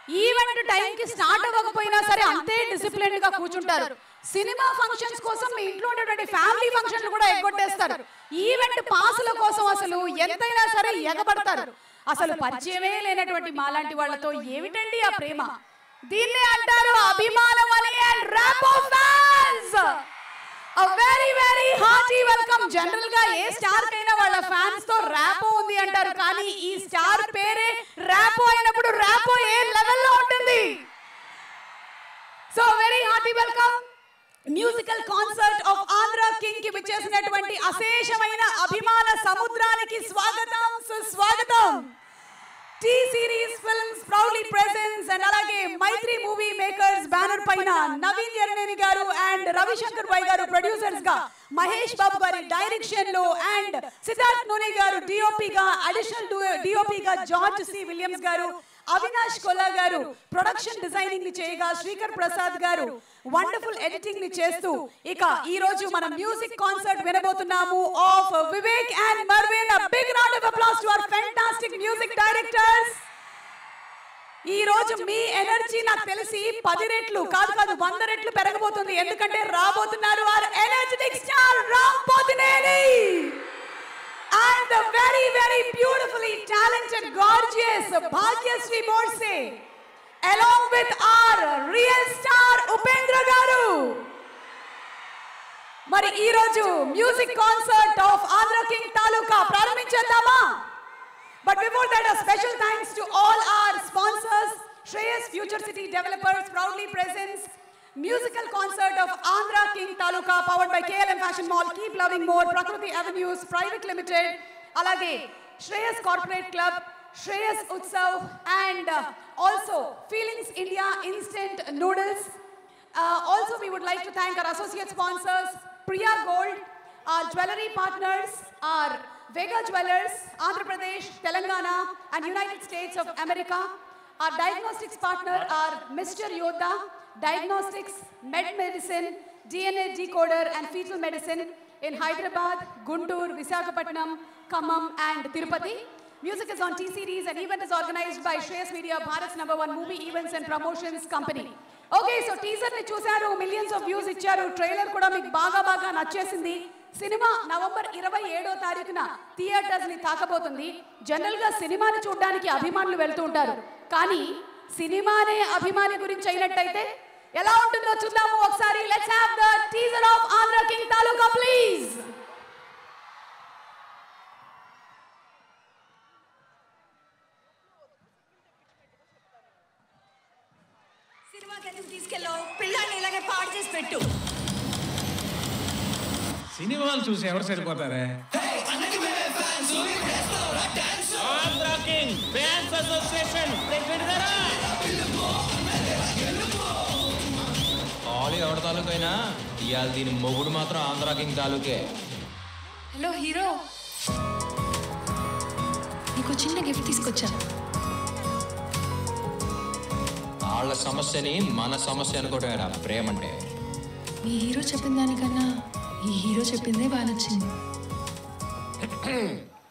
Event టైంకి start అవ్వకపోయినా సరే అంతే డిసిప్లిన్ గా కూర్చుంటారు. సినిమా ఫంక్షన్స్ కోసం మీ ఇంట్లో ఉండేటువంటి ఫ్యామిలీ ఫంక్షన్లు కూడా ఎగ్గొట్టేస్తారు. ఈవెంట్ పాసుల కోసం అసలు ఎంతైనా సరే ఎగబడతారు. అసలు పరిచయమే లేనటువంటి మాలాంటి వాళ్ళతో ఏమిటండి ఆ ప్రేమ? దీన్నే అంటారు అభిమానం అని. And Rapo fans, a very very hearty welcome. General గా ఏ స్టార్ కైనా వాళ్ళ ఫ్యాన్స్ తో ర్యాపో ఉంది అంటారు, కానీ ఈ స్టార్ పేరే ర్యాపో అయినప్పుడు ర్యాపో ఏ లెవెల్లో ఉంటుంది? So very hearty welcome. Musical concert of Andhra king కి విచ్చేసినటువంటి అశేషమైన అభిమాన సముద్రానికి స్వాగతం, సుస్వాగతం. T Series Films proudly presents and alage Maitri Movie Makers banner paina Naveen Yaraneni garu and Ravi Shankar Bhai garu producers ga, Mahesh Babu gari direction lo and Siddharth Noni garu DOP ga, additional DOP ga George C Williams garu, Avinash Kola garu production designing ni cheyga, Shrikar Prasad garu wonderful editing ni chestu ika ee roju mana music concert vinabothunamu of Vivek and Marvin. A big round of applause to our fantastic music directors. ఈ రోజు మీ energy నాకు తెలిసి 10 రెట్లు కాదు 100 రెట్లు పెరగబోతుంది. ఎందుకంటే రాబోతున్నారు our energetic star Ram Pothineni and the very very beautifully talented gorgeous Bhagyashree Morse along with our real star Upendra garu. మరి ఈ రోజు music concert of Andhra king Taluka ప్రారంభించేద్దామా? But before that, a special thanks to all our sponsors. Shreyas Future City Developers proudly presents musical concert of Andhra King Taluka powered by KLM Fashion Mall, Keep Loving More, Prakriti Avenues Private Limited, alage Shreyas Corporate Club, Shreyas Utsav and also Feelings India Instant Noodles. Also we would like to thank our associate sponsors Priya Gold, our jewelry partners are Vega Jewelers, Andhra Pradesh, Telangana and United States of America. Our diagnostics partner are Mr. Yoda Diagnostics, Med Medicine, DNA Decoder and Fetal Medicine in Hyderabad, Guntur, Visakhapatnam, Khammam and Tirupati. Music is on T Series and event is organized by Shreyas Media, Bharat's #1 movie events and promotions company. Okay, so teaser ni chusaru, millions of views icharu, trailer kuda meeku baga nachesindi. Cinema November 27వ తారీఖున theatres ని తాకబోతుంది. General గా సినిమాని చూడడానికి అభిమానులు వెళ్తూ ఉంటారు, కానీ సినిమానే అభిమాని గురించి అయినట్టయితే ఎలా ఉంటుందో చూద్దాము ఒకసారి. Let's have the teaser of Andhra king taluka please. సినిమాకి ఎందుకు తీసుకెళ్ళావు? పిల్లాన్ని ఇలాగే పాడు చేసి పెట్టు. సినిమాలు చూసి ఎవరు సరిపోతారే? ఆంధ్ర కింగ్ ఫ్యాన్స్ అసోసియేషన్ ఆలి ఎవరి తాలూకైనా ఇవాళ దీని మొగుడు మాత్రం ఆంధ్ర కింగ్ తాలూకే. హలో హీరో, నీకు చిన్న గిఫ్ట్ తీసుకొచ్చా. వాళ్ళ సమస్యని మన సమస్య అనుకోవటమేరా ప్రేమ అంటే. మీ హీరో చెప్పిన దానికన్నా ఈ హీరో చెప్పిందే బాగా నచ్చింది.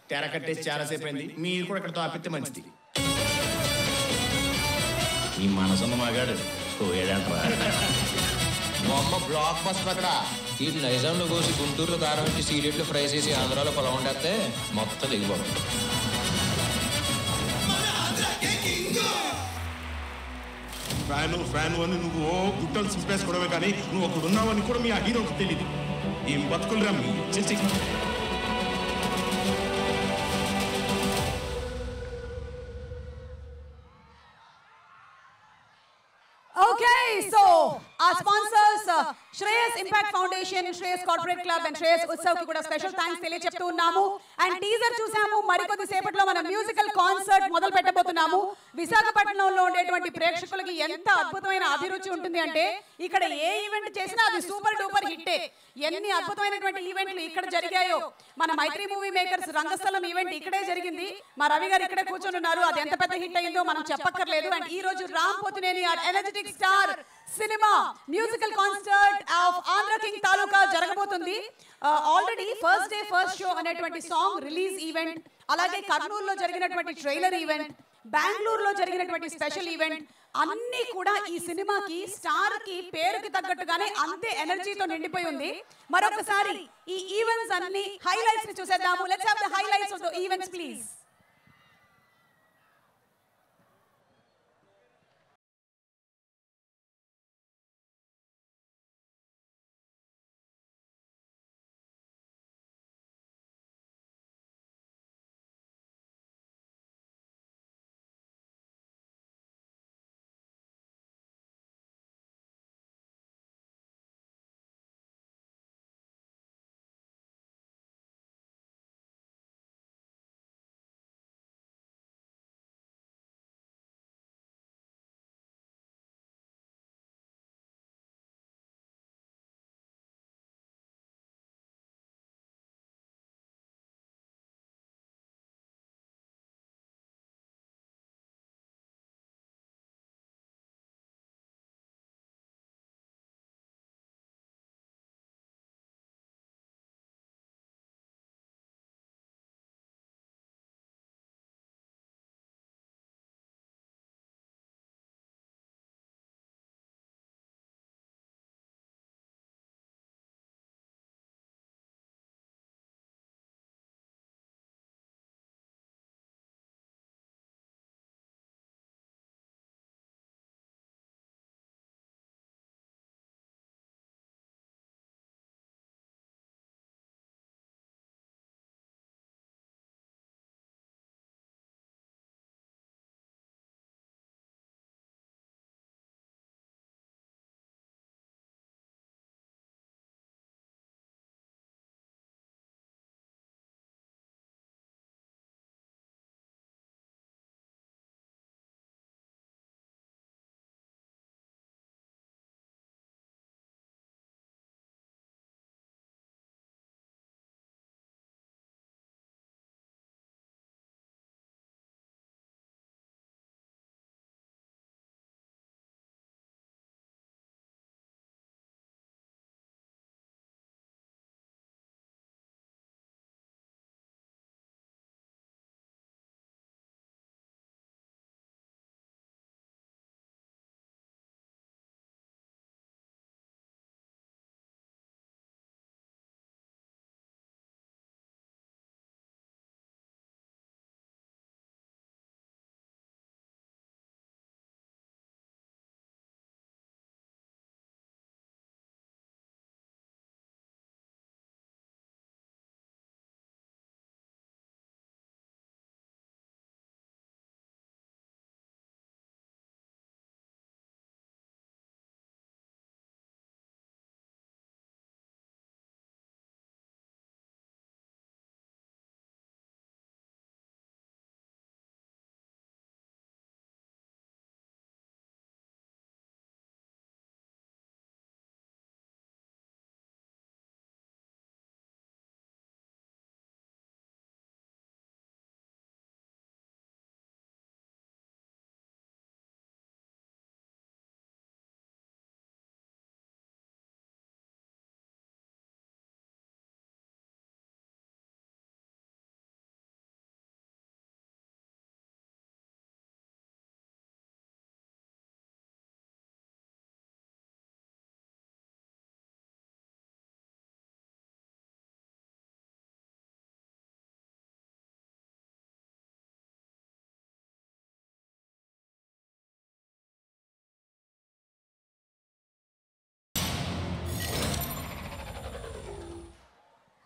తెర కట్టేసి చాలాసేపు అయింది, మీరు కూడా ఇక్కడ ఆపితే మంచిది. ఈ మనసున్న మగాడు పోయాడంటరా. మా అమ్మ బ్లాక్ బస్టర్ అక్కడ ఈ నైజాంలో కోసి గుంటూరులో కారం పెట్టి సీరియట్లు ఫ్రై చేసి ఆంధ్రాలో పొలం ఉండేస్తే మొత్తం దిగిపోతాం. ఫ్యాను అని నువ్వు గుట్టలు సింపేసుకోవడమే కానీ నువ్వు అక్కడ ఉన్నావని కూడా మీ ఆ హీరోకి తెలియదు. ఏం బతుకులరా మీ చిచ్చి. Okay, so our sponsors Shreyas Impact Foundation, Shreyas Corporate Club and Shreyas Utsav ki kuda special thanks తెలియచెప్తూ ఉన్నాము. అండ్ టీజర్ చూసాము, మరికొద్ది సేపట్లో మనం మ్యూజికల్ కాన్సర్ట్ మొదలు పెట్టబోతున్నాము. విశాఖపట్నంలో ఉండేటువంటి ప్రేక్షకులకి ఎంత అద్భుతమైన అభిరుచి ఉంటుంది అంటే ఇక్కడ ఏ ఈవెంట్ చేసినా అది సూపర్ డూపర్ హిట్టే. ఎన్ని అద్భుతమైనటువంటి ఈవెంట్లు ఇక్కడ జరిగాయో. మన మైత్రి మూవీ మేకర్స్ రంగస్థలం ఈవెంట్ ఇక్కడే జరిగింది. మా రవి గారు ఇక్కడే కూర్చొని ఉన్నారు. అది ఎంత పెద్ద హిట్ అయిందో మనం చెప్పక్కర్లేదు. అండ్ ఈ రోజు Ram Pothineni or energetic star cinema musical concert of Andhra king Taluka జరగబోతుంది. Already first day first show అనేటువంటి సాంగ్ రిలీజ్ ఈవెంట్, అలాగే కర్నూలులో జరిగినటువంటి ట్రైలర్ ఈవెంట్, బెంగళూరులో జరిగినటువంటి స్పెషల్ ఈవెంట్ అన్నీ కూడా ఈ సినిమాకి స్టార్ కి పేరుకి తగ్గట్టుగానే అంతే ఎనర్జీతో నిండిపోయి ఉంది. మరొకసారి ఈ ఈవెంట్స్ అన్ని హైలైట్స్ ని చూసేద్దాము. Let's have the highlights of the events please.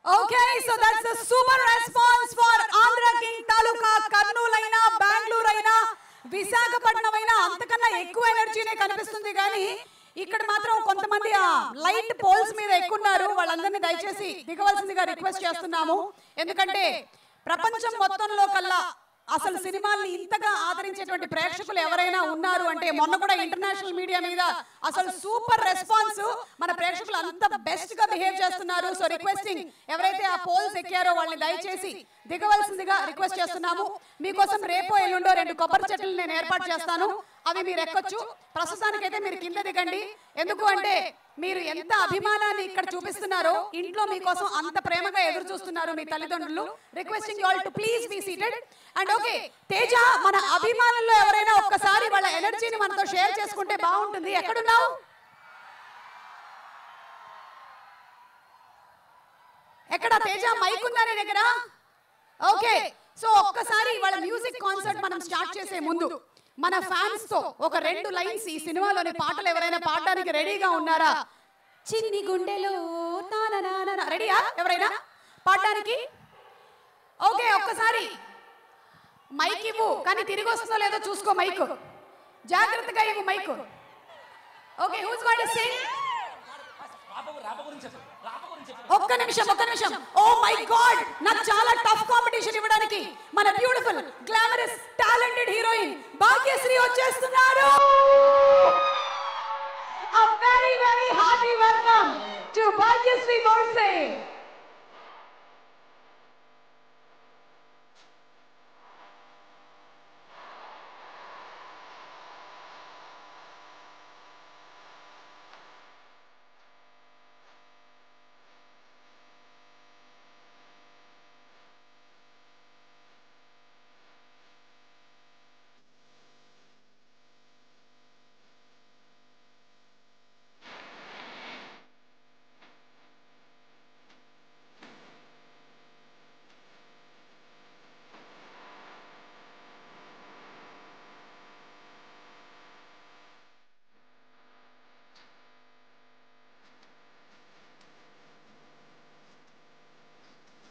Okay, so that's the super response for Andhra King Taluka, Kurnool aina, Bangalore aina, Visakhapatnam aina, antakana ekku energy ne kanipistundi gaani ఇక్కడ మాత్రం కొంతమంది light poles మీద ఎక్కున్నారు. వాళ్ళందరినీ దయచేసి దిగవలసిందిగా request చేస్తున్నాము. ఎందుకంటే ప్రపంచం మొత్తంలో కల్లా అసలు సినిమాల్ని ఇంతగా ఆదరించేటువంటి ప్రేక్షకులు ఎవరైనా ఉన్నారు అంటే మొన్న కూడా ఇంటర్నేషనల్ మీడియా మీద అసలు సూపర్ రెస్పాన్స్, మన ప్రేక్షకులు అంత బెస్ట్ గా బిహేవ్ చేస్తున్నారు. సో రిక్వెస్టింగ్ ఎవరైతే ఆ పోల్స్ ఎక్కారో వాళ్ళని దయచేసి దిగవలసిందిగా రిక్వెస్ట్ చేస్తున్నాము. మీకోసం రేపో ఎల్లుండో 2 కొబ్బరి చెట్లు నేను ఏర్పాటు చేస్తాను. అవి మీరు ఎక్కొచ్చు. ప్రస్తుతానికైతే మీరు కింద దిగండి. ఎందుకు అంటే మీరు ఎంత అభిమానాన్ని ఇక్కడ చూపిస్తున్నారో, ఇంట్లో మీకోసం అంత ప్రేమగా ఎదురు చూస్తున్నారు మీ తల్లిదండ్రులు. Requesting you all to please be seated. And okay Teja, మన అభిమానుల్లో ఎవరైనా ఒక్కసారి వాళ్ళ ఎనర్జీని మనతో షేర్ చేసుకుంటే బాగుంటుంది. ఎక్కడున్నావు? ఎక్కడ తేజ? మైక్ ఉందా నీ దగ్గర? ఓకే, సో ఒక్కసారి వాళ్ళ మ్యూజిక్ కాన్సర్ట్ మనం స్టార్ట్ చేసే ముందు మన ఫ్యాన్స్ తో ఒక 2 లైన్స్ ఈ సినిమాలోని పాటలు ఎవరైనా పాడడానికి రెడీగా ఉన్నారా? చిన్ని గుండెలో రెడీయా ఎవరైనా పాడడానికి? ఓకే, ఒక్కసారి మైక్ ఇవ్వు, కానీ తిరిగి వస్తుందో లేదో చూసుకో. మైక్ జాగ్రత్తగా ఇవ్వు mic. Okay, who's going to sing? ఒక్క నిమిషం. ఓ మై గాడ్, నాకు చాలా టఫ్ కాంపిటీషన్ ఇవ్వడానికి మన beautiful glamorous talented heroine Bhagyashri వచ్చేస్తున్నారు. A very very hearty welcome to Bhagyashree Borse.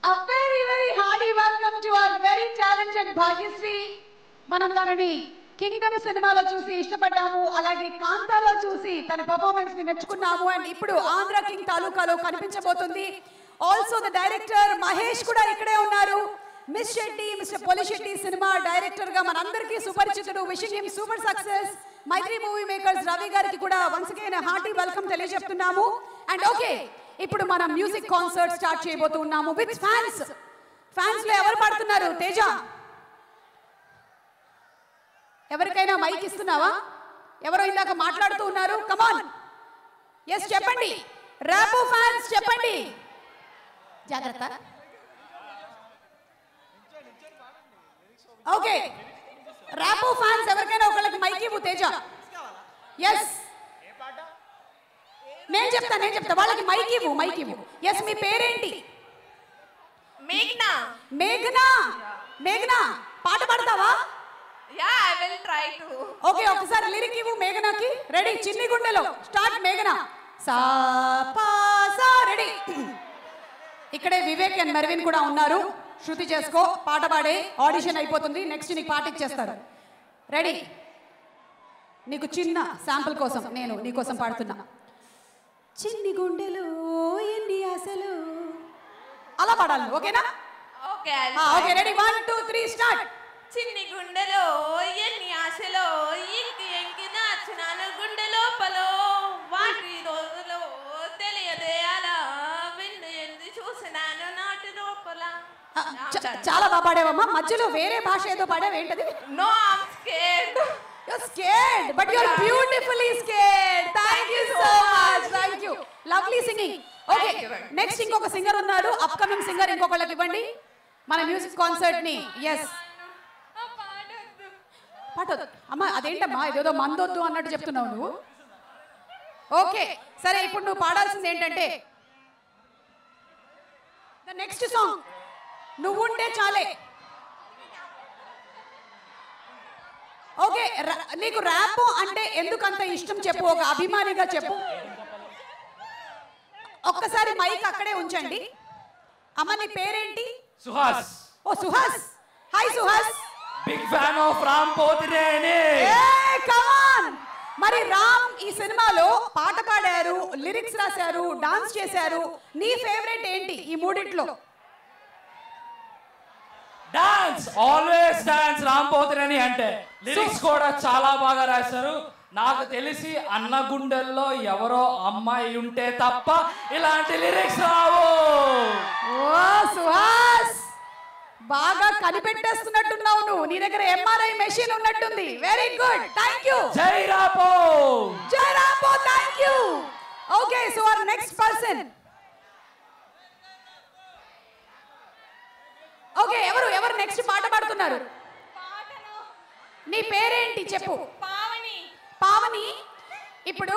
A very very hearty welcome to our very talented Bhagyashree. మనం తనని Kingdom సినిమాలో చూసి ఇష్టపడ్డాము, అలాగే కాంతాలో చూసి తన పర్ఫార్మెన్స్ ని మెచ్చుకున్నాము. అండ్ ఇప్పుడు ఆంధ్ర కింగ్ తాలూకాలో కనిపించబోతుంది. ఆల్సో ద డైరెక్టర్ మహేష్ కూడా ఇక్కడే ఉన్నారు. Miss Shetty, mister Polishetty cinema director గా మనందరికీ సుపరిచితుడు. Wishing him super success. Mythri movie makers Ravi garu కూడా వన్స్ అగైన్ హార్టీ వెల్కమ్ తెలియజేస్తున్నాము. అండ్ ఓకే, ఇప్పుడు మనం మ్యూజిక్ కాన్సర్ట్ స్టార్ట్ చేయబోతున్నాము విత్ ఫ్యాన్స్. ఫ్యాన్స్ లో ఎవరు పాడుతున్నారు? తేజ, ఎవరికైనా మైక్ ఇస్తున్నావా? ఎవరో ఇందాక మాట్లాడుతూ ఉన్నారు. కమాన్, ఎస్ చెప్పండి. ర్యాపో ఫ్యాన్స్ చెప్పండి. జాగ్రత్త. ఓకే, ర్యాపో ఫ్యాన్స్ ఎవరికైనా ఒకళ్ళకి మైక్ ఇవ్వు తేజ. ఎస్, నేను చెప్తా వాళ్ళకి మైక్ ఇవ్వు. ఎస్, మీ పేరేంటి? మేఘనా, పాట పాడతావా? ఓకే, ఒకసారి లిరిక్ ఇవ్వు మేఘనాకి. రెడీ? చిన్ని గుండెలో స్టార్ట్. మేఘనా సా పా సా. రెడీ? ఇక్కడే వివేక్ అండ్ మెర్విన్ కూడా ఉన్నారు. శృతి చేసుకో, పాట పాడే. ఆడిషన్ అయిపోతుంది, నెక్స్ట్ నీకు పాట ఇచ్చేస్తారు. రెడీ? నీకు చిన్న శాంపుల్ కోసం నేను నీకోసం పాడుతున్నా. చిన్ని గుండెలో ఎన్ని ఆశలు, అలా పాడాలి. ఓకేనా? Okay, ready? 1 2 3 స్టార్ట్. చిన్ని గుండెలో ఎన్ని ఆశలో ఎంకి నాచినాను గుండె లోపలో వాటి రోజులో తెలియదే అలా విందు ఎందు చూసినాను నాటి లోపల. చాలా బాగా పాడావమ్మా. మధ్యలో వేరే భాష ఏదో పాడావు, ఏంటది? No, I'm scared. You're scared, but you're beautifully scared. Thank you so much. Thank you. Lovely singing. Okay, next ఇంకొక సింగర్ ఉన్నాడు. అప్కమింగ్ సింగర్ ఇంకొకళ్ళకి ఇవ్వండి మన మ్యూజిక్ కాన్సర్ట్ ని. ఎస్, పాటొద్దు అమ్మా. అదేంటమ్మా, ఇదేదో మందొద్దు అన్నట్టు చెప్తున్నావు నువ్వు. ఓకే సరే, ఇప్పుడు నువ్వు పాడాల్సింది ఏంటంటే ద నెక్స్ట్ సాంగ్ నువ్వుంటే చాలే. ఓకే, నీకు ర్యాప్ అంటే ఎందుకంత ఇష్టం చెప్పు, ఒక అభిమానిగా చెప్పు. ఒక్కసారి మైక్ అక్కడే ఉంచండి. అమ్మ, నీ పేరేంటి? సుహాస్. ఓ Suhas, hi Suhas. Big fan of Ram Pothineni. Come on. మరి రామ్ ఈ సినిమాలో పాట పాడారు, లిరిక్స్ రాశారు, డాన్స్ చేశారు. నీ ఫేవరెట్ ఏంటి ఈ మూడిట్లో? Dance, always dance. Ram Pothineni అంటే లిరిక్స్ కూడా చాలా బాగా రాశారు. నాకు తెలిసి అన్న గుండెల్లో ఎవరో అమ్మాయి ఉంటే తప్ప ఇలాంటి లిరిక్స్ రావు. ఓ సుహాస్, బాగా కనిపెట్టేస్తున్నట్టున్నావు నువ్వు. నీ దగ్గర ఎంఆర్ఐ మెషిన్ ఉన్నట్టుంది. Very good, thank you. జై రాంబో. జై Rambo, thank you. Okay, so our next person. Okay, ఎవరు నెక్స్ట్ పాట పాడుతున్నారు? నీ పేరేంటి చెప్పు. పావని. ఇప్పుడు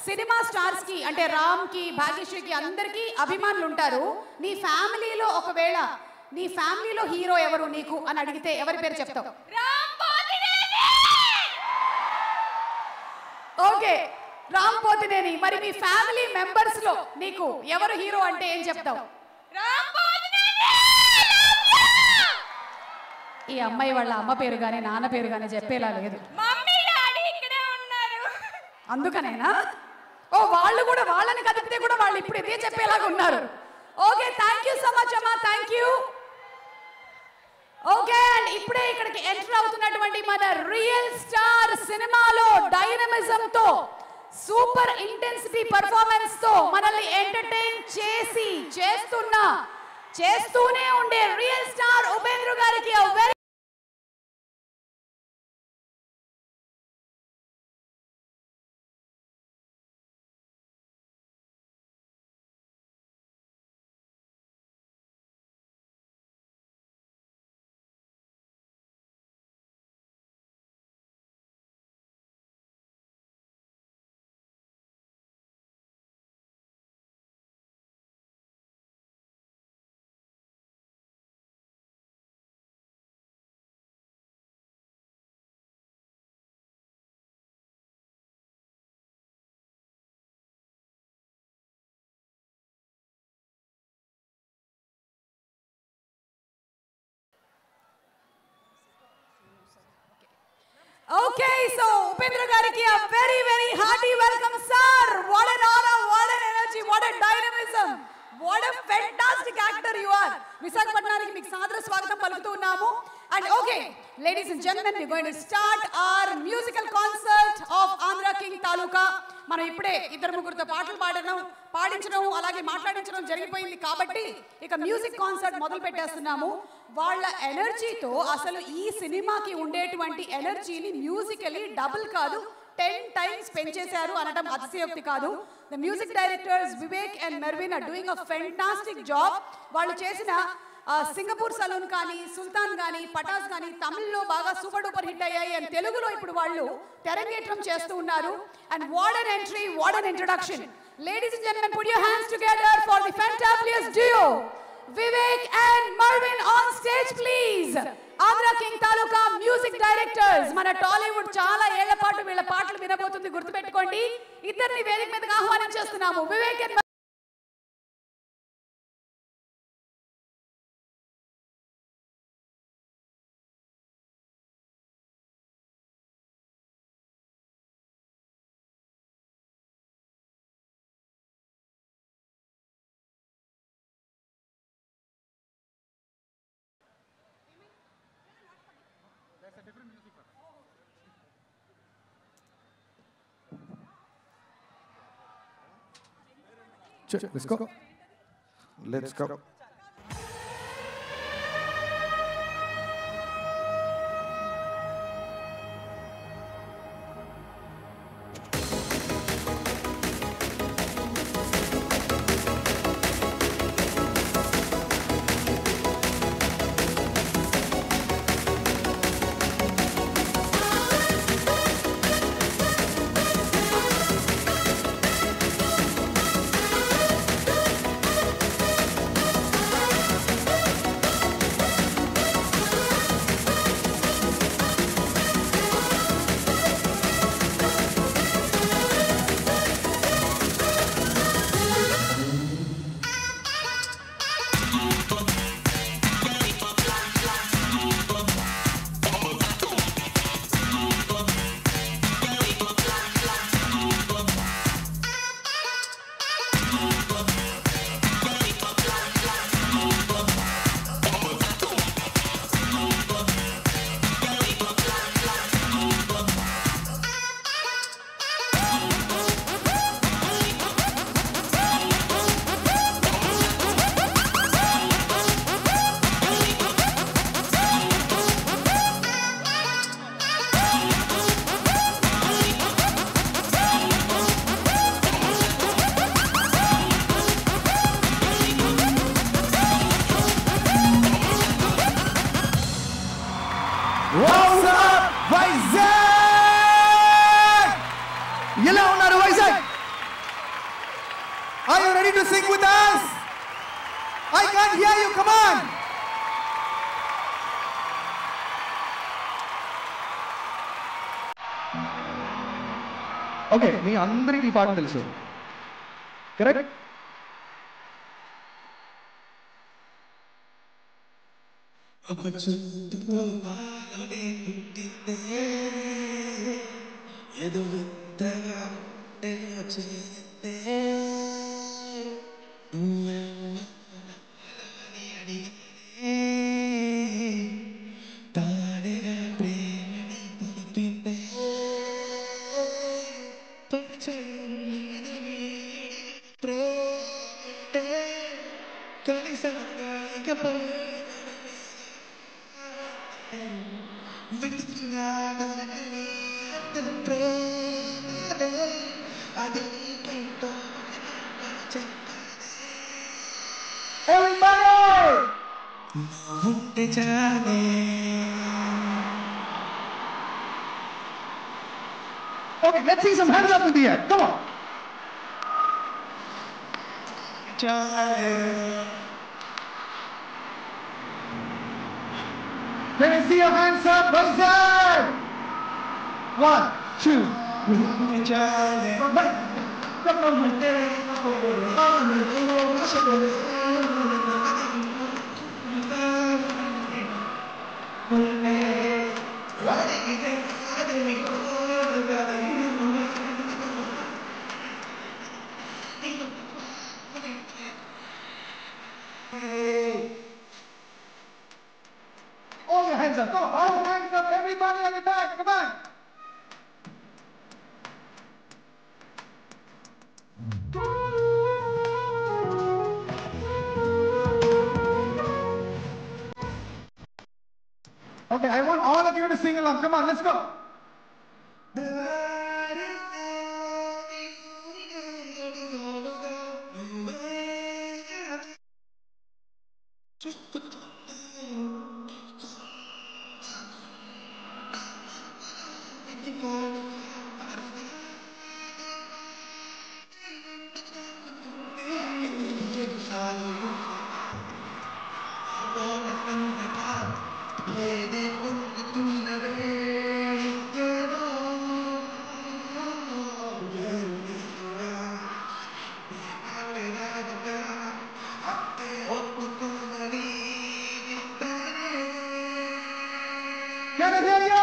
సినిమా స్టార్స్ కి అంటే రామ్ కి, భాగ్యశ్రీకి అందరికి అభిమానులు ఉంటారు. నీ ఫ్యామిలీలో ఒకవేళ నీ ఫ్యామిలీలో హీరో ఎవరు నీకు అని అడిగితే ఎవరి పేరు చెప్తావు? ఓకే, రామ్ పోతినేని. మరి మీ ఫ్యామిలీ మెంబర్స్ లో నీకు ఎవరు హీరో అంటే ఏం చెప్తావు? ఈ అమ్మాయి వాళ్ళ అమ్మ పేరు గానీ నాన్న పేరు గానీ చెప్పేలా లేదు. అందుకనేనా? ఓ, వాళ్ళు కూడా వాళ్ళని కదిపితే కూడా వాళ్ళు ఇప్పుడు ఇదే చెప్పేలాగా ఉన్నారు. Okay, thank you so much అమ్మా, థ్యాంక్ యూ. ఓకే, అండ్ ఇప్పుడే ఇక్కడికి ఎంటర్ అవుతున్నటువంటి మన రియల్ స్టార్ సినిమాలో డైనమిజం తో, సూపర్ ఇంటెన్సిటీ పర్ఫార్మెన్స్ తో మనల్ని ఎంటర్టైన్ చేస్తూనే ఉండే రియల్ స్టార్ ఉపేంద్ర గారికి very Okay, so Upendra Gariki, a very, very hearty welcome, sir. What an aura, what an energy, what a dynamism. What a fantastic actor you are. Visakhapatnamiki meeku sadara swagatam palukutu unnamu. And okay, ladies and gentlemen, we're going to start our musical concert of Andhra King Taluka. మనం ఇప్పుడే ఇద్దరు ముగ్గురుతో పాటలు పాడించడం అలాగే మాట్లాడించడం జరిగిపోయింది కాబట్టి ఇక music concert మొదలు పెట్టేస్తున్నాము. వాళ్ళ ఎనర్జీతో అసలు ఈ సినిమాకి ఉండేటువంటి ఎనర్జీని మ్యూజికలీ డబుల్ కాదు 10 times పెంచేశారు అనడం అతిశయోక్తి కాదు. The music directors Vivek and Mervin are doing a fantastic job. వాళ్ళు చేసిన సింగపూర్ సలూన్ కానీ, సుల్తాన్ కానీ, పటాస్ కానీ తమిళ్లో బాగా సూపర్ డూపర్ హిట్ అయ్యాయి అండ్ తెలుగులో ఇప్పుడు వాళ్ళు తెరంగేట్రం చేస్తూ ఉన్నారు. And what an entry, what an introduction. Ladies and gentlemen, put your hands together for the fantabulous duo Vivek and Mervin on stage please. Andhra King Taluka music directors. మన టాలీవుడ్ చాలా ఏళ్ల పాటు వీళ్ళ పాటలు వినబోతుంది, గుర్తుపెట్టుకోండి. ఇద్దరిని వేదిక మీదకి ఆహ్వానించేస్తున్నాము. Vivek and Let's go. Let's go. ఎలా ఉన్నారు Vizag? Are you ready to sing with us? I can't hear you. Come on. Okay, మీ అందరికీ ఈ పాట తెలుసు. Correct? Okay, let's see some hands up in the air. Come on. Can I see your hands up? Vizag! 1, 2. All your hands up. Come on. All hands up. Everybody on the back. Come on. Okay, I want all of you to sing along. Come on, let's go. Can I hear you?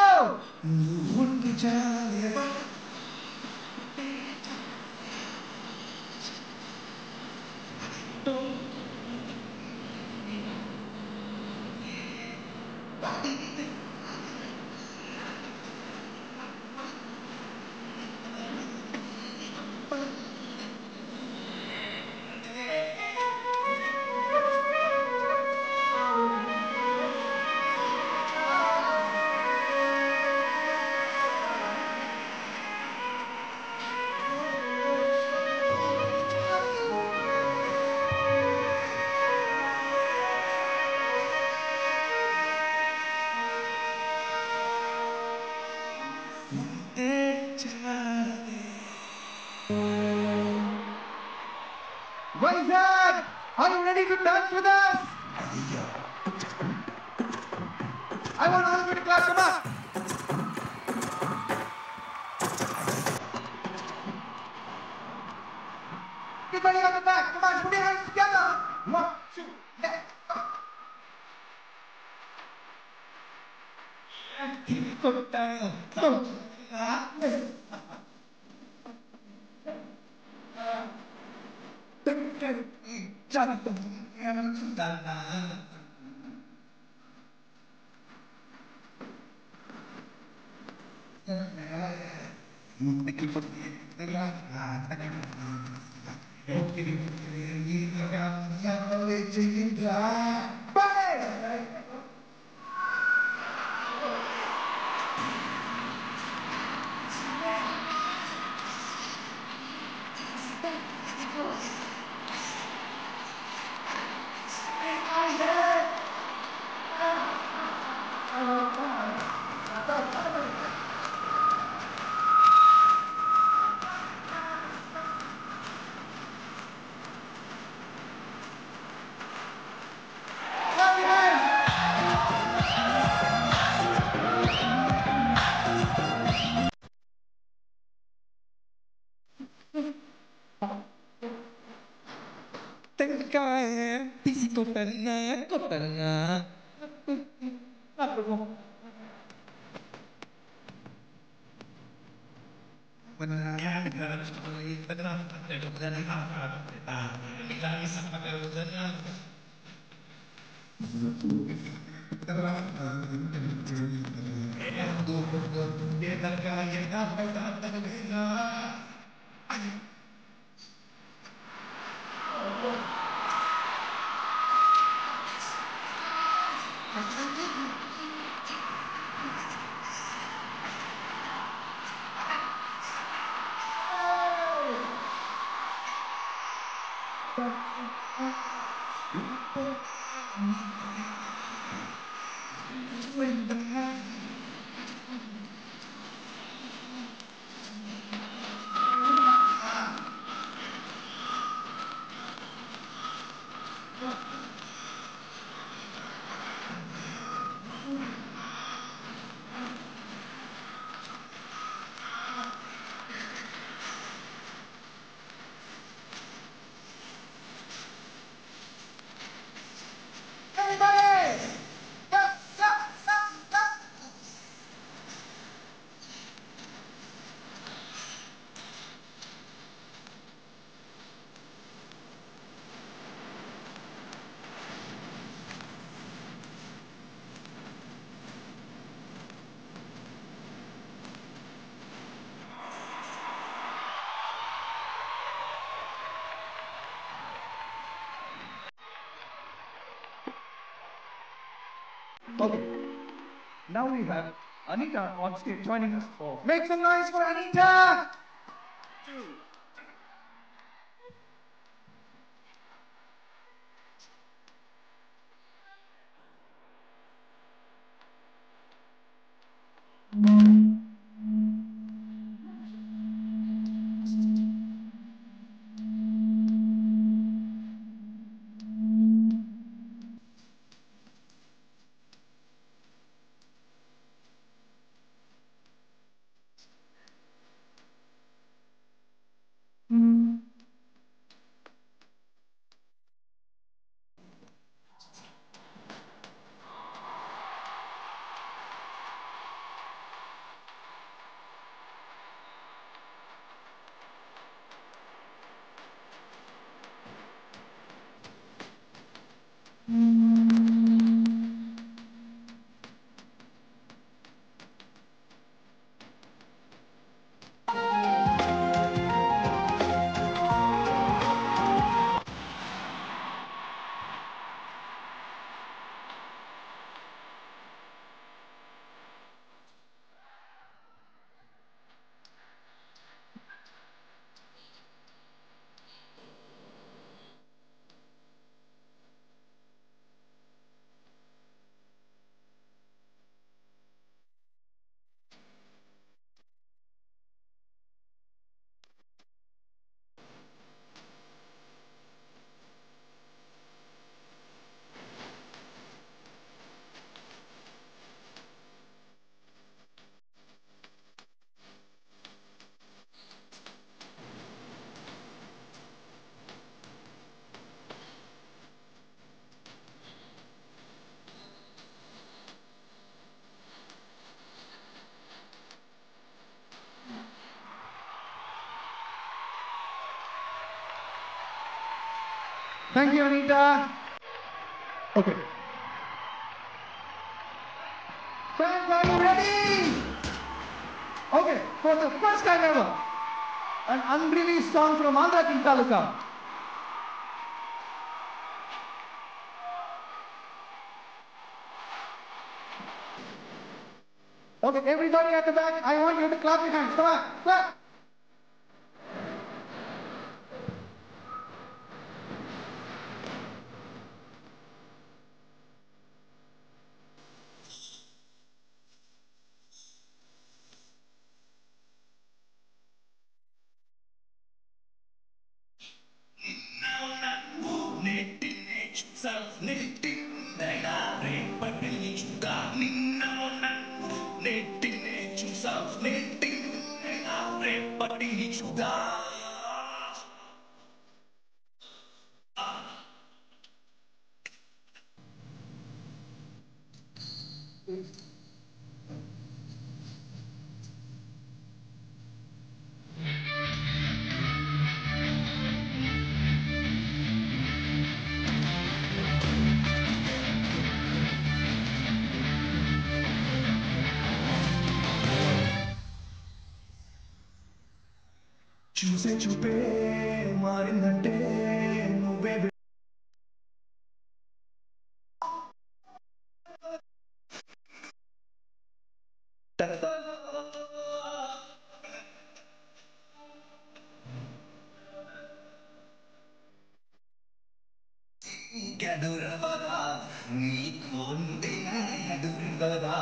Vizag, are you ready to dance with us? I want all of you to clap, come on. Everybody on the back, come on, put your hands together. 1, 2, let's go. తీసి కొట్టనా కొట్టనా Okay. Now we have Anita on stage joining us for. Make some noise for Anita! Thank you, Anita. Okay. Fans, are you ready? Okay, for the first time ever, an unreleased song from Andhra Taluka. Okay, everybody at the back, I want you to clap your hands. Come on, clap. చూసే చూపే మారిందంటే నువ్వే గడురవదా నీకుంది గడురవదా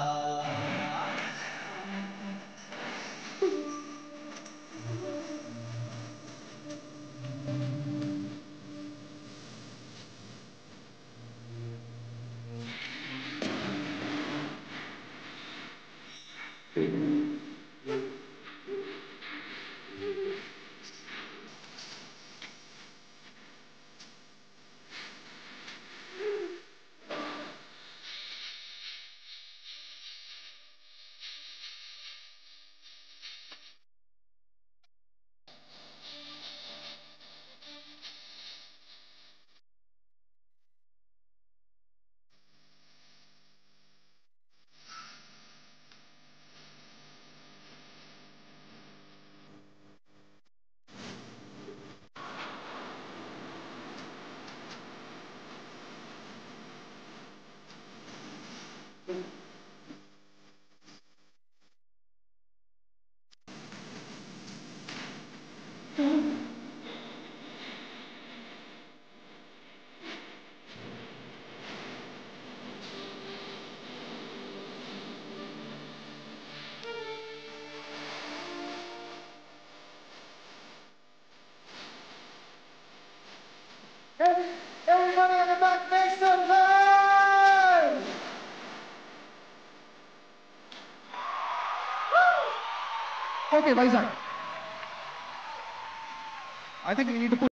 Everybody in the back, make some noise! Okay, Vizag. I think we need to put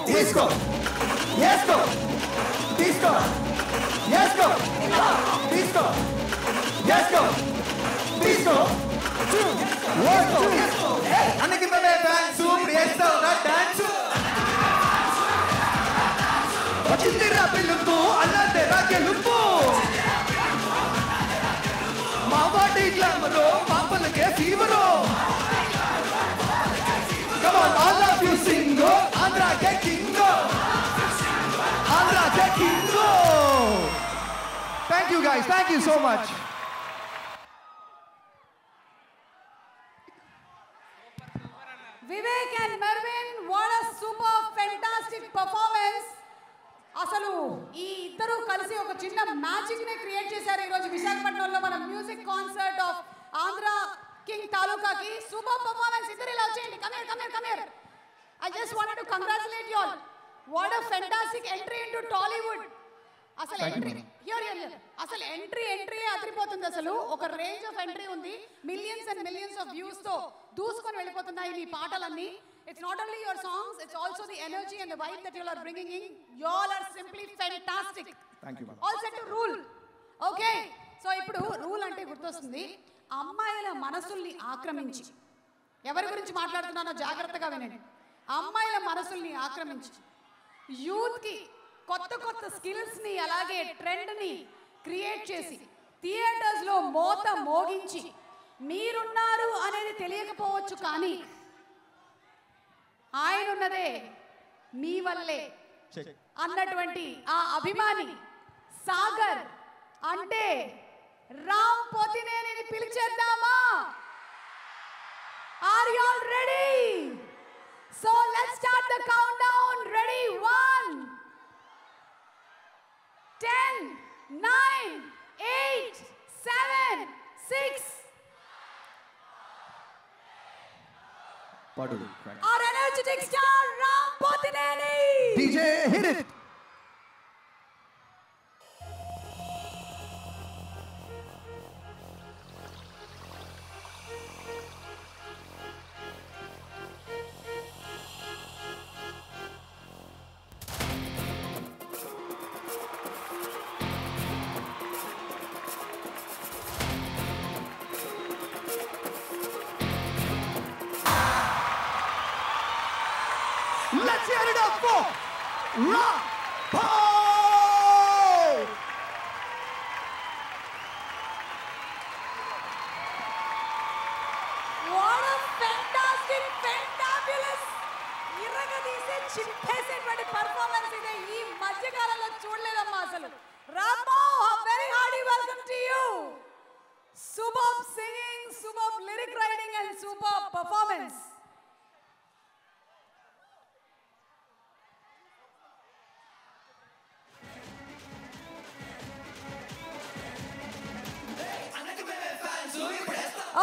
Disco! Yes, go! Disco! Yes, go! Disco! Yes, go! Disco! Let's go! Anniki mame dance, priyesta una dance. Ochindira pilungu, allante ragelungu. Mavadi glamoro, mapalake fever. Come on, all of you sing, go. Andhra get kingo. Andhra get kingo. Thank you guys. Thank you so much. Vivek and Mervin, what a super fantastic performance. అసలు ఈ ఇద్దరు కలిసి ఒక చిన్న magic నే create చేశారు ఈ రోజు విశాఖపట్నంలో మన music concert of Andhra king తాలూకాకి. Super performance. ఇద్దరు ఇలా వచ్చేయండి. Come here. I just wanted to congratulate you all. What a fantastic entry into Tollywood. అసలు ఎంట్రీ అసలు ఎంట్రీ అదిరిపోతుంది. అసలు ఒక రేంజ్ ఆఫ్ ఎంట్రీ ఉంది. Millions and millions of views తో దూసుకొని వెళ్ళిపోతున్నాయి మీ పాటలన్నీ. It's not only your songs, it's also the energy and the vibe that you are bringing in. You all are simply fantastic. Thank you. All set to rule. Okay, so ఇప్పుడు rule అంటే గుర్తొస్తుంది, అమ్మాయిల మనసుల్ని ఆక్రమించి, ఎవరి గురించి మాట్లాడుతున్నానో జాగ్రత్తగా వినండి. అమ్మాయిల మనసుల్ని ఆక్రమించి యూత్కి కొత్త స్కిల్స్ని అలాగే ట్రెండ్ని క్రియేట్ చేసి థియేటర్స్లో మోత మోగించి మీరున్నారు అనేది తెలియకపోవచ్చు కానీ ఆయనున్నదే మీ వల్లే అన్నటువంటి ఆ అభిమాని సాగర్ అంటే Ram పోతినేనిని పిలిచేద్దామా? Are you all ready? So let's start the countdown. Ready? 1, 10, 9, 8, 7, 6. Padu. Our energetic star Ram Potineni. DJ, hit it. Let's hear it up for Rampo! What a fantastic, fantabulous, irragadise chippesటువంటి performance ide ee madhya kalamlo చూడలేదమ్మా అసలు. Rampo, a very hearty welcome to you. Superb singing, superb lyric writing and superb performance.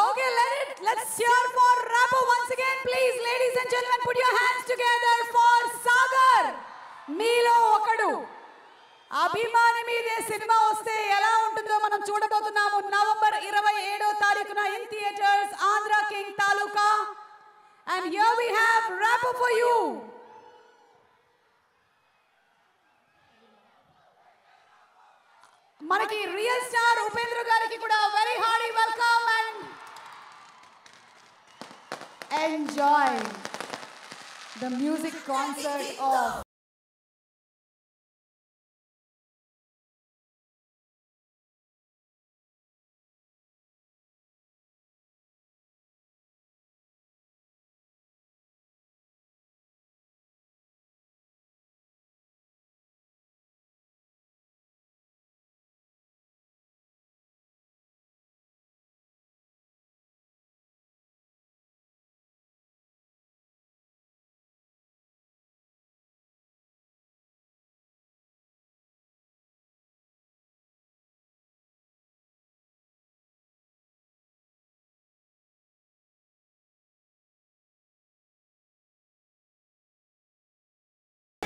Okay, let's cheer for Rampo once again, please. Ladies and gentlemen, put your hands together for Sagar. మీలో ఒకడు అభిమాని మీదే cinema వస్తే ఎలా ఉంటుందో మనం చూడబోతున్నాము. November 27వ తారీఖున in theaters Andhra King Taluka. And here we have Rampo for you. మనకి రియల్ స్టార్ ఉపేంద్ర గారికి కూడా very hearty welcome and enjoy the music concert of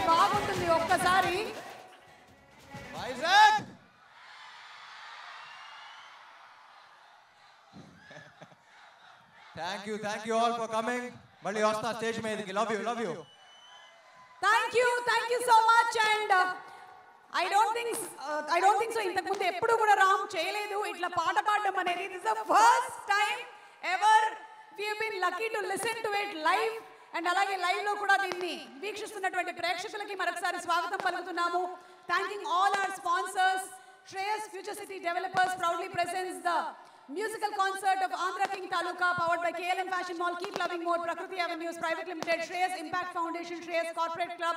బాగుంటుంది ఒక్కసారి. Vizag thank you all for coming. మళ్ళీ వస్తా స్టేజ్ మీదకి. Love you. Thank you so much. And I don't think so ఇంతకు ముందు ఎప్పుడు కూడా రామ్ చేయలేదు ఇట్లా పాట పాడడం అనేది. This the first time ever we have been lucky to listen to it live. And అలాగే లైవ్ లో కూడా దీన్ని వీక్షిస్తున్నటువంటి ప్రేక్షకులకి మరొకసారి స్వాగతం పలుకుతున్నాము. Thanking all our sponsors. Shreyas Future City Developers proudly presents the musical concert of Andhra King Taluka, powered by KLM Fashion Mall, Keep Loving More, Prakriti Avenues Private Limited, Shreyas Impact Foundation, Shreyas Corporate Club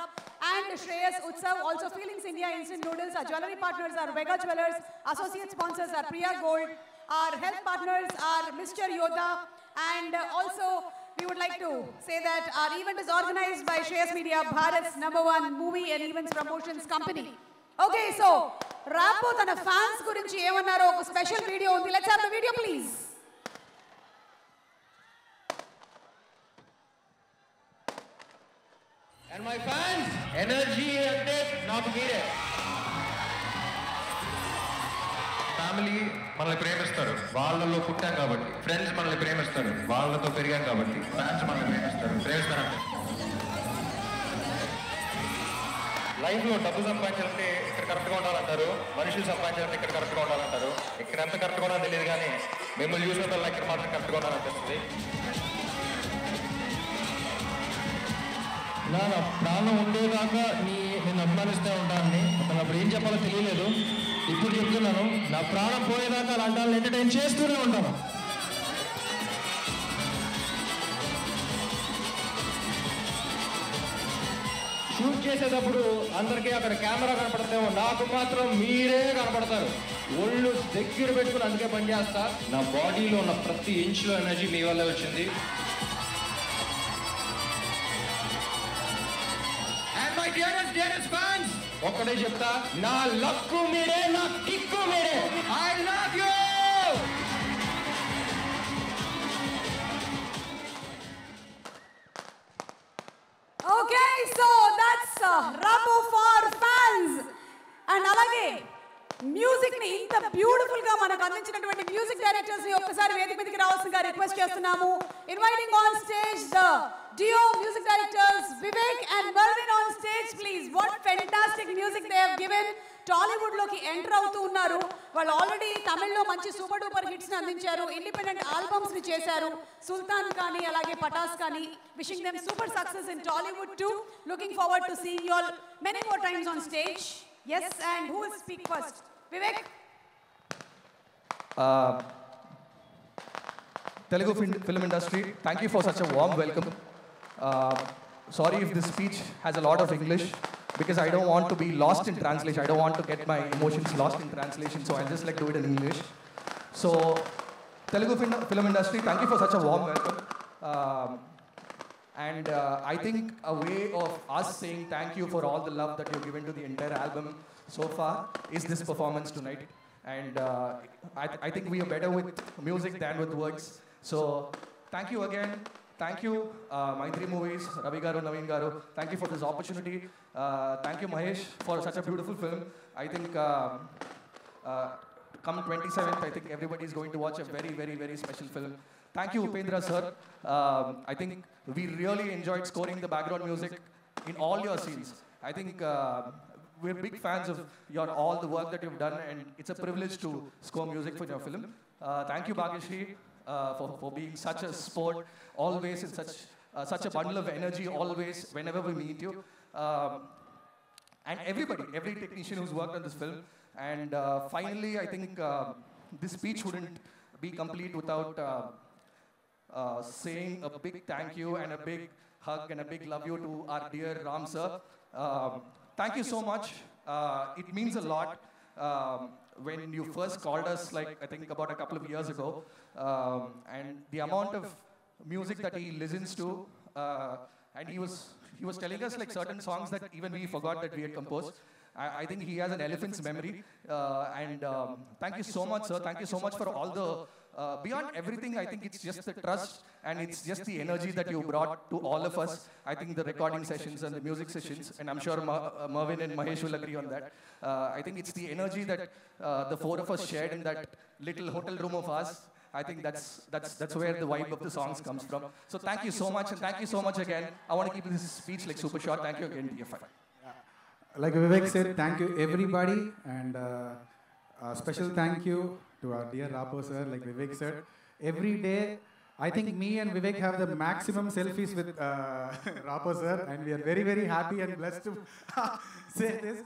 and Shreyas Utsav. Also Feelings India Instant Noodles. Our jewelry partners are Vega Jewelers. Associate sponsors are Priya Gold. Our health partners are Mr. Yoda. And also we would like to say that our event is organized by Shreyas Media, Bharat's #1 movie and events promotions company. Okay, so Rapo tana fans gurinchi ఏమన్నారో ఒక special video ఉంది. Let's have the video, please. And my fans, energy అంటే నాకు మీరే. Family మనల్ని ప్రేమిస్తారు, వాళ్ళలో పుట్టాం కాబట్టి. ఫ్రెండ్స్ మనల్ని ప్రేమిస్తారు, వాళ్ళతో పెరిగాం కాబట్టి. ఫ్యాన్స్ మనల్ని ప్రేమిస్తారంటే లైఫ్లో డబ్బు సంపాదించాలంటే ఇక్కడ కరెక్ట్గా ఉండాలంటారు, మనుషులు సంపాదించాలంటే ఇక్కడ కరెక్ట్గా ఉండాలంటారు. ఇక్కడ ఎంత కరెక్ట్గా ఉండాలో తెలియదు కానీ మిమ్మల్ని చూసినప్పుడు ఇక్కడ మాత్రం కరెక్ట్గా ఉండాలనిపిస్తుంది. నా ప్రాణం ఉండేదాకా నేను అభిమానిస్తూ ఉంటానని అప్పుడు ఏం చెప్పాలో తెలియలేదు. ఇప్పుడు చెప్తున్నాను, నా ప్రాణం పోయేదాకా అలాంటి వాళ్ళని ఎంటర్టైన్ చేస్తూనే ఉంటాను. షూట్ చేసేటప్పుడు అందరికీ అక్కడ కెమెరా కనపడతామో, నాకు మాత్రం మీరే కనపడతారు. ఒళ్ళు దగ్గర పెట్టుకుని అందుకే పనిచేస్తా. నా బాడీలో ఉన్న ప్రతి ఇంచ్లో ఎనర్జీ మీ వల్లే వచ్చింది. ఒక్కడే చెప్తా, నా లక్కు మీరే, నా కిక్కు మీరే. I love you. Okay, so that's Rapo for fans. And alage music ni inta beautiful ga manaku andinchiనటువంటి music directors ni ఒక్కసారి వేదిక మీదకి రావాల్సిందిగా రిక్వెస్ట్ చేస్తున్నాము. Inviting on stage the duo music directors Vivek and Mervin on stage, please. What fantastic music they have given. Tollywood లోకి enter అవుతూ ఉన్నారు. వాళ్ళు already తమిళ్లో మంచి సూపర్ డూపర్ హిట్స్ ని అందించారు, ఇండిపెండెంట్ ఆల్బమ్స్ ని చేశారు. సుల్తాన్ కానీ అలాగే పటాస్ కానీ. Wishing them super success in Tollywood too. Looking forward to seeing you all many more times on stage. Yes, and who will speak first? Vivek. Telugu film industry, thank you for such a warm welcome. Sorry if this speech has a lot of English, because I don't want to be lost in translation. I don't want to get my emotions lost in translation, so I'll just like do it in English. So, Telugu film industry, thank you for such a warm welcome. And I think a way of us saying thank you for all the love that you've given to the entire album so far is this performance tonight. And I think we are better with music than with words. So, thank you again. Thank you, Maitri Movies, Ravi Garu, Naveen Garu. Thank you for this opportunity. Thank you, Mahesh, for such a beautiful film. I think come 27th, I think everybody is going to watch a very, very, very special film. Thank you, Upendra sir. I think we really enjoyed scoring the background music in all your scenes. I think we're big fans of all the work that you've done, and it's a privilege to score music for your film. Thank you, Bhagyashree. For being such a sport, always in such a bundle of energy, always, whenever we meet you. And everybody, every technician who's worked on this film. And finally, I think this speech wouldn't be complete without saying a big thank you and a big hug and a big love you to our dear Ram sir. Thank you so much. It means a lot. When you first called us, like I think about a couple of years ago, and the amount of music that he listens to, and he was telling us like certain songs that even we forgot that we had composed. I think he has an elephant's memory, and thank you so much, sir. Thank you so much for all the beyond everything. I think it's just the trust and it's just the energy that you brought to all of us. I think the recording sessions and the music sessions, and I'm sure Mervin and Mahesh will agree on that. I think it's the energy that the four of us shared in that little hotel room of ours. I think that's where the vibe of the songs comes from. So thank you so much, and thank you so much again. I want to keep this speech like super short. Thank you again, TFI. Like Vivek said, thank you everybody, and special thank you to our dear Rapo sir. Like Vivek said, every day I think me and Vivek have the maximum selfies with Rapo sir, and we are very, very happy and blessed to say this.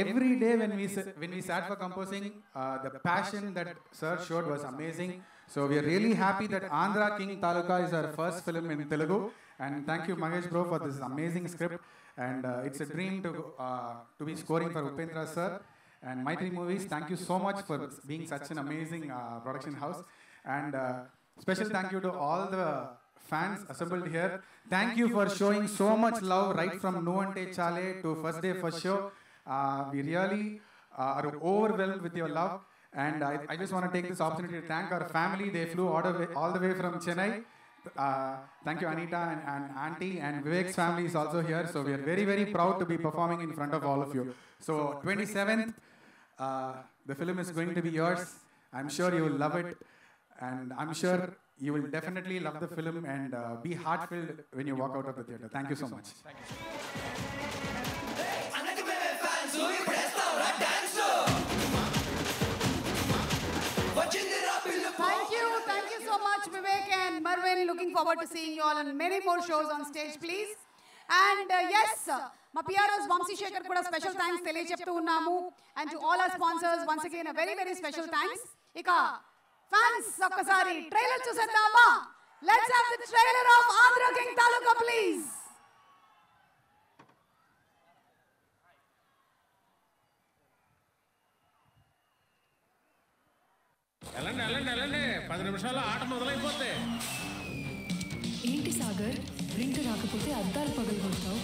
Every day when we sat for composing, the passion that sir showed was amazing. So we are really happy that Andhra King Taluka is our first film in Telugu, and thank you Mahesh bro for this amazing script. And it's a dream to be scoring for Upendra sir. And Maitri Movies, thank you so much for being such an amazing production house. And special thank you to all the fans assembled here. Thank you for showing so much love right from Nuante Chale to first day first show. We really are overwhelmed with your love, and I just want to take this opportunity to thank our family. They flew all the way from Chennai. Thank you, Anita and Auntie, and Vivek's family is also here. So we are very, very proud to be performing in front of all of you. So 27th, the film is going to be yours. I'm sure you will love it, and I'm sure you will definitely love the film and be heart-filled when you walk out of the theater. Thank you so much. Thank you so much, Vivek and Marvin. Looking forward to seeing you all on many more shows on stage, please. And yes, ma PROs Vamsi Shekhar kuda special thanks teliyacheptu unnamu, and to all our sponsors once again a very, very special thanks. Ika fans okkasari trailer chuseddama. Let's have the trailer of Andhra King Taluka, please. వెళ్ళండి వెళ్ళండి వెళ్ళండి 10 నిమిషాల్లో ఆట మొదలైపోతే. ఏంటి Sagar, print రాకపోతే అద్దాలు పగలగొడతావు,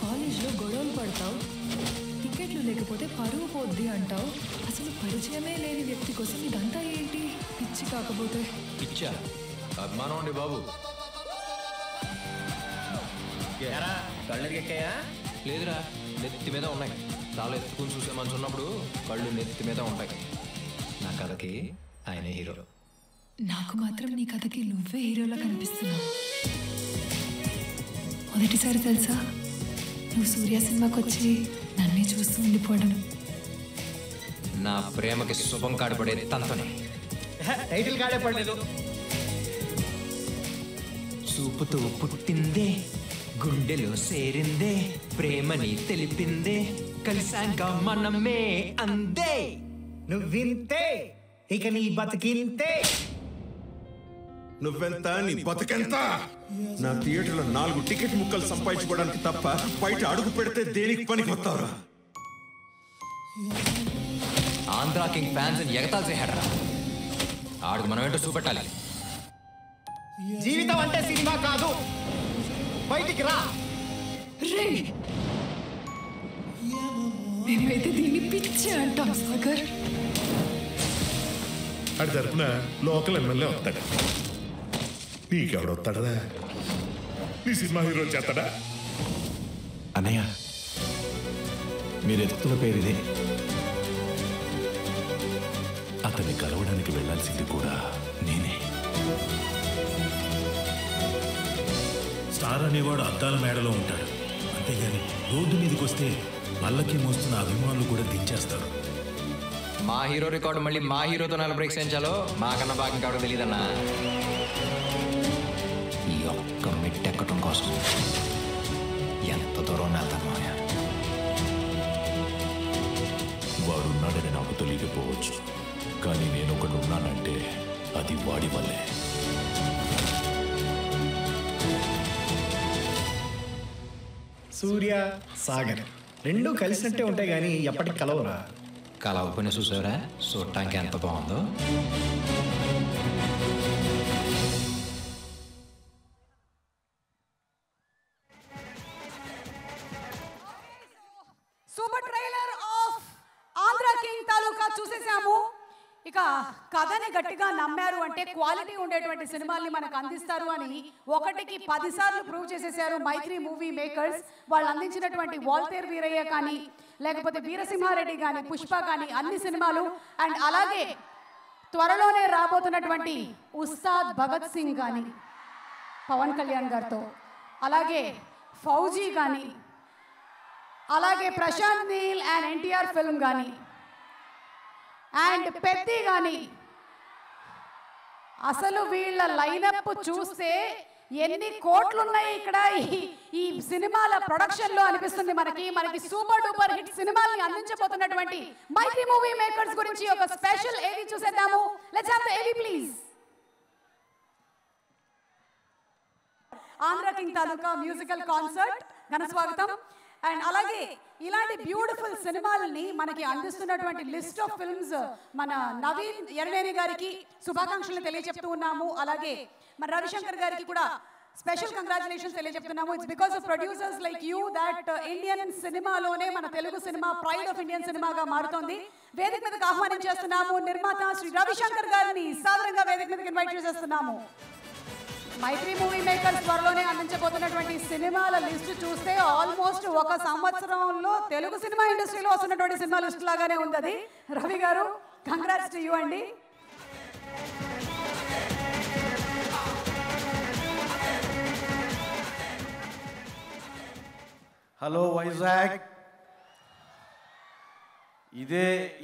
కాలేజ్లో గొడవలు పడతావు, టికెట్లు లేకపోతే పరువు పోద్ది అంటావు. అసలు పరిచయమే లేని వ్యక్తి కోసం ఇదంతా ఏంటి? పిచ్చి కాకపోతే పిచ్చా? అభిమానం అండి బాబు. కళ్ళెరికెక్కాయా? లేదురా, నెత్తి మీద ఉన్నాయి. చాలా ఎత్తుకుని చూసే మనసు ఉన్నప్పుడు కళ్ళు నెత్తి మీద ఉంటాయి. నా కథకి ఆయనే హీరో. నాకు మాత్రం నీ కథకి నువ్వే హీరోలా కనిపిస్తున్నావు. మొదటిసారి తెలుసా నువ్వు సూర్య సినిమాకి వచ్చి నన్నే చూస్తూ ఉండిపోవడం. నా ప్రేమకి శుభం కాడపడే తంతనే. టైటిల్ కాడే పడలేదు. చూపుతూ పుట్టిందే, గుండెలో సేరిందే, ప్రేమని తెలిపిందే, కలిసాక మనమే అందే. నువ్వింతే ఇక నీ బతికింతే. నువ్వెంత నీ బతుకెంత? నా థియేటర్లో 4 టికెట్ ముక్కలు సంపాదించుకోవడానికి తప్ప బయట అడుగు పెడితే దేనికి పనికి వస్తావురా? ఆంధ్రా కింగ్ ఫ్యాన్స్ ఎగతాలు చేశాడరా. ఆడుకు మనం ఏంటో చూపెట్టాలి. జీవితం అంటే సినిమా కాదు, బయటికి రా. మేమైతే దీన్ని పిచ్చి అంటాం సాగర్. అడి తరపున లోకల్ ఎమ్మెల్యే వస్తాడు. నీకెవడొస్తాడరా? నీ సినిమా హీరో చేస్తాడా? అన్నయ్య, మీరు ఎత్తుతున్న పేరు ఇదే. అతన్ని కలవడానికి వెళ్ళాల్సింది కూడా నేనే. స్టార్ అనేవాడు అద్దాల మేడలో ఉంటాడు, అంతేగాని రోడ్డు మీదకి వస్తే పల్లకి మోస్తున్న అభిమానులు కూడా దించేస్తారు. మా హీరో రికార్డు మళ్ళీ మా హీరోతో 4 బ్రేక్స్ వేయించాలో మాకన్నా బాగా కావడం తెలియదన్నా. ఈ ఒక్క మెట్టెక్కటం కోసం ఎంత దూరం వెళ్తాను మాయ. వాడున్నాడని నాకు తెలియకపోవచ్చు, కానీ నేను ఒకడు ఉన్నానంటే అది వాడి వల్లే. సూర్య సాగర్ రెండు కలిసినట్టే ఉంటాయి కానీ ఎప్పటికి కలవరా. కలవకపోయినా చూసారా చూడటానికి ఎంత బాగుందో. Super trailer of Andhra king Taluka చూసేసాము. ఇక కథని గట్టిగా నమ్మారు అంటే క్వాలిటీ ఉండేటువంటి సినిమాల్ని మనకు అందిస్తారు అని 1కి 10 సార్లు ప్రూవ్ చేసేసారు మైత్రి మూవీ మేకర్స్. వాళ్ళు అందించినటువంటి వాల్తేర్ వీరయ్య కానీ, లేకపోతే వీరసింహారెడ్డి కానీ, పుష్ప కానీ అన్ని సినిమాలు, అండ్ అలాగే త్వరలోనే రాబోతున్నటువంటి ఉస్తాద్ భగత్ సింగ్ కానీ పవన్ కళ్యాణ్ గారితో, అలాగే ఫౌజీ కానీ, అలాగే ప్రశాంత్ నీల్ అండ్ ఎన్టీఆర్ ఫిల్మ్ కానీ, అండ్ పెద్ది కానీ, అసలు వీళ్ళ లైనప్ చూస్తే ఎన్ని కోట్లు ఉన్నాయి ఇక్కడ ఈ సినిమాల ప్రొడక్షన్ లో అనిపిస్తుంది మనకి సూపర్ డూపర్ హిట్ సినిమాల్ని అందించబోతున్నటువంటి మైత్రి మూవీ మేకర్స్ గురించి ఒక స్పెషల్ ఏవి చూసేద్దాము. లెట్స్ హావ్ ద ఏవి please. Andhra king taluka musical concert ఘన స్వాగతం. అండ్ అలాగే ఇలాంటి బ్యూటిఫుల్ సినిమాలని మనకి అందిస్తున్నటువంటి లిస్ట్ ఆఫ్ ఫిల్మ్స్ మన నవీన్ ఎర్నేని గారికి శుభాకాంక్షలు తెలియజెప్తూ ఉన్నాము. అలాగే మన రవిశంకర్ గారికి కూడా స్పెషల్ కంగ్రాచులేషన్స్ తెలియజెప్తున్నాము. It's because of producers like you that Indian సినిమాలోనే మన Telugu cinema pride of Indian సినిమాగా మారుతోంది. వేదిక మీదకి ఆహ్వానం చేస్తున్నాము నిర్మాత శ్రీ రవిశంకర్ గారిని సాదరంగా వేదిక మీదకి ఇన్వైట్ చేసేస్తున్నాము. మైత్రి మూవీ మేకర్స్ త్వరలోనే అందించబోతున్నటువంటి సినిమాల లిస్టు చూస్తే ఆల్మోస్ట్ ఒక సంవత్సరంలో తెలుగు సినిమా ఇండస్ట్రీలో వస్తున్నటువంటి సినిమా లిస్ట్ లాగానే ఉంది అది. రవి గారు కంగ్రాట్స్ టు యూ అండి. హలో వైజాగ్.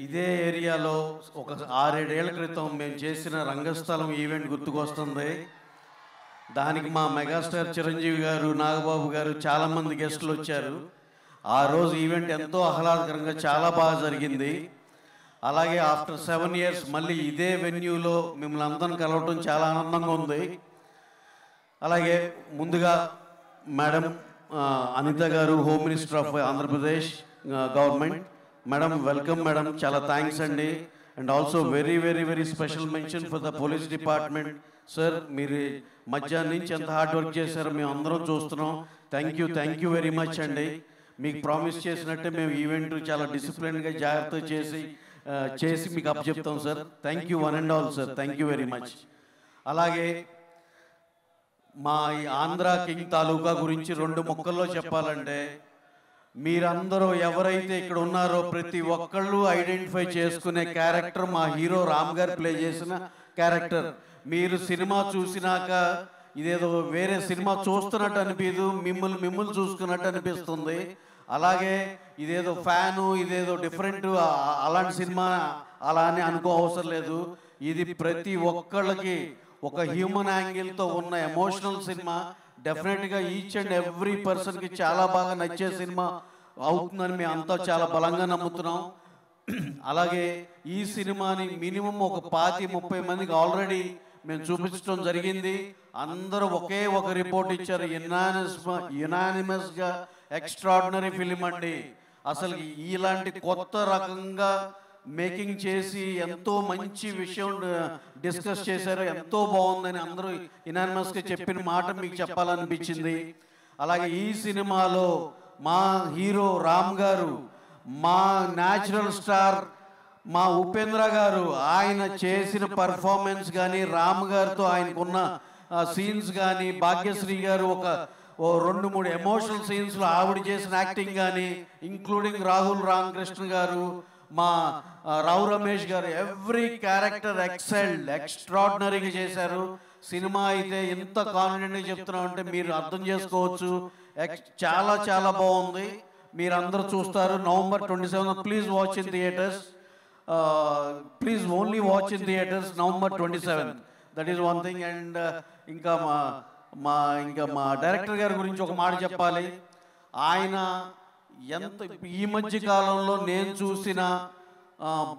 ఇదే ఏరియాలో ఒక 6-7 ఏళ్ల క్రితం మేము చేసిన రంగస్థలం ఈవెంట్ గుర్తుకొస్తుంది. దానికి మా మెగాస్టార్ చిరంజీవి గారు, నాగబాబు గారు చాలామంది గెస్టులు వచ్చారు. ఆ రోజు ఈవెంట్ ఎంతో ఆహ్లాదకరంగా చాలా బాగా జరిగింది. అలాగే ఆఫ్టర్ 7 years మళ్ళీ ఇదే వెన్యూలో మిమ్మల్ని అందరిని కలవటం చాలా ఆనందంగా ఉంది. అలాగే ముందుగా మేడం అనిత గారు, home minister of Andhra Pradesh government. Madam welcome madam, చాలా థ్యాంక్స్ అండి. And also very very very special mention for the police department. Sir మీరు మధ్యాహ్నం నుంచి ఎంత హార్డ్ వర్క్ చేశారో మేము అందరం చూస్తున్నాం. థ్యాంక్ యూ వెరీ మచ్ అండి. మీకు ప్రామిస్ చేసినట్టే మేము ఈవెంట్ చాలా డిసిప్లిన్గా జాగ్రత్త చేసి మీకు అప్పచెప్తాం sir. Thank you one and all sir, thank you very much. అలాగే మా ఈ ఆంధ్ర కింగ్ తాలూకా గురించి 2 ముక్కల్లో చెప్పాలంటే, మీరందరూ ఎవరైతే ఇక్కడ ఉన్నారో ప్రతి ఒక్కళ్ళు ఐడెంటిఫై చేసుకునే క్యారెక్టర్ మా హీరో రామ్ గారు ప్లే చేసిన క్యారెక్టర్. మీరు సినిమా చూసినాక ఇదేదో వేరే సినిమా చూస్తున్నట్టు అనిపించదు, మిమ్మల్ని చూసుకున్నట్టు అనిపిస్తుంది. అలాగే ఇదేదో ఫ్యాను, ఇదేదో డిఫరెంట్ అలాంటి సినిమా అలా అని అనుకో అవసరం లేదు. ఇది ప్రతి ఒక్కళ్ళకి ఒక హ్యూమన్ యాంగిల్తో ఉన్న ఎమోషనల్ సినిమా. డెఫినెట్గా ఈచ్ అండ్ ఎవ్రీ పర్సన్కి చాలా బాగా నచ్చే సినిమా అవుతుందని మేము అంతా చాలా బలంగా నమ్ముతున్నాం. అలాగే ఈ సినిమాని మినిమం ఒక 25-30 మందికి ఆల్రెడీ మేము చూపించడం జరిగింది. అందరూ ఒక రిపోర్ట్ ఇచ్చారు, యునానిమస్గా ఎక్స్ట్రాడినరీ ఫిలిం అండి. అసలు ఇలాంటి కొత్త రకంగా మేకింగ్ చేసి ఎంతో మంచి విషయం డిస్కస్ చేశారు, ఎంతో బాగుందని అందరూ యునానిమస్గా చెప్పిన మాట మీకు చెప్పాలనిపించింది. అలాగే ఈ సినిమాలో మా హీరో రామ్ గారు, మా న్యాచురల్ స్టార్ మా ఉపేంద్ర గారు, ఆయన చేసిన పర్ఫార్మెన్స్ కానీ, రామ్ గారితో ఆయనకున్న సీన్స్ కానీ, భాగ్యశ్రీ గారు ఒక 2-3 ఎమోషనల్ సీన్స్లో ఆవిడ చేసిన యాక్టింగ్ కానీ, ఇంక్లూడింగ్ రాహుల్ రామకృష్ణ గారు, మా రావు రమేష్ గారు, ఎవ్రీ క్యారెక్టర్ ఎక్స్ట్రాడినరీగా చేశారు. సినిమా అయితే ఎంత కాన్ఫిడెంట్గా చెప్తున్నామంటే మీరు అర్థం చేసుకోవచ్చు. చాలా చాలా బాగుంది. మీరందరూ చూస్తారు. November 27. Please watch in theatres. Please only watch in theatres November 27. That is one thing. And ఇంకా మా డైరెక్టర్ గారి గురించి ఒక మాట చెప్పాలి. ఆయన ఈ మధ్య కాలంలో నేను చూసిన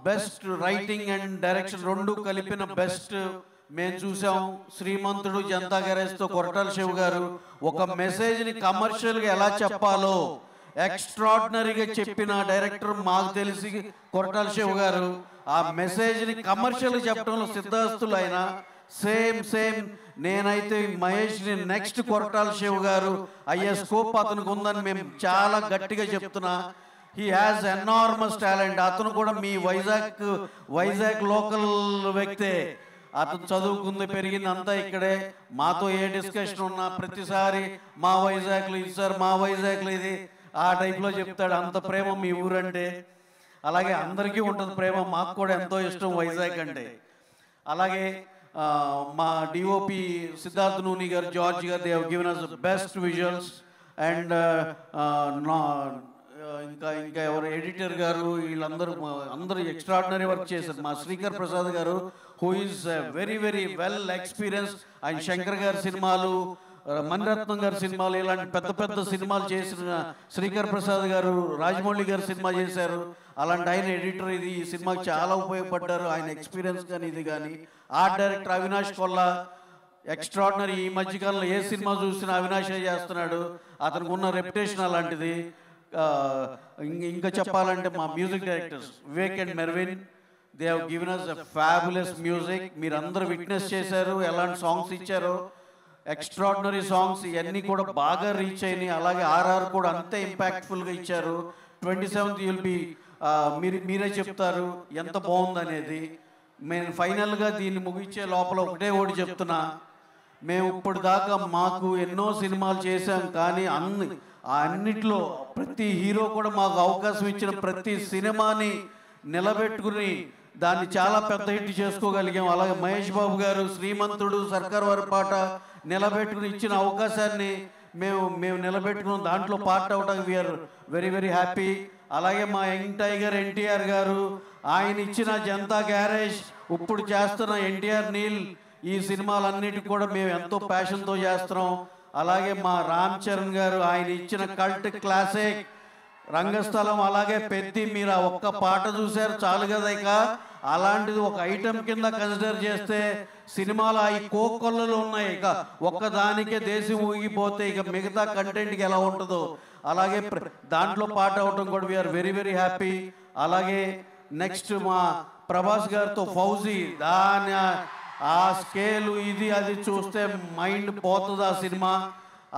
బెస్ట్ రైటింగ్ అండ్ డైరెక్షన్ 2 కలిపిన బెస్ట్ మేము చూసాం. శ్రీమంతుడు, జనతా గ్యారేజ్తో కొరటాల శివ గారు ఒక మెసేజ్ని కమర్షియల్గా ఎలా చెప్పాలో ఎక్స్ట్రాడినరీగా చెప్పిన డైరెక్టర్ మాకు తెలిసి కొరటాల శివ గారు. ఆ మెసేజ్ని కమర్షియల్గా చెప్పడంలో సిద్ధాస్తులు. ఆయన సేమ్ నేనైతే మహేష్ని నెక్స్ట్ కొరటాల శివ గారు అయ్యే స్కోప్ అతనికి ఉందని మేము చాలా గట్టిగా చెప్తున్నా. He has enormous talent. అతను కూడా మీ వైజాగ్ లోకల్ వ్యక్తే. అతను చదువుకుంది, పెరిగింది అంతా ఇక్కడే. మాతో ఏ డిస్కషన్ ఉన్నా ప్రతిసారి మా వైజాగ్లో ఇది సార్, మా వైజాగ్లో ఇది, ఆ టైప్లో చెప్తాడు. అంత ప్రేమ మీ ఊరంటే. అలాగే అందరికీ ఉంటుంది ప్రేమ. మాకు కూడా ఎంతో ఇష్టం వైజాగ్ అంటే. అలాగే మా డిఓపి సిద్ధార్థ్ నూని గారు, జార్జ్ గారు, they have given us best visuals. And ఇంకా ఎవరు ఎడిటర్ గారు, అందరూ ఎక్స్ట్రాడినరీ వర్క్ చేశారు. మా శ్రీకర్ ప్రసాద్ గారు, who is very very well experience. ఆయన శంకర్ గారి సినిమాలు, మణిరత్నం గారి సినిమాలు, ఇలాంటి పెద్ద సినిమాలు చేసిన శ్రీకర్ ప్రసాద్ గారు, రాజమౌళి గారు సినిమా చేశారు. అలాంటి ఆయన ఎడిటర్. ఈ సినిమాకి చాలా ఉపయోగపడ్డారు. ఆయన ఎక్స్పీరియన్స్ కానీ ఇది కానీ. Art director Avinash Kolla extraordinary. ఈ మధ్యకాలంలో ఏ సినిమా చూసినా అవినాషే చేస్తున్నాడు. అతనికి ఉన్న రెప్యుటేషన్ అలాంటిది. ఇంకా చెప్పాలంటే మా music directors Vivek and Mervin, they have given us a fabulous music. మీరు అందరూ విట్నెస్ చేశారు ఎలాంటి సాంగ్స్ ఇచ్చారో, ఎక్స్ట్రాడినరీ సాంగ్స్ ఇవన్నీ కూడా బాగా రీచ్ అయినాయి. అలాగే ఆర్ఆర్ కూడా అంతే ఇంపాక్ట్ఫుల్గా ఇచ్చారు. 27th యుల్ బి మీరే చెప్తారు ఎంత బాగుందనేది. మేము ఫైనల్గా దీన్ని ముగించే లోపల ఒకటి చెప్తున్నా, మేము ఇప్పుడు దాకా మాకు ఎన్నో సినిమాలు చేశాం, కానీ అన్నిట్లో ప్రతి హీరో కూడా మాకు అవకాశం ఇచ్చిన ప్రతి సినిమాని నిలబెట్టుకుని దాన్ని చాలా పెద్ద హిట్ చేసుకోగలిగాం. అలాగే మహేష్ బాబు గారు శ్రీమంతుడు, సర్కార్ వారి పాట నిలబెట్టుకుని ఇచ్చిన అవకాశాన్ని మేము నిలబెట్టుకున్నాం. దాంట్లో పార్ట్ అవడానికి వీఆర్ వెరీ వెరీ హ్యాపీ. అలాగే మా యంగ్ టైగర్ ఎన్టీఆర్ గారు, ఆయన ఇచ్చిన జనతా గ్యారేజ్, ఇప్పుడు చేస్తున్న ఎన్టీఆర్ నీల్, ఈ సినిమాలన్నిటికీ కూడా మేము ఎంతో ప్యాషన్తో చేస్తున్నాం. అలాగే మా రామ్ చరణ్ గారు, ఆయన ఇచ్చిన కల్ట్ క్లాసిక్ రంగస్థలం, అలాగే పెద్ది, మీరు ఆ ఒక్క పాట చూశారు చాలు కదా. ఇక అలాంటిది ఒక ఐటెం కింద కన్సిడర్ చేస్తే సినిమాలు ఈ కోకొల్లలు ఉన్నాయి. ఇక ఒక్కదానికే దేశం ఊగిపోతే ఇక మిగతా కంటెంట్కి ఎలా ఉంటుందో అలాగే దాంట్లో పాట అవడం కూడా వీఆర్ వెరీ వెరీ హ్యాపీ. అలాగే నెక్స్ట్ మా ప్రభాస్ గారితో ఫౌజీ, దాని ఆ స్కేలు ఇది అది చూస్తే మైండ్ పోతుంది ఆ సినిమా.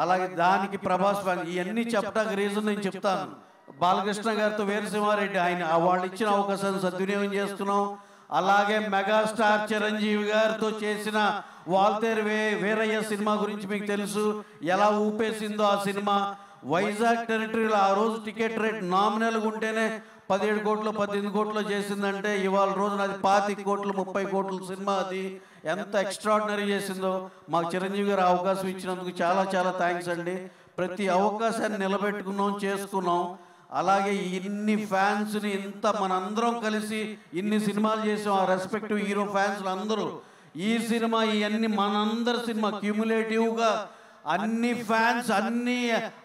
అలాగే దానికి ప్రభాస్ ఇవన్నీ చెప్పడానికి రీజన్ నేను చెప్తాను. బాలకృష్ణ గారితో వీరసింహారెడ్డి, ఆయన వాళ్ళు ఇచ్చిన అవకాశాన్ని సద్వినియోగం చేస్తున్నాం. అలాగే మెగాస్టార్ చిరంజీవి గారితో చేసిన వాల్తేరు వీరయ్య సినిమా గురించి మీకు తెలుసు, ఎలా ఊపేసిందో ఆ సినిమా. వైజాగ్ టెరిటరీలో ఆ రోజు టికెట్ రేట్ నామినల్గా ఉంటేనే 17 కోట్లు 18 కోట్లు చేసిందంటే, ఇవాళ రోజున అది 25 కోట్లు 30 కోట్ల సినిమా. అది ఎంత ఎక్స్ట్రాడినరీ చేసిందో. మాకు చిరంజీవి గారు అవకాశం ఇచ్చినందుకు చాలా చాలా థ్యాంక్స్ అండి. ప్రతి అవకాశాన్ని నిలబెట్టుకున్నాం, చేసుకున్నాం. అలాగే ఇన్ని ఫ్యాన్స్ని ఇంత మనందరం కలిసి ఇన్ని సినిమాలు చేసాం. ఆ రెస్పెక్టివ్ హీరో ఫ్యాన్స్లు అందరూ ఈ సినిమా ఇవన్నీ మనందరి సినిమా క్యూములేటివ్గా అన్ని ఫ్యాన్స్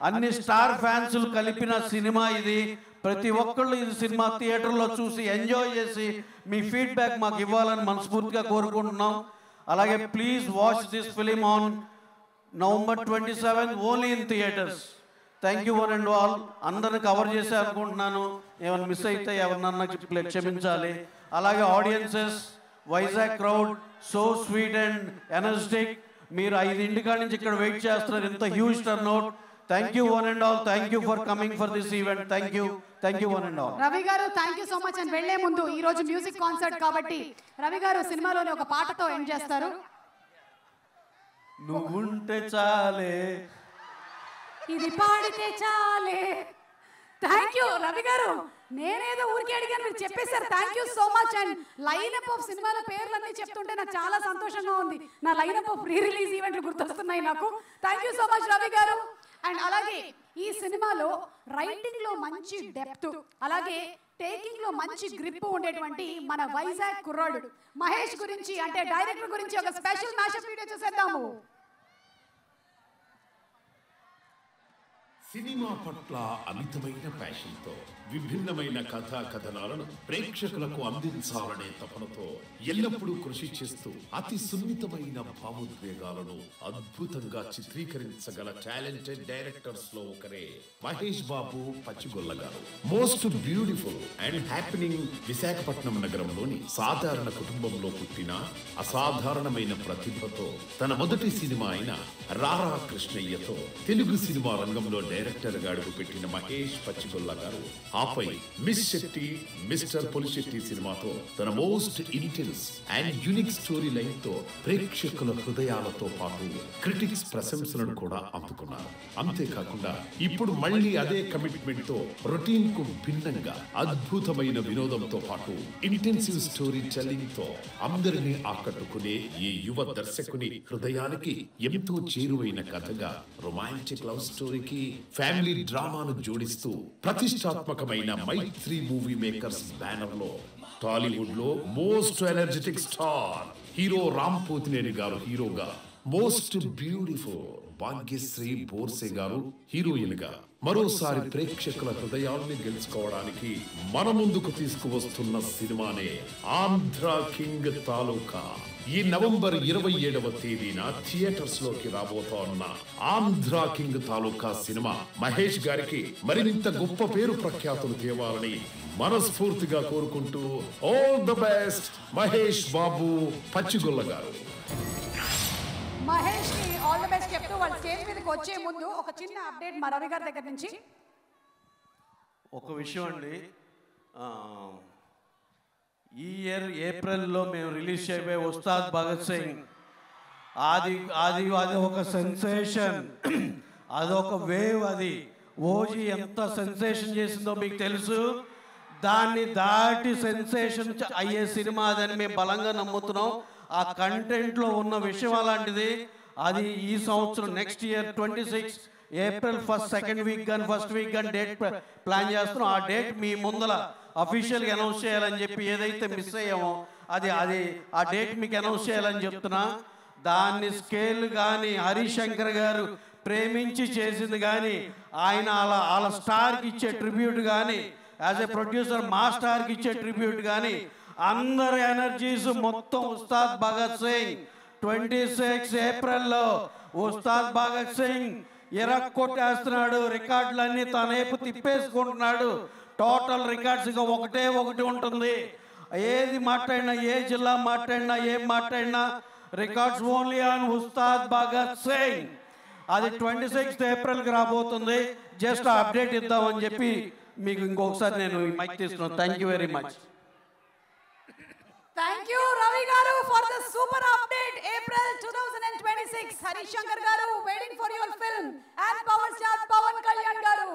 అన్ని స్టార్ ఫ్యాన్స్లు కలిపిన సినిమా ఇది. ప్రతి ఒక్కళ్ళు ఇది సినిమా థియేటర్లో చూసి ఎంజాయ్ చేసి మీ ఫీడ్బ్యాక్ మాకు ఇవ్వాలని మనస్ఫూర్తిగా కోరుకుంటున్నాం. అలాగే please watch this film on November 27 only in theatres. Thank you one and all. అందరిని కవర్ చేసే అనుకుంటున్నాను, ఏమైనా మిస్ అయితే ఎవరినన్నా క్షమించాలి. అలాగే audiences, Vizag crowd so sweet and energetic. మీరు 5 కాడి నుంచి ఇక్కడ వెయిట్ చేస్తున్నారు, ఇంత huge turnout. Thank you one and all. Thank you for coming for this event. Thank you one and all. Ravi garu thank you so much. And వెళ్లే ముందు ఈ రోజు మ్యూజిక్ కాన్సర్ట్ కాబట్టి రవి గారు సినిమాలోని ఒక పాటతో ఎండ్ చేస్తారు. నువ్వుంటే చాలే, ఇది పాడితే చాలే. థ్యాంక్ యూ రవి గారు. నేనేదో ఊరికి అడిగాను, మీరు చెప్పేశారు. Thank you so much. And lineup of సినిమాల పేర్లన్నీ చెప్తుంటే నాకు చాలా సంతోషంగా ఉంది. నా లైనప్ ఆఫ్ ప్రీ రిలీజ్ ఈవెంట్లు గుర్తొస్తున్నాయి నాకు. Thank you so much Ravi గారు. అండ్ అలాగే ఈ సినిమాలో రైటింగ్ లో మంచి డెప్త్, అలాగే టేకింగ్ లో మంచి గ్రిప్ ఉండేటువంటి మన వైజాగ్ కుర్రాడు మహేష్ గురించి, అంటే డైరెక్టర్ గురించి ఒక స్పెషల్ మ్యాషప్ వీడియో చూసేద్దాము. సినిమా పట్ల అమితమైన ప్యాషన్తో విభిన్నమైన కథా కథనాలను ప్రేక్షకులకు అందించాలనే తపనతో ఎల్లప్పుడూ కృషి చేస్తూ అతి సున్నితమైన భావోద్వేగాలను అద్భుతంగా చిత్రీకరించగల టాలెంటెడ్ డైరెక్టర్స్ లో ఒకరే మహేష్ బాబు పచ్చిగొల్ల గారు. Most beautiful and happening Visakhapatnam నగరంలోని సాధారణ కుటుంబంలో పుట్టిన అసాధారణమైన ప్రతిభతో తన మొదటి సినిమా అయిన రారా కృష్ణయ్యతో తెలుగు సినిమా రంగంలో డైరెక్టర్ గా అడుగు పెట్టిన మహేష్ పచ్చిగొల్ల గారు ఆపై మిస్ శెట్టి మిస్టర్ పొలిశెట్టి సినిమాతో తన most intense and unique story line తో ప్రేక్షకుల హృదయాలతో పాటు క్రిటిక్స్ ప్రశంసలను కూడా అందుకున్నారు. అంతేకాకుండా ఇప్పుడు మళ్ళీ అదే కమిట్మెంట్ తో రొటీన్ కు భిన్నంగా అద్భుతమైన వినోదంతో పాటు ఇంటెన్సివ్ స్టోరీ టెల్లింగ్ తో అందరినీ ఆకట్టుకునే ఈ యువ దర్శకుని హృదయానికి ఎంతో చేరువైన కథగా రొమాంటిక్ లవ్ స్టోరీకి ఫ్యామిలీ డ్రామాను జోడిస్తూ ప్రతిష్టాత్మకమైన మైత్రి మూవీ మేకర్స్ బ్యానర్ లో టాలీవుడ్ లో most energetic star hero Ram Pothineni garu హీరోగా, మోస్ట్ బ్యూటిఫుల్ భాగ్యశ్రీ బోర్సే గారు హీరోయిన్ గా మరోసారి ప్రేక్షకుల హృదయాల్ని గెలుచుకోవడానికి మన ముందుకు తీసుకువస్తున్న సినిమానే ఆంధ్ర కింగ్ తాలూకా ఈ నవంబర్ 27వ తేదీన థియేటర్స్ లోకి రాబోతోన్న ఆంధ్ర కింగ్ తాలూకా సినిమా మహేష్ గారికి మరింత గొప్ప పేరు ప్రఖ్యాతులు తేవాలని మనస్ఫూర్తిగా కోరుకుంటూ all the best Mahesh Babu Pachigolla గారు. మహేష్ కి ఆల్ ది బెస్ట్ చెప్తూ వాళ్ళ స్టేజ్ మీదకి వచ్చే ముందు ఒక చిన్న అప్డేట్ మా రవి గారి దగ్గర నుంచి. ఒక విషయం అండి, ఈ ఇయర్ ఏప్రిల్లో మేము రిలీజ్ చేయబోయే ఉస్తాద్ భగత్ సింగ్ అది ఒక సెన్సేషన్, అదొక వేవ్. అది ఓజీ ఎంత సెన్సేషన్ చేసిందో మీకు తెలుసు. దాన్ని దాటి సెన్సేషన్ అయ్యే సినిమా అదని మేము బలంగా నమ్ముతున్నాం. ఆ కంటెంట్లో ఉన్న విషయం అలాంటిది. అది ఈ సంవత్సరం next year 26 April 1st, 2nd week కానీ 1st వీక్ కానీ డేట్ ప్లాన్ చేస్తున్నాం. ఆ డేట్ మీ ముందర అఫీషియల్గా అనౌన్స్ చేయాలని చెప్పి ఏదైతే మిస్ అయ్యామో అది ఆ డేట్ మీకు అనౌన్స్ చేయాలని చెప్తున్నా. దాన్ని స్కేల్ కానీ హరిశంకర్ గారు ప్రేమించి చేసింది కానీ, ఆయన వాళ్ళ స్టార్కి ఇచ్చే ట్రిబ్యూట్ కానీ, యాజ్ ఎ ప్రొడ్యూసర్ మా స్టార్కి ఇచ్చే ట్రిబ్యూట్ కానీ, అందరి ఎనర్జీస్ మొత్తం ఉస్తాద్ భగత్ సింగ్ 26 ఏప్రిల్లో ఉస్తాద్ భగత్ సింగ్ కొట్టేస్తున్నాడు. రికార్డులన్నీ తన వైపు తిప్పేసుకుంటున్నాడు. టోటల్ రికార్డ్స్ ఇక ఒకటి ఉంటుంది. ఏది మాట్లాడినా, ఏ జిల్లా మాట్లాడినా, ఏం మాట్లాడినా records only on Ustaad Bhagat Singh. అది 26 ఏప్రిల్కి రాబోతుంది. జస్ట్ అప్డేట్ ఇద్దామని చెప్పి మీకు ఇంకొకసారి నేను మైక్ తీస్తున్నాను. Thank you very much. Thank you Ravi garu for the super update. April 2026 Harishankar garu waiting for your film and power star Pawan Kalyan garu.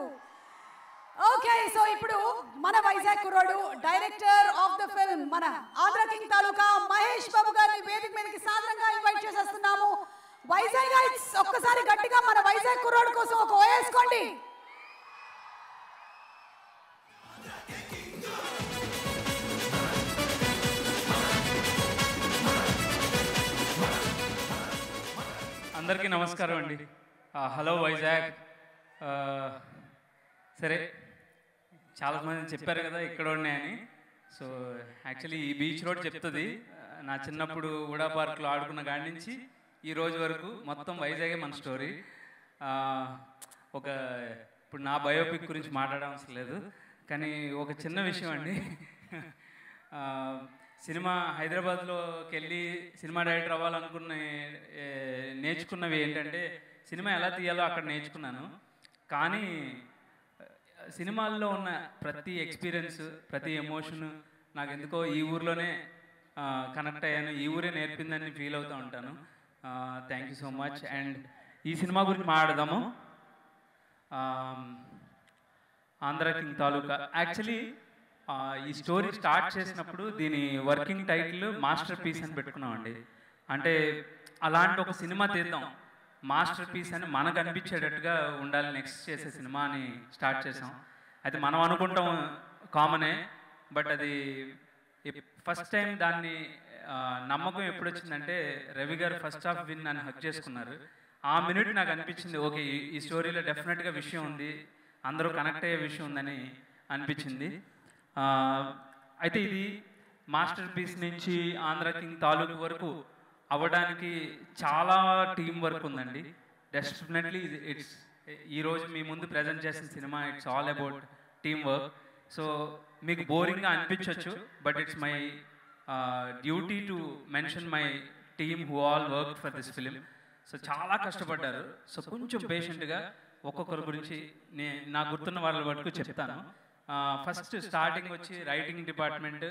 Okay, so ఇప్పుడు మన వైజాగ్ కుర్రోడు డైరెక్టర్ ఆఫ్ ద ఫిల్మ్ మన ఆంధ్ర కింగ్ తాలూకా మహేష్ బాబు గారిని వేదిక మీదకి సాదరంగా ఇన్వైట్ చేసేస్తున్నాము. వైజాగ్ గైడ్స్ ఒక్కసారి గట్టిగా మన వైజాగ్ కుర్రోడు కోసం ఒక ఓయేసుకోండి. అందరికీ నమస్కారం అండి. హలో వైజాగ్. సరే, చాలామంది చెప్పారు కదా ఇక్కడ ఉన్నాయని. సో యాక్చువల్లీ ఈ బీచ్ రోడ్ చెప్తుంది. నా చిన్నప్పుడు ఉడా పార్క్లో ఆడుకున్న కాడి నుంచి ఈ రోజు వరకు మొత్తం వైజాగే మన స్టోరీ. ఇప్పుడు నా బయోపిక్ గురించి మాట్లాడవలసిన లేదు, కానీ ఒక చిన్న విషయం అండి. సినిమా హైదరాబాద్లోకి వెళ్ళి సినిమా డైరెక్టర్ అవ్వాలనుకున్న నేర్చుకున్నవి ఏంటంటే, సినిమా ఎలా తీయాలో అక్కడ నేర్చుకున్నాను. కానీ సినిమాల్లో ఉన్న ప్రతి ఎక్స్పీరియన్స్, ప్రతి ఎమోషను నాకు ఎందుకో ఈ ఊర్లోనే కనెక్ట్ అయ్యాను, ఈ ఊరే నేర్పిందని ఫీల్ అవుతూ ఉంటాను. Thank you so much. And ఈ సినిమా గురించి మాట్లాడదాము. ఆంధ్ర కింగ్ తాలూకా. యాక్చువల్లీ ఈ స్టోరీ స్టార్ట్ చేసినప్పుడు దీని వర్కింగ్ టైటిల్ మాస్టర్ పీస్ అని పెట్టుకున్నామండి. అంటే అలాంటి ఒక సినిమా తీద్దాం, మాస్టర్ పీస్ అని మనకు అనిపించేటట్టుగా ఉండాలి నెక్స్ట్ చేసే సినిమా అని స్టార్ట్ చేసాం. అయితే మనం అనుకుంటాం కామనే, బట్ అది ఫస్ట్ టైం దాన్ని నమ్మకం ఎప్పుడు వచ్చిందంటే రవి గారు ఫస్ట్ హాఫ్ విన్ అని హక్ చేసుకున్నారు. ఆ మినిట్ నాకు అనిపించింది, ఓకే ఈ స్టోరీలో డెఫినెట్గా విషయం ఉంది, అందరూ కనెక్ట్ అయ్యే విషయం ఉందని అనిపించింది. అయితే ఇది మాస్టర్ పీస్ నుంచి ఆంధ్ర కింగ్ తాలూకు వరకు అవ్వడానికి చాలా టీం వర్క్ ఉందండి. డెఫినెట్లీ ఇట్స్ ఈరోజు మీ ముందు ప్రజెంట్ చేసిన cinema it's all about team work. So మీకు బోరింగ్గా అనిపించవచ్చు, but it's my duty to mention my team who all work for this film. So చాలా కష్టపడ్డారు. సో కొంచెం పేషెంట్గా ఒక్కొక్కరి గురించి నాకు గుర్తున్న వాళ్ళ వరకు చెప్తాను. ఫస్ట్ స్టార్టింగ్ వచ్చి రైటింగ్ డిపార్ట్మెంట్,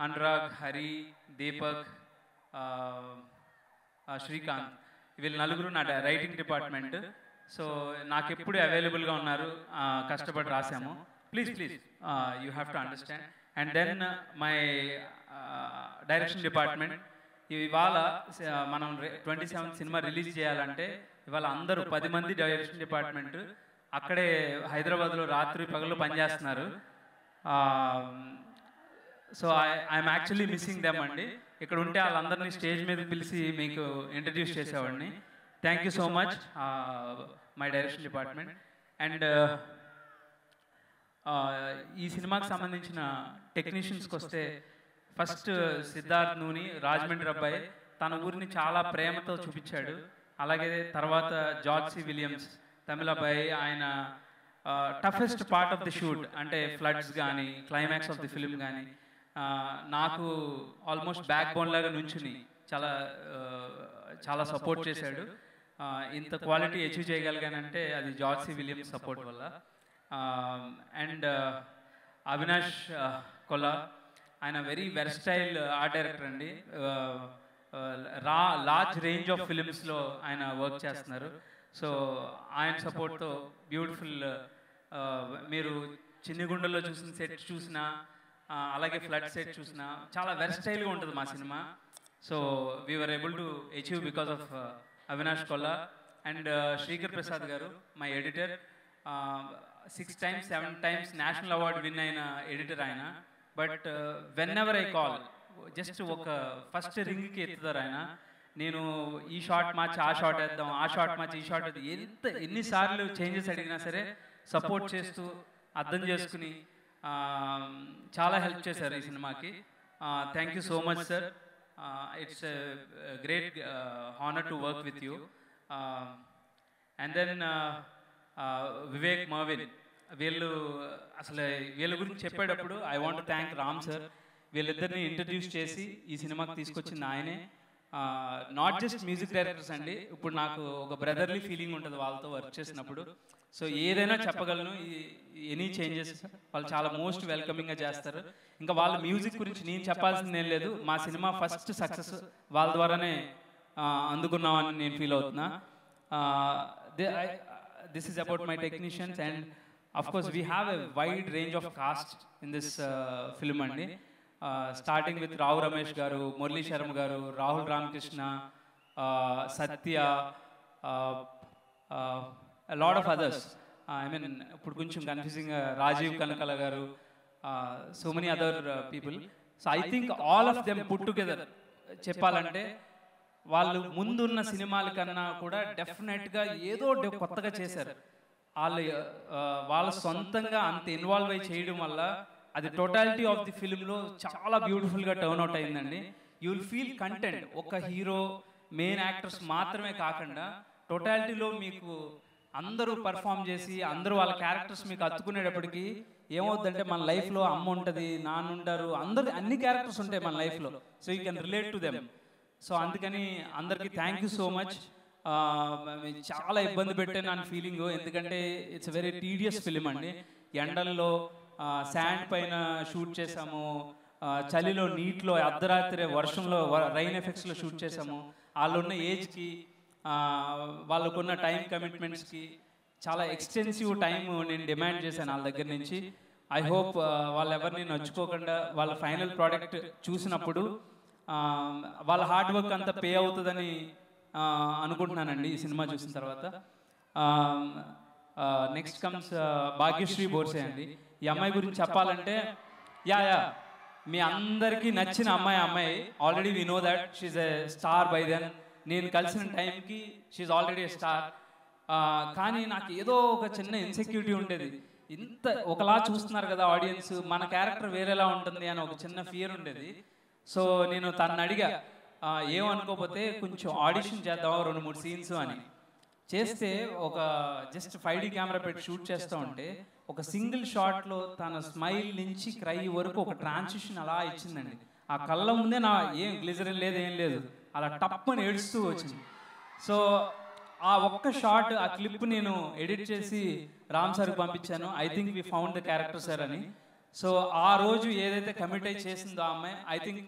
అనురాగ్, హరి, దీపక్, శ్రీకాంత్, వీళ్ళు నలుగురు నా రైటింగ్ డిపార్ట్మెంట్. సో నాకు ఎప్పుడు అవైలబుల్గా ఉన్నారు, కష్టపడి రాసాము. Please you have to understand. And then my direction department. ఇవాళ మనం 27th సినిమా రిలీజ్ చేయాలంటే ఇవాళ అందరూ 10 మంది డైరెక్షన్ డిపార్ట్మెంట్ అక్కడే హైదరాబాద్లో రాత్రి పగలు పనిచేస్తున్నారు. So I'm actually missing them అండి. ఇక్కడ ఉంటే వాళ్ళందరినీ స్టేజ్ మీద పిలిచి మీకు ఇంట్రడ్యూస్ చేసేవాడిని. Thank you so much my direction department. And ఈ సినిమాకి సంబంధించిన టెక్నీషియన్స్కి వస్తే ఫస్ట్ సిద్ధార్థ్ నూని రాజమండ్రి అబ్బాయి తన ఊరిని చాలా ప్రేమతో చూపించాడు. అలాగే తర్వాత జార్జ్ సి విలియమ్స్ తమిళ అబ్బాయి, ఆయన toughest part of the shoot అంటే ఫ్లడ్స్ కానీ క్లైమాక్స్ ఆఫ్ ది ఫిల్మ్ కానీ నాకు ఆల్మోస్ట్ బ్యాక్ బోన్ లాగా నుంచుని చాలా సపోర్ట్ చేశాడు. ఇంత క్వాలిటీ అచీవ్ చేయగలిగానంటే అది జార్జ్ సి విలియమ్స్ సపోర్ట్ వల్ల. అండ్ అవినాష్ కొల్లా, ఆయన వెరీ వెర్స్టైల్ ఆర్ట్ డైరెక్టర్ అండి. లార్జ్ రేంజ్ ఆఫ్ ఫిలిమ్స్లో ఆయన వర్క్ చేస్తున్నారు. సో ఆయన సపోర్ట్తో బ్యూటిఫుల్, మీరు చిన్నగుండలో చూసిన సెట్ చూసినా అలాగే ఫ్లడ్ సెట్ చూసినా చాలా వెర్స్టైల్గా ఉంటుంది మా సినిమా. So we were able to achieve because of Avinash Kolla. And Srikar Prasad garu my editor, 6 times 7 times national award win అయిన ఎడిటర్ ఆయన. But whenever I call just ఒక ఫస్ట్ రింగ్కి ఎత్తుతారు ఆయన. నేను ఈ షాట్ మార్చి ఆ షాట్ వేద్దాం, ఆ షాట్ మార్చి ఈ షాట్ వేద్దాం, ఎన్నిసార్లు చేంజెస్ అడిగినా సరే సపోర్ట్ చేస్తూ అర్థం చేసుకుని చాలా హెల్ప్ చేశారు ఈ సినిమాకి. Thank you so much sir. It's great honour to work with you. And then Vivek Mervin, వీళ్ళ గురించి చెప్పేటప్పుడు I want to thank Ram sir. వీళ్ళిద్దరిని ఇంట్రడ్యూస్ చేసి ఈ సినిమాకి తీసుకొచ్చింది ఆయనే. నాట్ జస్ట్ మ్యూజిక్ డైరెక్టర్స్ అండి, ఇప్పుడు నాకు ఒక బ్రదర్లీ ఫీలింగ్ ఉంటుంది వాళ్ళతో వర్క్ చేసినప్పుడు. సో ఏదైనా చెప్పగలను, ఎనీ చేంజెస్ వాళ్ళు చాలా మోస్ట్ వెల్కమింగ్గా చేస్తారు. ఇంకా వాళ్ళ మ్యూజిక్ గురించి నేను చెప్పాల్సింది ఏం లేదు, మా సినిమా ఫస్ట్ సక్సెస్ వాళ్ళ ద్వారానే అందుకున్నామని నేను ఫీల్ అవుతున్నా. This is about my technicians and of course we have a wide range of cast in this film andi, starting with Rao Ramesh garu, Murli Sharam garu, Rahul Ramakrishna, Satya, a lot of others. I mean ippudu koncham confusing, Rajiv Kanakala garu, so many other people. So I think all of them put together cheppalante వాళ్ళు ముందున్న సినిమాల కన్నా కూడా డెఫినెట్గా ఏదో కొత్తగా చేశారు. వాళ్ళ సొంతంగా అంత ఇన్వాల్వ్ అయి చేయడం వల్ల అది టోటాలిటీ ఆఫ్ ది ఫిల్మ్లో చాలా బ్యూటిఫుల్గా టర్న్అవుట్ అయిందండి. You will feel content. ఒక హీరో మెయిన్ యాక్టర్స్ మాత్రమే కాకుండా టోటాలిటీలో మీకు అందరూ పర్ఫామ్ చేసి అందరూ వాళ్ళ క్యారెక్టర్స్ మీకు అత్తుకునేటప్పటికి ఏమవుతుందంటే మన లైఫ్లో అమ్మ ఉంటుంది, నాన్న ఉంటారు, అన్ని క్యారెక్టర్స్ ఉంటాయి మన లైఫ్లో. So you can relate to them. So అందుకని అందరికీ థ్యాంక్ యూ సో మచ్. చాలా ఇబ్బంది పెట్టే నా ఫీలింగ్, ఎందుకంటే ఇట్స్ వెరీ టీడియస్ ఫిలిం అండి. ఎండల్లో శాండ్ పైన షూట్ చేసాము, చలిలో నీటిలో అర్ధరాత్రి వర్షంలో రైన్ ఎఫెక్ట్స్లో షూట్ చేసాము. వాళ్ళున్న ఏజ్కి వాళ్ళకున్న టైం కమిట్మెంట్స్కి చాలా ఎక్స్టెన్సివ్ టైం నేను డిమాండ్ చేశాను వాళ్ళ దగ్గర నుంచి. ఐ హోప్ వాళ్ళు ఎవరిని నచ్చుకోకుండా వాళ్ళ ఫైనల్ ప్రోడక్ట్ చూసినప్పుడు వాళ్ళ హార్డ్ వర్క్ అంతా పే అవుతుందని అనుకుంటున్నానండి ఈ సినిమా చూసిన తర్వాత. నెక్స్ట్ కమ్స్ భాగ్యశ్రీ బోర్సే అండి. ఈ అమ్మాయి గురించి చెప్పాలంటే యా మీ అందరికీ నచ్చిన అమ్మాయి. Already we know that she's a star by then. నేను కలిసిన టైంకి షీఈ్ ఆల్రెడీ ఎ స్టార్. కానీ నాకు ఏదో ఒక చిన్న ఇన్సెక్యూరిటీ ఉండేది. ఇంత ఒకలా చూస్తున్నారు కదా ఆడియన్స్, మన క్యారెక్టర్ వేరేలా ఉంటుంది అని ఒక చిన్న ఫియర్ ఉండేది. సో నేను తను అడిగా, ఏమనుకోకపోతే కొంచెం ఆడిషన్ చేద్దాం 2-3 సీన్స్ అని చేస్తే, ఒక జస్ట్ 5D కెమెరా పెట్టి షూట్ చేస్తూ ఉంటే ఒక సింగిల్ షాట్లో తన స్మైల్ నుంచి క్రై వరకు ఒక ట్రాన్సిషన్ అలా ఇచ్చిందండి. ఆ కళ్ళ ముందే నా ఏం గ్లిజరిన్ లేదు ఏం లేదు, అలా టప్పని ఏడుస్తూ వచ్చింది. సో ఆ ఒక్క షాట్, ఆ క్లిప్ నేను ఎడిట్ చేసి రామ్ సార్కి పంపించాను. I think we found the character sir అని. సో ఆ రోజు ఏదైతే కమిట్ అయి చేసిందో ఆ అమ్మాయి, I think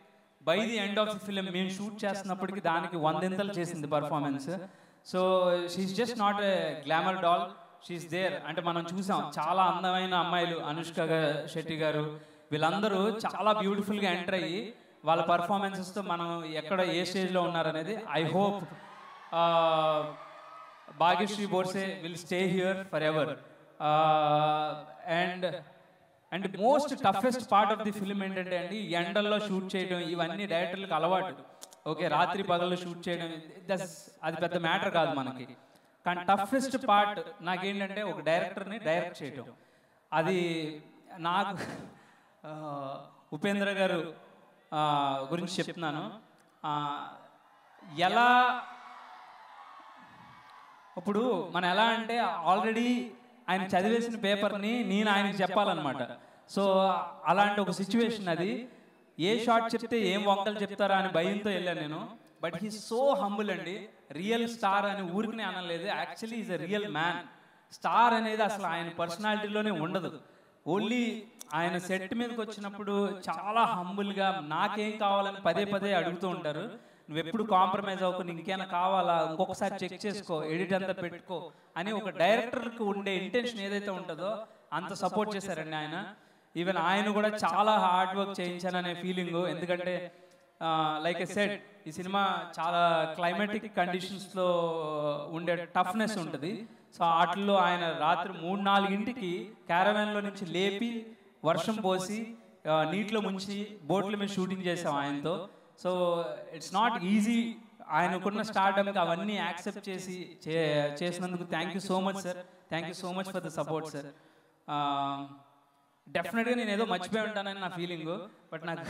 by the end of the film మేము షూట్ చేస్తున్నప్పటికీ దానికి 100 చేసింది performance. So she's just not a glamour doll, she's there. అంటే మనం చూసాం చాలా అందమైన అమ్మాయిలు, అనుష్క శెట్టి గారు, వీళ్ళందరూ చాలా బ్యూటిఫుల్గా ఎంటర్ అయ్యి వాళ్ళ పర్ఫార్మెన్సెస్తో మనం ఎక్కడ ఏ స్టేజ్లో ఉన్నారనేది. I hope Bhagyashri Borse will stay here forever. And most toughest part of the film ఏంటంటే అండి, ఎండల్లో షూట్ చేయడం ఇవన్నీ డైరెక్టర్లకు అలవాటు. ఓకే, రాత్రి పగల్లో షూట్ చేయడం అది పెద్ద మ్యాటర్ కాదు మనకి. కానీ టఫెస్ట్ పార్ట్ నాకేంటంటే ఒక డైరెక్టర్ని డైరెక్ట్ చేయడం. అది నాకు ఉపేంద్ర గారు గురించి చెప్తున్నాను. ఎలా ఇప్పుడు మనం ఎలా అంటే ఆల్రెడీ ఆయన చదివేసిన పేపర్ని నేను ఆయనకి చెప్పాలన్నమాట. సో అలాంటి ఒక సిచ్యువేషన్ అది. ఏ షార్ట్ చెప్తే ఏం వంకలు చెప్తారా అని భయంతో వెళ్ళాను నేను. బట్ హీ సో హంబుల్ అండి. రియల్ స్టార్ అని ఊరికనే అనలేదు, actually is a real man. Star అనేది అసలు ఆయన పర్సనాలిటీలోనే ఉండదు. ఓన్లీ ఆయన సెట్ మీదకి వచ్చినప్పుడు చాలా హంబుల్గా నాకేం కావాలని పదే పదే అడుగుతూ ఉంటారు. నువ్వు ఎప్పుడు కాంప్రమైజ్ అవ్వకు, నీకు ఇంకేమైనా కావాలా, ఇంకొకసారి చెక్ చేసుకో, ఎడిట్ అంతా పెట్టుకో అని ఒక డైరెక్టర్కి ఉండే ఇంటెన్షన్ ఏదైతే ఉంటుందో అంత సపోర్ట్ చేశారండి ఆయన. ఈవెన్ ఆయన కూడా చాలా హార్డ్ వర్క్ చేయించాననే ఫీలింగ్. ఎందుకంటే లైక్ ఎ సెట్, ఈ సినిమా చాలా క్లైమాటిక్ కండిషన్స్లో ఉండే టఫ్నెస్ ఉంటుంది. సో వాటిల్లో ఆయన రాత్రి 3-4 క్యారవాన్లో నుంచి లేపి వర్షం పోసి నీటిలో ముంచి బోట్ల మీద షూటింగ్ చేసాం ఆయనతో. So it's not easy. ఆయనకున్న స్టార్డమ్కి అవన్నీ యాక్సెప్ట్ చేసినందుకు thank you so much sir. Thank you so much for the support sir. డెఫినెట్గా నేను ఏదో మర్చిపోయి ఉంటానని నా ఫీలింగు, బట్ నాకు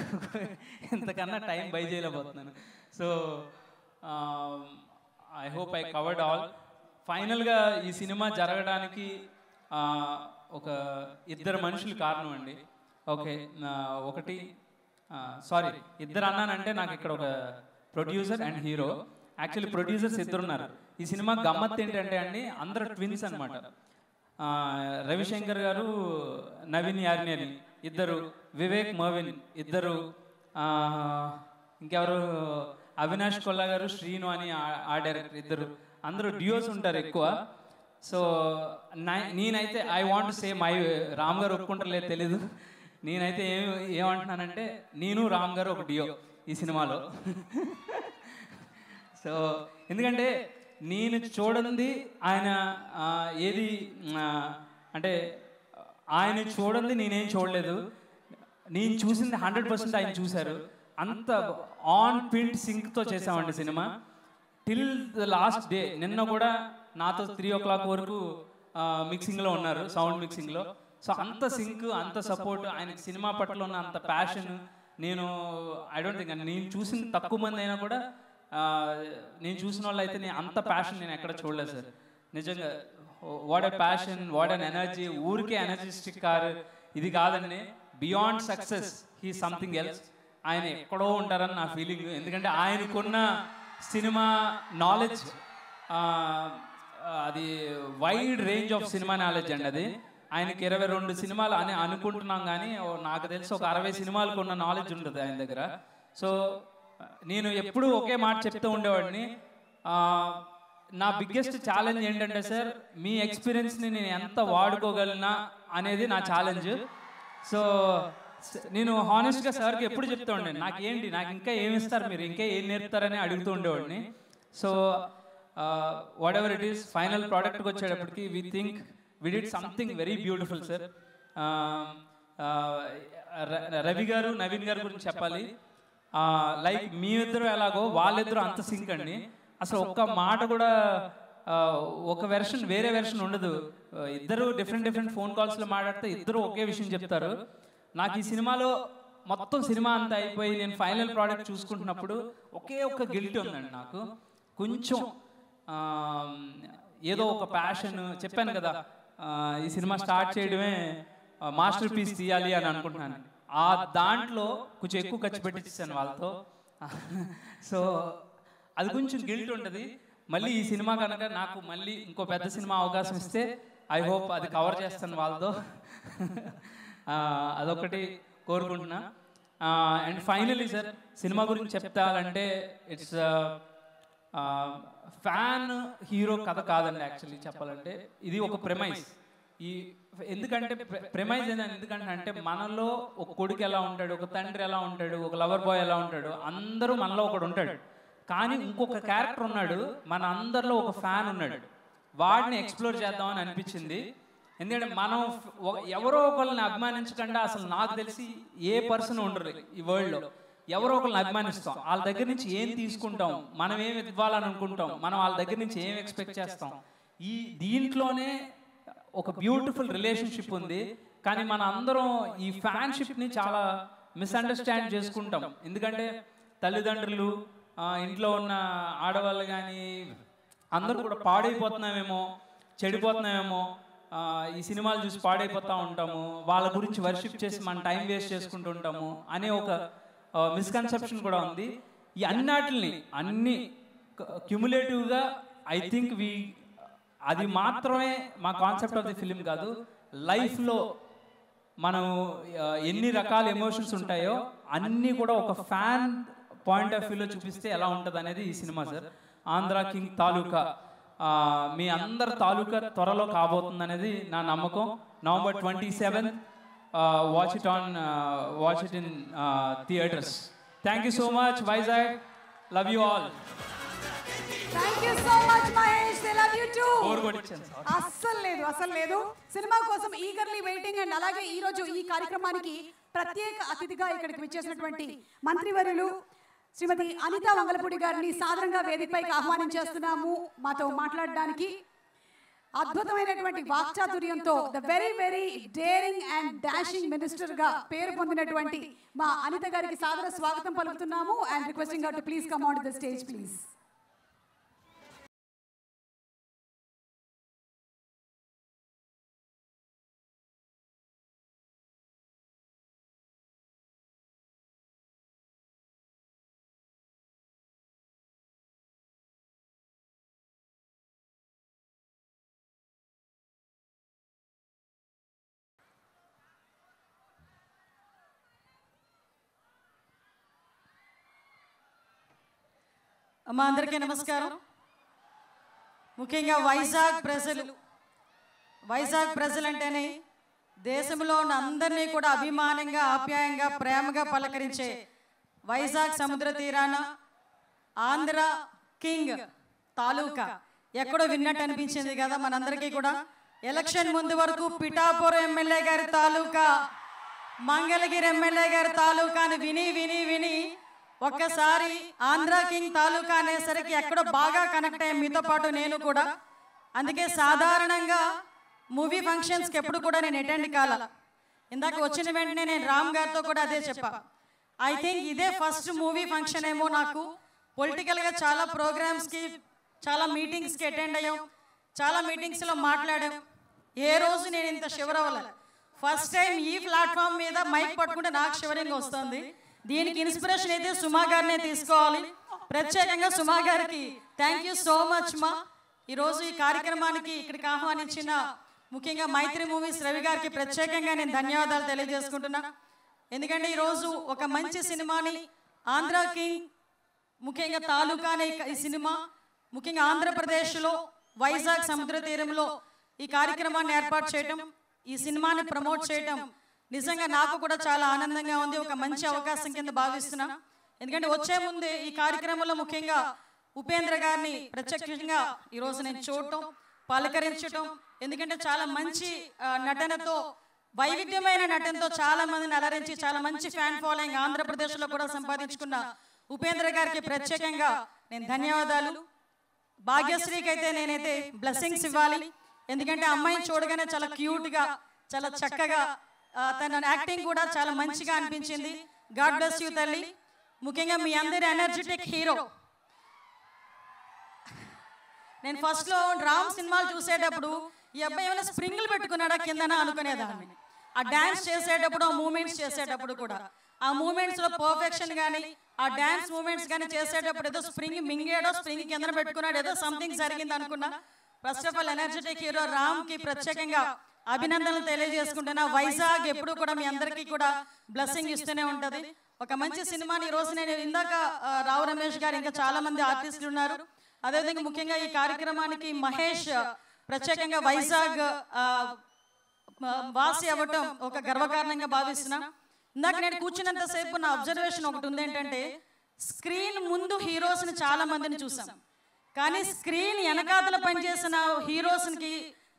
ఇంతకన్నా టైం బై చేయలేకపోతున్నాను. So I hope I covered all. ఫైనల్గా ఈ సినిమా జరగడానికి ఒక 2 మనుషులు కారణం అండి. ఓకే, ఒకటి సారీ 2 అన్నానంటే నాకు ఇక్కడ ఒక producer and hero. Actually producers 2 ఉన్నారు. ఈ సినిమా గమ్మత్ ఏంటంటే అండి, అందరు ట్విన్స్ అనమాట. రవిశంకర్ గారు, నవీన్ యార్నేని 2, వివేక్ మర్విన్ 2, ఇంకెవరు అవినాష్ కొల్లా గారు, శ్రీను అని ఆ డైరెక్టర్ 2. అందరూ డ్యూయోస్ ఉంటారు ఎక్కువ. సో నేనైతే I want say my Ram గారు ఒప్పుకుంటారలేదు తెలీదు, నేనైతే ఏమంటున్నానంటే నేను రామ్ గారు ఒక డ్యూయో ఈ సినిమాలో. సో ఎందుకంటే నేను చూడండి ఆయన ఏది అంటే ఆయన చూడండి నేనేం చూడలేదు, నేను చూసింది 100% ఆయన చూశారు. అంత ఆన్ పిన్ సింక్తో చేసామండి cinema till the last day. నిన్న కూడా నాతో 3 o'clock వరకు మిక్సింగ్లో ఉన్నారు, సౌండ్ మిక్సింగ్లో. సో అంత సింక్, అంత సపోర్ట్, ఆయనకి సినిమా పట్ల ఉన్న అంత ప్యాషన్ నేను ఐ డోంట్ థింక్ నేను చూసిన తక్కువ మంది అయినా కూడా నేను చూసిన వాళ్ళు అయితే అంత ప్యాషన్ నేను ఎక్కడ చూడలేదు సార్. నిజంగా what a passion, what an energy. ఊరికే ఎనర్జిస్టిక్ కారు ఇది కాదండి, beyond success he something else. ఆయన ఎక్కడో ఉంటారని నా ఫీలింగ్. ఎందుకంటే ఆయనకున్న సినిమా నాలెడ్జ్ అది wide range of cinema knowledge అండి. అది ఆయనకి 22 సినిమాలు అని అనుకుంటున్నాం, కానీ నాకు తెలిసి ఒక 60 సినిమాలకు ఉన్న నాలెడ్జ్ ఉంటుంది ఆయన దగ్గర. సో నేను ఎప్పుడూ ఒకే మాట చెప్తూ ఉండేవాడిని, నా బిగ్గెస్ట్ ఛాలెంజ్ ఏంటంటే సార్, మీ ఎక్స్పీరియన్స్ని నేను ఎంత వాడుకోగలనా అనేది నా ఛాలెంజ్. సో నేను హానెస్ట్గా సార్కి ఎప్పుడు చెప్తూ ఉండండి, నాకు ఇంకా ఏమి ఇస్తారు మీరు, ఇంకా ఏం నేర్పుతారని అడుగుతూ ఉండేవాడిని. So whatever it is, final ప్రోడక్ట్కి వచ్చేటప్పటికి we think we did something very beautiful sir. Ravi garu, Naveen గారు గురించి చెప్పాలి. లైక్ మీ ఇద్దరు ఎలాగో వాళ్ళిద్దరూ అంత సింక్ అండి. అసలు ఒక్క మాట కూడా ఒక వెర్షన్ వేరే వెర్షన్ ఉండదు. ఇద్దరు డిఫరెంట్ ఫోన్ కాల్స్లో మాట్లాడితే ఇద్దరు ఒకే విషయం చెప్తారు. నాకు ఈ సినిమాలో మొత్తం సినిమా అంతా అయిపోయి నేను ఫైనల్ ప్రోడక్ట్ చూసుకుంటున్నప్పుడు ఒకే ఒక్క గిల్టీ ఉందండి నాకు. కొంచెం ఏదో ఒక ప్యాషన్, చెప్పాను కదా ఈ సినిమా స్టార్ట్ చేయడమే మాస్టర్ పీస్ తీయాలి అని అనుకుంటున్నాను. ఆ దాంట్లో కొంచెం ఎక్కువ ఖర్చు పెట్టించాను వాళ్ళతో. సో అది కొంచెం గిల్ట్ ఉంటుంది. మళ్ళీ ఈ సినిమా కనుక నాకు మళ్ళీ ఇంకో పెద్ద సినిమా అవకాశం ఇస్తే ఐ హోప్ అది కవర్ చేస్తాను వాళ్ళతో. అదొకటి కోరుకుంటున్నా. అండ్ ఫైనలీ సార్, సినిమా గురించి చెప్తానంటే ఇట్స్ ఫ్యాన్ హీరో కథ కాదండి. యాక్చువల్లీ చెప్పాలంటే ఇది ఒక ప్రెమైజ్. ఈ ఎందుకంటే ప్రెమైజ్ ఎందుకంటే అంటే మనలో ఒక కొడుకు ఎలా ఉంటాడు, ఒక తండ్రి ఎలా ఉంటాడు, ఒక లవర్ బాయ్ ఎలా ఉంటాడు, అందరూ మనలో ఒకడు ఉంటాడు. కానీ ఇంకొక క్యారెక్టర్ ఉన్నాడు, మన అందరిలో ఒక ఫ్యాన్ ఉన్నాడు. వాడిని ఎక్స్ప్లోర్ చేద్దామని అనిపించింది. ఎందుకంటే మనం ఎవరో ఒకళ్ళని అభిమానించకుండా అసలు నాకు తెలిసి ఏ పర్సన్ ఉండరు ఈ వరల్డ్లో. ఎవరో ఒకళ్ళని అభిమానిస్తాం, వాళ్ళ దగ్గర నుంచి ఏం తీసుకుంటాం, మనం ఏం ఇవ్వాలని అనుకుంటాం, మనం వాళ్ళ దగ్గర నుంచి ఏం ఎక్స్పెక్ట్ చేస్తాం. దీంట్లోనే ఒక బ్యూటిఫుల్ రిలేషన్షిప్ ఉంది. కానీ మన అందరం ఈ ఫ్యాన్షిప్ని చాలా మిస్అండర్స్టాండ్ చేసుకుంటాం. ఎందుకంటే తల్లిదండ్రులు, ఇంట్లో ఉన్న ఆడవాళ్ళు కానీ అందరూ కూడా పాడైపోతున్నామేమో, చెడిపోతున్నామేమో, ఈ సినిమాలు చూసి పాడైపోతూ ఉంటాము, వాళ్ళ గురించి వర్షిప్ చేసి మన టైం వేస్ట్ చేసుకుంటూ ఉంటాము అనే ఒక మిస్కన్సెప్షన్ కూడా ఉంది. ఈ అన్ని క్యుములేటివ్గా ఐ థింక్ అది మాత్రమే మా కాన్సెప్ట్ ఆఫ్ ది ఫిలిం కాదు, లైఫ్లో మనం ఎన్ని రకాల ఎమోషన్స్ ఉంటాయో అన్నీ కూడా ఒక ఫ్యాన్ పాయింట్ ఆఫ్ వ్యూలో చూపిస్తే ఎలా ఉంటుంది అనేది ఈ సినిమా సార్. ఆంధ్ర కింగ్ తాలూకా మీ అందరి తాలూకా త్వరలో కాబోతుంది అనేది నా నమ్మకం. November 27th, watch it in theaters. Thank you so much, Vizag. Love you all. Thank you so much, Mahesh. They love you too. అస్సలు లేదు. సినిమా కోసం ఈగర్లీ వెయిటింగ్. అండ్ అలాగే ఈ రోజు ఈ కార్యక్రమానికి ప్రత్యేక అతిథిగా ఇక్కడికి విచ్చేసినటువంటి మంత్రివర్యులు శ్రీమతి అనితా వంగలపూడి గారిని సాదరంగా వేదికపైకి ఆహ్వానించేస్తున్నాము మాతో మాట్లాడడానికి. అద్భుతమైనటువంటి వాక్చాతుర్యంతో the very very daring and dashing minister గా పేరు పొందినటువంటి మా అనిత గారికి సాదర స్వాగతం పలుకుతున్నాము. And requesting her to please come on to the stage please. అమ్మా అందరికీ నమస్కారం. ముఖ్యంగా వైజాగ్ ప్రజలు అంటేనే దేశంలో ఉన్న అందరినీ కూడా అభిమానంగా, ఆప్యాయంగా, ప్రేమగా పలకరించే వైజాగ్ సముద్ర తీరాన ఆంధ్ర కింగ్ తాలూకా ఎక్కడో విన్నట్టు అనిపించింది కదా మనందరికీ కూడా. ఎలక్షన్ ముందు వరకు పిఠాపురం ఎమ్మెల్యే గారి తాలూకా, మంగళగిరి ఎమ్మెల్యే గారి తాలూకాని విని ఒక్కసారి ఆంధ్ర కింగ్ తాలూకా అనేసరికి ఎక్కడో బాగా కనెక్ట్ అయ్యాం మీతో పాటు నేను కూడా. అందుకే సాధారణంగా మూవీ ఫంక్షన్స్కి ఎప్పుడు కూడా నేను అటెండ్ కాల. ఇందాక వచ్చిన వెంటనే నేను రామ్ గారితో కూడా అదే చెప్పా. ఐ థింక్ ఇదే ఫస్ట్ మూవీ ఫంక్షన్ ఏమో నాకు. పొలిటికల్గా చాలా ప్రోగ్రామ్స్కి, చాలా మీటింగ్స్కి అటెండ్ అయ్యాం, చాలా మీటింగ్స్లో మాట్లాడాం. ఏ రోజు నేను ఇంత షివర్ అవ్వలే. ఫస్ట్ టైం ఈ ప్లాట్ఫామ్ మీద మైక్ పట్టుకుంటే నాకు షివరింగ్ వస్తుంది. దీనికి ఇన్స్పిరేషన్ అయితే సుమా గారినే తీసుకోవాలి. ప్రత్యేకంగా సుమా గారికి థ్యాంక్ యూ సో మచ్ మా. ఈరోజు ఈ కార్యక్రమానికి ఇక్కడికి ఆహ్వానించిన ముఖ్యంగా మైత్రి మూవీస్ రవి గారికి ప్రత్యేకంగా నేను ధన్యవాదాలు తెలియజేసుకుంటున్నా. ఎందుకంటే ఈరోజు ఒక మంచి సినిమాని ఆంధ్ర కింగ్ ముఖ్యంగా తాలూకా అనే ఈ సినిమా ముఖ్యంగా ఆంధ్రప్రదేశ్లో వైజాగ్ సముద్ర తీరంలో ఈ కార్యక్రమాన్ని ఏర్పాటు చేయటం, ఈ సినిమాని ప్రమోట్ చేయటం నిజంగా నాకు కూడా చాలా ఆనందంగా ఉంది. ఒక మంచి అవకాశం కింద భావిస్తున్నా. ఎందుకంటే వచ్చే ముందే ఈ కార్యక్రమంలో ముఖ్యంగా ఉపేంద్ర గారిని ప్రత్యక్షంగా ఈరోజు నేను చూడటం, పలకరించటం, ఎందుకంటే చాలా మంచి నటనతో, వైవిధ్యమైన నటనతో చాలా మందిని అలరించి చాలా మంచి ఫ్యాన్ ఫాలోయింగ్ ఆంధ్రప్రదేశ్లో కూడా సంపాదించుకున్న ఉపేంద్ర గారికి ప్రత్యేకంగా నేను ధన్యవాదాలు. భాగ్యశ్రీకి అయితే నేనైతే బ్లెస్సింగ్స్ ఇవ్వాలి. ఎందుకంటే అమ్మాయిని చూడగానే చాలా క్యూట్గా, చాలా చక్కగా, తన యాక్టింగ్ కూడా చాలా మంచిగా అనిపించింది. గాడ్ బ్లెస్ యూ తల్లి. ముఖ్యంగా మీ అందరి ఎనర్జెటిక్ హీరో. నేను ఫస్ట్లో రామ్ సినిమాలు చూసేటప్పుడు ఈ అబ్బాయి ఏమైనా స్ప్రింగ్లు పెట్టుకున్నాడా కిందన అనుకునేదాన్ని. ఆ డ్యాన్స్ చేసేటప్పుడు, ఆ మూమెంట్స్ చేసేటప్పుడు కూడా ఆ మూమెంట్స్లో పర్ఫెక్షన్ కానీ, ఆ డ్యాన్స్ మూమెంట్స్ కానీ చేసేటప్పుడు ఏదో స్ప్రింగ్ మింగాడో, స్ప్రింగ్ కిందన పెట్టుకున్నాడు, ఏదో సంథింగ్ జరిగింది అనుకున్నా. First of all energetic hero రామ్కి ప్రత్యేకంగా అభినందనలు తెలియజేసుకుంటున్నా. వైజాగ్ ఎప్పుడు కూడా మీ అందరికీ కూడా బ్లెస్సింగ్ ఇస్తూనే ఉంటుంది. ఒక మంచి సినిమాని ఈరోజు నేను ఇందాక రావు రమేష్ గారు, ఇంకా చాలా మంది ఆర్టిస్టులు ఉన్నారు. అదేవిధంగా ముఖ్యంగా ఈ కార్యక్రమానికి మహేష్ ప్రత్యేకంగా వైజాగ్ వాసి అవ్వటం ఒక గర్వకారణంగా భావిస్తున్నా. ఇందాక నేను కూర్చున్నంతసేపు నా అబ్జర్వేషన్ ఒకటి ఉంది. ఏంటంటే స్క్రీన్ ముందు హీరోస్ని చాలా మందిని చూసాం, కానీ స్క్రీన్ వెనకాతల పనిచేసిన హీరోస్కి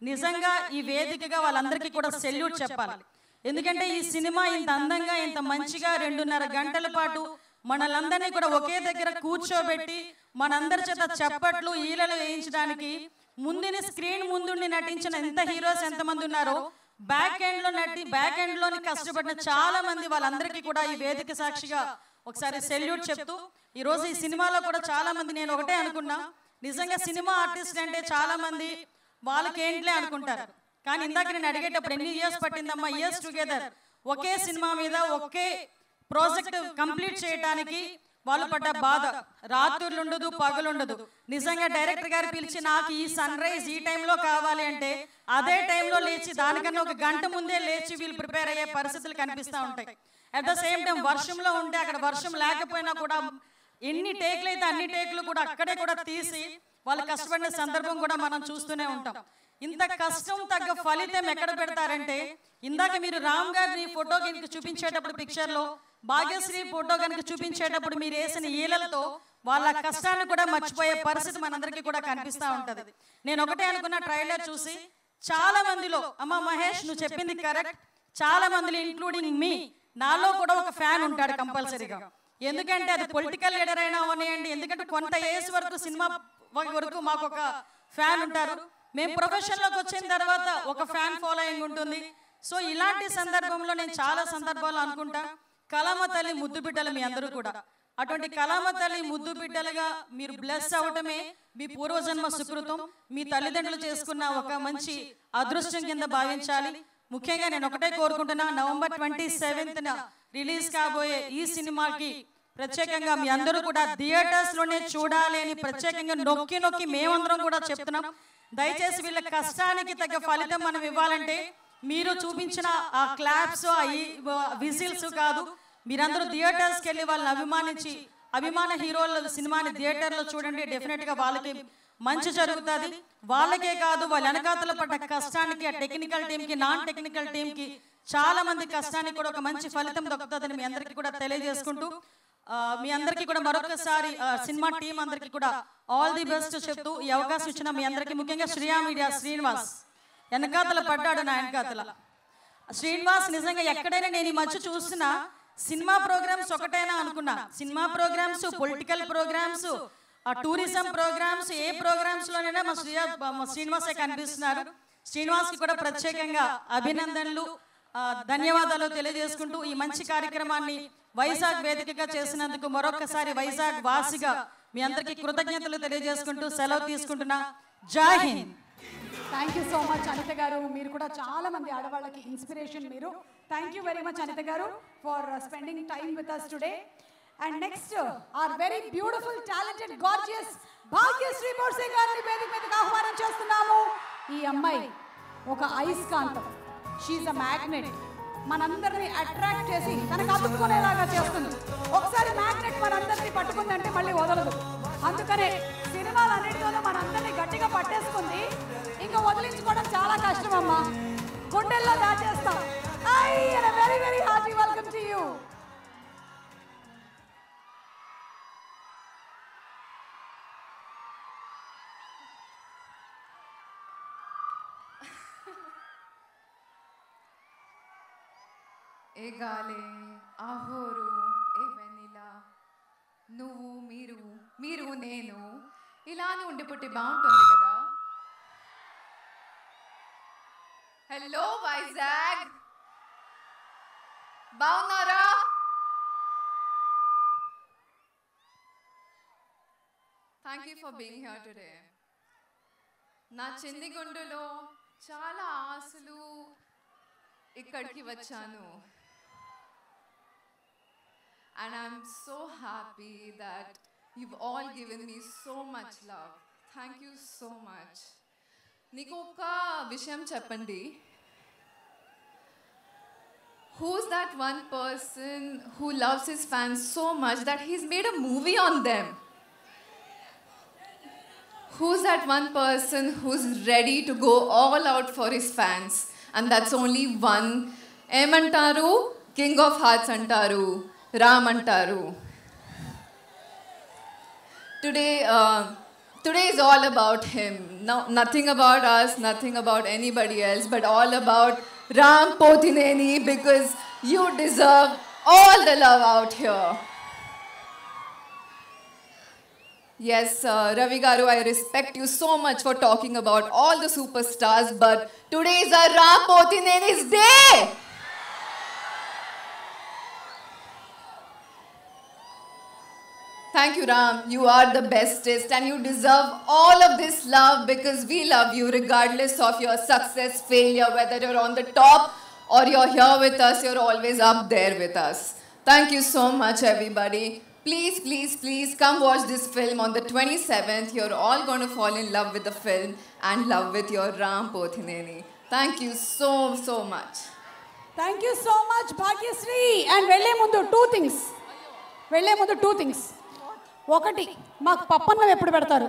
నిజంగా ఈ వేదికగా వాళ్ళందరికీ కూడా సెల్యూట్ చెప్పాలి. ఎందుకంటే ఈ సినిమా ఇంత అందంగా, ఇంత మంచిగా 2.5 గంటల పాటు మనలందరినీ కూడా ఒకే దగ్గర కూర్చోబెట్టి మనందరి చేత చప్పట్లు, ఈలలు వేయించడానికి ముందుని స్క్రీన్ ముందుండి నటించిన ఎంత హీరోస్ ఎంతమంది ఉన్నారో బ్యాక్ ఎండ్లోని కష్టపడిన చాలా మంది వాళ్ళందరికీ కూడా ఈ వేదిక సాక్షిగా ఒకసారి సెల్యూట్ చెప్తూ ఈరోజు ఈ సినిమాలో కూడా చాలా మంది నేను ఒకటే అనుకున్నా, నిజంగా సినిమా ఆర్టిస్ట్ అంటే చాలా మంది వాళ్ళకి ఏంట్లే అనుకుంటారు. కానీ ఇందాక నేను అడిగేటప్పుడు ఎన్ని ఇయర్స్ పట్టిందమ్మా, ఇయర్స్ టుగెదర్ ఒకే సినిమా మీద ఒకే ప్రాజెక్ట్ కంప్లీట్ చేయడానికి వాళ్ళు పడ్డ బాధ, రాత్రులు ఉండదు పగలుండదు. నిజంగా డైరెక్టర్ గారు పిలిచి నాకు ఈ సన్ రైజ్ ఈ టైంలో కావాలి అంటే అదే టైంలో లేచి దానికన్నా ఒక గంట ముందే లేచి వీళ్ళు ప్రిపేర్ అయ్యే పరిస్థితులు కనిపిస్తూ ఉంటాయి. అట్ ద సేమ్ టైం వర్షంలో ఉంటే అక్కడ వర్షం లేకపోయినా కూడా ఎన్ని టేక్లు అయితే అన్ని టేక్లు కూడా అక్కడే కూడా తీసి వాళ్ళు కష్టపడిన సందర్భం కూడా మనం చూస్తూనే ఉంటాం. ఇంత కష్టం తగ్గ ఫలితం ఎక్కడ పెడతారంటే, ఇందాక మీరు రామ్ గారిని ఫోటో కనుక చూపించేటప్పుడు పిక్చర్లో, భాగ్యశ్రీ ఫోటో కనుక చూపించేటప్పుడు మీరు వేసిన ఈలలతో వాళ్ళ కష్టాన్ని కూడా మర్చిపోయే పరిస్థితి మనందరికీ కూడా కనిపిస్తూ ఉంటుంది. నేను ఒకటే అనుకున్న ట్రైలర్ చూసి చాలా మందిలో, అమ్మ మహేష్ నువ్వు చెప్పింది కరెక్ట్, చాలా మందిలో ఇంక్లూడింగ్ మీ, నాలో కూడా ఒక ఫ్యాన్ ఉంటాడు కంపల్సరీగా. ఎందుకంటే అది పొలిటికల్ లీడర్ అయినా అవనివ్వండి, ఎందుకంటే కొంత ఏజ్ వరకు సినిమా వరకు మాకు ఒక ఫ్యాన్ ఉంటారు. మేము ప్రొఫెషన్లోకి వచ్చిన తర్వాత ఒక ఫ్యాన్ ఫాలోయింగ్ ఉంటుంది. సో ఇలాంటి సందర్భంలో నేను చాలా సందర్భాలు అనుకుంటా, కళామ తల్లి ముద్దు బిడ్డలు మీ అందరూ కూడా. అటువంటి కళామ తల్లి ముద్దు బిడ్డలుగా మీరు బ్లెస్ అవటమే మీ పూర్వజన్మ సుకృతం, మీ తల్లిదండ్రులు చేసుకున్న ఒక మంచి అదృష్టం కింద భావించాలి. ముఖ్యంగా నేను ఒకటే కోరుకుంటున్నా, నవంబర్ 27న రిలీజ్ కాబోయే ఈ సినిమాకి ప్రత్యేకంగా మీ అందరూ కూడా థియేటర్స్లోనే చూడాలి అని ప్రత్యేకంగా నొక్కి నొక్కి మేమందరం కూడా చెప్తున్నాం. దయచేసి వీళ్ళ కష్టానికి తగ్గ ఫలితం మనం ఇవ్వాలంటే మీరు చూపించిన ఆ క్లాప్స్, ఆ విజిల్స్ కాదు, మీరందరూ థియేటర్స్కి వెళ్ళి వాళ్ళని అభిమానించి అభిమాన హీరోల సినిమాని థియేటర్లో చూడండి. డెఫినెట్గా వాళ్ళకి మంచి జరుగుతుంది. వాళ్ళకే కాదు, వాళ్ళ వెనకాతల పడ్డ కష్టానికి, ఆ టెక్నికల్ టీంకి, నాన్ టెక్నికల్ టీంకి, చాలా మంది కష్టానికి కూడా ఒక మంచి ఫలితం దక్కుతుందని మీ అందరికీ కూడా తెలియజేసుకుంటూ, మీ అందరికీ కూడా మరొకసారి సినిమా టీం అందరికీ కూడా ఆల్ ది బెస్ట్ చెప్తూ ఈ అవకాశం ఇచ్చిన మీ అందరికీ, ముఖ్యంగా శ్రియా మీడియా శ్రీనివాస్ వెనకాతల పడ్డాడు, నా వెనకాతల శ్రీనివాస్. నిజంగా ఎక్కడైనా నేను ఈ మధ్య చూస్తున్నా సినిమా ప్రోగ్రామ్స్ ఒకటైనా అనుకున్నా, cinema programmes, political programmes, tourism programmes, ఏ ప్రోగ్రామ్స్లోనైనా మా శ్రీనివాసే కనిపిస్తున్నారు. శ్రీనివాస్కి కూడా ప్రత్యేకంగా అభినందనలు, ధన్యవాదాలు తెలియజేసుకుంటూ ఈ మంచి కార్యక్రమాన్ని వైజాగ్ వేదికగా చేసినందుకు మరొకసారి వైజాగ్ వాసిగా మీ అందరికీ కృతజ్ఞతలు తెలియజేసుకుంటూ సెలవు తీసుకుంటున్నా. Jai Hind. Thank you so much Anitha garu. మీరు కూడా చాలా మంది ఆడవాళ్ళకి ఇన్స్పిరేషన్ మీరు. Thank you very much Anitha garu for spending time with us today. And next are very beautiful talented gorgeous Bhagyashri Borse గారిని వేదిక మీదకి ఆహ్వానం చేస్తున్నాము. ఈ అమ్మాయి ఒక అయస్కాంతం, షీఈ్ అ మ్యాగ్నెట్, మనందరినీ అట్రాక్ట్ చేసి తనకు అతుక్కునేలాగా చేస్తుంది. ఒకసారి మ్యాగ్నెట్ మనందరినీ పట్టుకుందంటే మళ్ళీ వదలదు. అందుకనే సినిమాలన్నింటిలోనూ మనందరినీ గట్టిగా పట్టేసుకుంది, ఇంకా వదిలించుకోవడం చాలా కష్టం అమ్మా, గుండెల్లో దాచేస్తాం. Very very hearty welcome to you. ఏ గాలే, ఆహోరు, ఏ వెనిలా, నువ్వు, మీరు, మీరు, నేను, ఇలానే ఉండిపోతే బాగుంటుంది కదా. హలో వైజాగ్, బాగున్నారా? Thank you for being here today. నా చిన్ని గుండెలో చాలా ఆశలు ఇక్కడికి వచ్చాను. And I'm so happy that you've all given me so much love. Thank you so much. Niku oka vishayam cheppandi. Who's that one person who loves his fans so much that he's made a movie on them? Who's that one person who's ready to go all out for his fans? And that's only one. Emantaru, King of Hearts antaru, Ram antaru. Today is all about him. No, nothing about us, nothing about anybody else, but all about Ram Pothineni, because you deserve all the love out here. Yes, Ravi Garu, I respect you so much for talking about all the superstars, but today is a Ram Pothineni's day. Thank you, Ram. You are the bestest and you deserve all of this love because we love you regardless of your success, failure, whether you're on the top or you're here with us, you're always up there with us. Thank you so much, everybody. Please, please, please come watch this film on the 27th. You're all going to fall in love with the film and love with your Ram Pothineni. Thank you so, so much. Thank you so much, Bhagyashree. And వెళ్ళే ముందు two things. ఒకటి, మాకు పప్పన్నం ఎప్పుడు పెడతారు?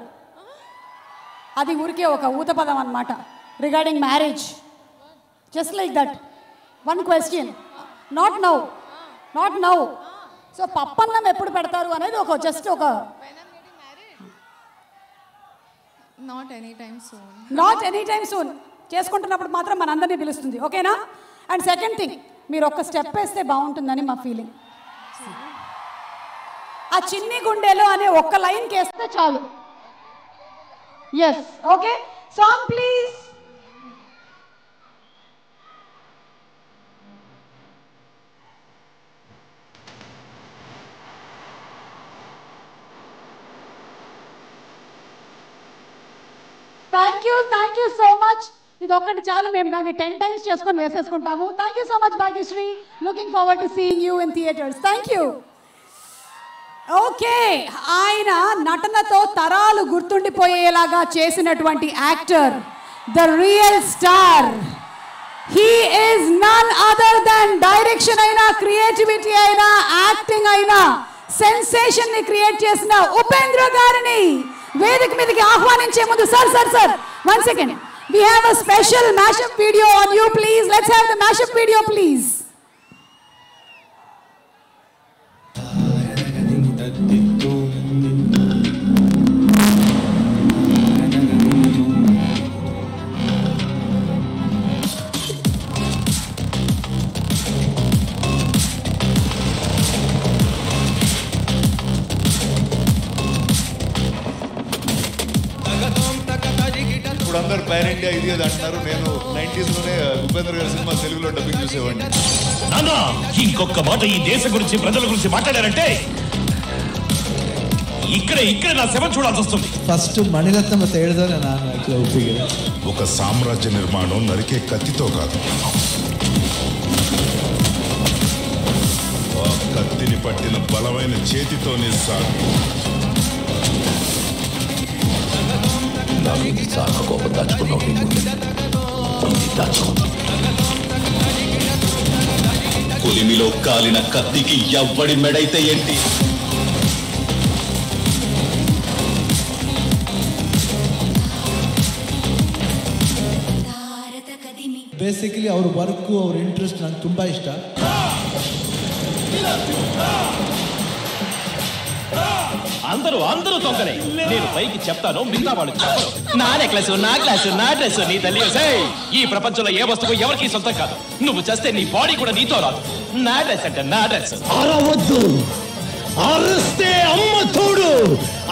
అది ఊరికే ఒక ఊత పదం అన్నమాట. Regarding marriage. Just like that. One question. Not now. So పప్పన్నం ఎప్పుడు పెడతారు అనేది ఒక జస్ట్ ఒక Not anytime soon. Not anytime soon. చేసుకుంటున్నప్పుడు మాత్రం మనందరినీ పిలుస్తుంది, ఓకేనా? అండ్ సెకండ్ థింగ్, మీరు ఒక స్టెప్ వేస్తే బాగుంటుందని మా ఫీలింగ్. ఆ చిన్ని గుండెలో అనే ఒక్క లైన్ కేస్తే చాలు. Yes, okay. Song please. Thank you so much. ఇది ఒక్కటి చాలు, మేము దాన్ని 10 times చేసుకొని వేసేసుకుంటాము. Thank you so much Bhagyashri. Looking forward to seeing you in theatres. Thank you. Okay, ఆయన నటనతో తరాలు గుర్తుండిపోయేలాగా చేసినటువంటి actor, the real star. He is none other than direction అయినా, క్రియేటివిటీ అయినా, యాక్టింగ్ అయినా సెన్సేషన్ ని క్రియేట్ చేసిన ఉపేంద్ర గారిని వేదిక మీదకి ఆహ్వానించే ముందు sir 1 second, we have a special mashup video on you, please. Let's have the mashup video, please. ఇప్పుడు అందరు పాన్ ఇండియా ఇది అది అంటున్నారు. నేను 90s లోనే ఉపేంద్ర గారి సినిమా తెలుగులో డబ్బింగ్ చూసేవాడిని. నాన్న, ఇంకొక మాట ఈ దేశం గురించి, ప్రజల గురించి మాట్లాడారంటే ఇక్కడే నా శవం చూడాల్సి వస్తుంది. ఫస్ట్ మణిరత్నం తేడదని ನಾನು ఒప్పిగా. ఒక సామ్రాజ్య నిర్మాణం నరికే కత్తితో కాదు, ఆ కత్తిని పట్టిన బలమైన చేతితోనే సాగు. చాలా కోపం దాచుకున్నావు, పులిమిలో కాలిన కత్తికి ఎవ్వడి మెడైతే ఏంటి? ಬೇಸಿಕಲಿ ಅವ್ರ ವರ್ಕು, ಅವ್ರ ಇಂಟ್ರೆಸ್ಟ್ ನಂಗೆ ತುಂಬ ಇಷ್ಟ. అందరూ తొంగలే. నేను పైకి చెప్తాను, మిగతా వాళ్ళు చెప్పరు. నా నెక్లెస్, నా గ్లాసు, నా డ్రెస్, నీ తల్లి. ఈ ప్రపంచంలో ఏ వస్తువు ఎవరికి సొంతం కాదు. నువ్వు చేస్తే నీ బాడీ కూడా నీతో రాదు. నా డ్రెస్ అంటే నా డ్రెస్. అరవద్దు, అరిస్తే అమ్మ తోడు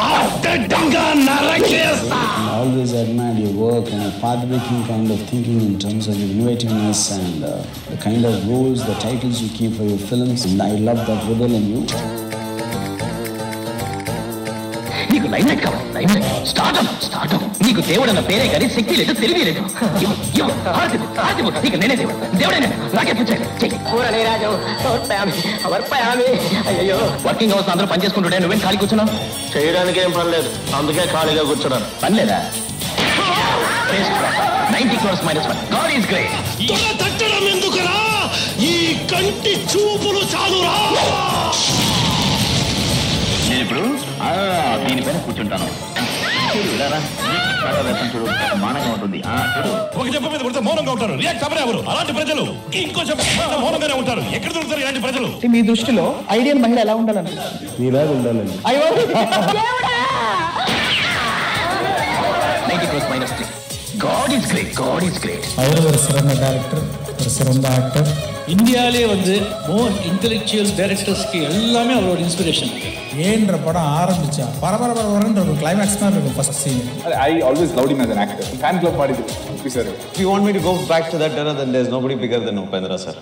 అడ్డంగా నరకేస్తా. Always admired your work and your path-breaking kind of thinking in terms of your innovativeness and the kind of roles, the titles you keep for your films. And I love that rhythm in you. నీకు line light కావాలి, line light. Start నీకు దేవుడు అన్న పేరే కానీ శక్తి లేదు, తెలివి లేదు. నీకు నేనే దేవుడైనా నాకే అయ్యో. వర్కింగ్ అవర్స్ అందరూ పని చేసుకుంటుంటే నువ్వేం ఖాళీ కూర్చున్నావు? చేయడానికి ఏం పని లేదు, అందుకే ఖాళీగా కూర్చున్నాను. పని లేదా? 90 crores -1. God is great. తట్టడం ఎందుకురా, ఈ కంటి చూపులు చాలురా. నేను ఇప్పుడు దీనిపైన కూర్చుంటాను. చూడు, మానంగా ఉంటుంది. ఒక చెప్ప మీద కొడితే మౌనంగా ఉంటారు, రియాక్ట్ అవ్వరు ఎవరు. అలాంటి ప్రజలు ఇంకో చెప్ప మౌనంగానే ఉంటారు. ఎక్కడ దొరుకుతారు ఇలాంటి ప్రజలు? మీ దృష్టిలో ఐడియల్ మహిళ ఎలా ఉండాలని? మీలాగా ఉండాలండి. 90 crores -3. God is great. அவர் ஒரு சிறந்த டைரக்டர், ஒரு சிறந்த ஆக்டர். இந்தியாவிலே மோர் இன்டெலெக்சுவல் டைரக்டர்ஸ்க்கு எல்லாமே அவரோட இன்ஸ்பிரேஷன். ஏன்ற படம் ஆரம்பிச்சா பரபரன்னு இருக்கும் கிளைமேக்ஸ் மாதிரி இருக்கும் first scene. I always loved him as an actor. Fan club ಮಾಡಿದ್ರು sir. If you want me to go back to that era, then there's nobody bigger than Upendra sir.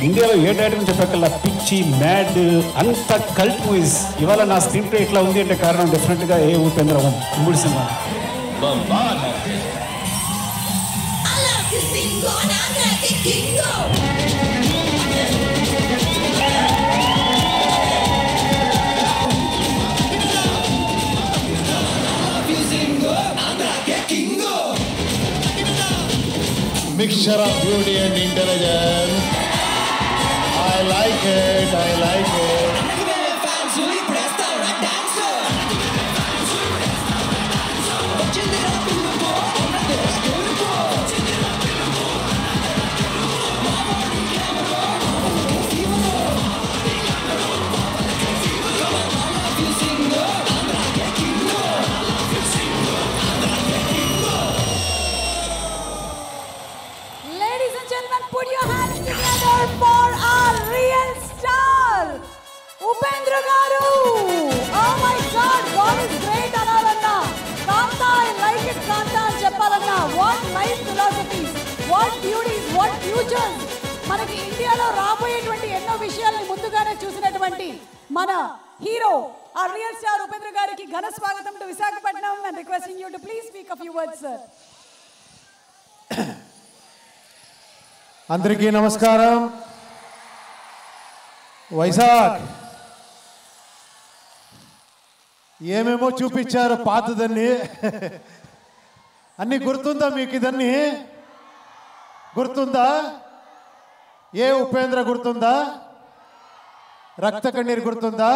ఇండియాలో ఏ director చెప్పగల పిచ్చి mad అంత cult movies ఇవాళ నా screen play ఇట్లా ఉంది అంటే కారణం డెఫినెట్గా ఏ ఉపేంద్ర మూడు cinema. Mixture of beauty and intelligence. I like it. Ladies and gentlemen, put your hands together for our real star, Upendra garu. Oh my God, God is great analanna. Kanta, I like it Kanta అని చెప్పాలన్నా. What life philosophies, what beauties, what futures. మనకి ఇండియాలో రాబోయేటువంటి ఎన్నో విషయాల్ని ముందుగానే చూసినటువంటి మన హీరో ఆ రియల్ స్టార్ ఉపేంద్ర గారికి ఘన స్వాగతం to Visakhapatnam and requesting you to please speak a few words, sir. అందరికీ నమస్కారం. వైజాగ్ ఏమేమో చూపించారు పాతదన్ని. అన్నీ గుర్తుందా మీకు? ఇదన్నీ గుర్తుందా? ఏ ఉపేంద్ర గుర్తుందా? రక్త కన్నీరు గుర్తుందా?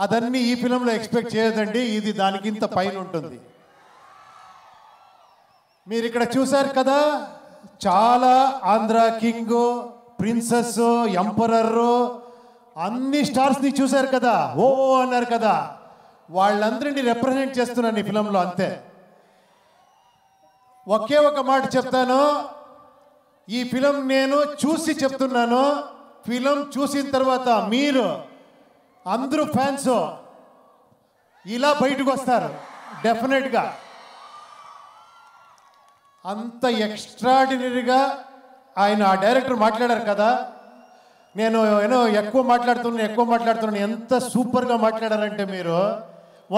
అదన్నీ ఈ ఫిలంలో ఎక్స్పెక్ట్ చేయదండి. ఇది దానికింత పైన ఉంటుంది. మీరు ఇక్కడ చూశారు కదా, చాలా ఆంధ్ర కింగ్, ప్రిన్సెస్, ఎంపరర్ అన్ని స్టార్స్ని చూశారు కదా, ఓ అన్నారు కదా. వాళ్ళందరినీ రిప్రజెంట్ చేస్తున్నాను ఈ ఫిలంలో, అంతే. ఒకే ఒక మాట చెప్తాను, ఈ ఫిలం నేను చూసి చెప్తున్నాను. ఫిలం చూసిన తర్వాత మీరు అందరూ ఫ్యాన్స్ ఇలా బయటకు వస్తారు డెఫినెట్గా. అంత ఎక్స్ట్రాడినరీగా ఆయన ఆ డైరెక్టర్ మాట్లాడారు కదా. నేను ఎక్కువ మాట్లాడుతున్నాను. ఎంత సూపర్గా మాట్లాడారంటే మీరు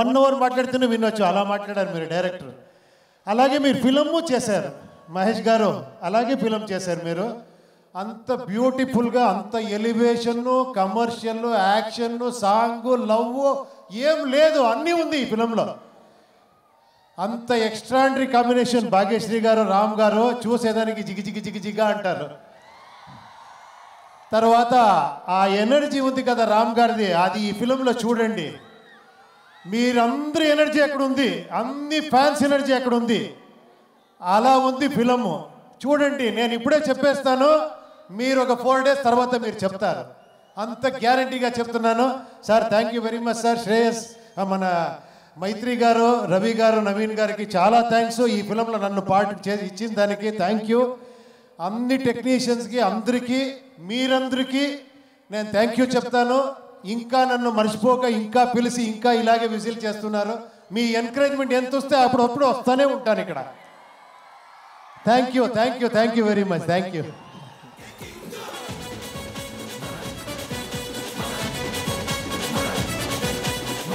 1 hour మాట్లాడుతూనే వినొచ్చు, అలా మాట్లాడారు మీరు డైరెక్టర్. అలాగే మీరు ఫిలము చేశారు మహేష్ గారు, అలాగే ఫిలం చేశారు మీరు. అంత బ్యూటిఫుల్గా, అంత ఎలివేషన్ను, కమర్షియల్, యాక్షన్, సాంగ్, లవ్ ఏం లేదు, అన్నీ ఉంది ఈ ఫిలంలో. అంత ఎక్స్ట్రాడినరీ కాంబినేషన్. భాగ్యశ్రీ గారు, రామ్ గారు చూసేదానికి జిగిజిగా అంటారు. తర్వాత ఆ ఎనర్జీ ఉంది కదా రామ్ గారిది, అది ఈ ఫిలంలో చూడండి. మీరందరి ఎనర్జీ ఎక్కడ ఉంది, అన్ని ఫ్యాన్స్ ఎనర్జీ ఎక్కడ ఉంది, అలా ఉంది ఫిలము. చూడండి, నేను ఇప్పుడే చెప్పేస్తాను, మీరు ఒక 4 days తర్వాత మీరు చెప్తారు. అంత గ్యారంటీగా చెప్తున్నాను. Sir thank you very much sir. Shreyas, మన మైత్రి గారు, రవి గారు, నవీన్ గారికి చాలా థ్యాంక్స్. ఈ ఫిలంలో నన్ను పార్ట్ ఇచ్చిన దానికి థ్యాంక్ యూ. అన్ని టెక్నీషియన్స్కి, అందరికీ, మీరందరికీ నేను థ్యాంక్ యూ చెప్తాను. ఇంకా నన్ను మర్చిపోక, ఇంకా పిలిచి, ఇంకా ఇలాగే విజిల్ చేస్తున్నారు. మీ ఎంకరేజ్మెంట్ ఎంత వస్తే అప్పుడప్పుడు వస్తూనే ఉంటాను ఇక్కడ. Thank you very much. Thank you.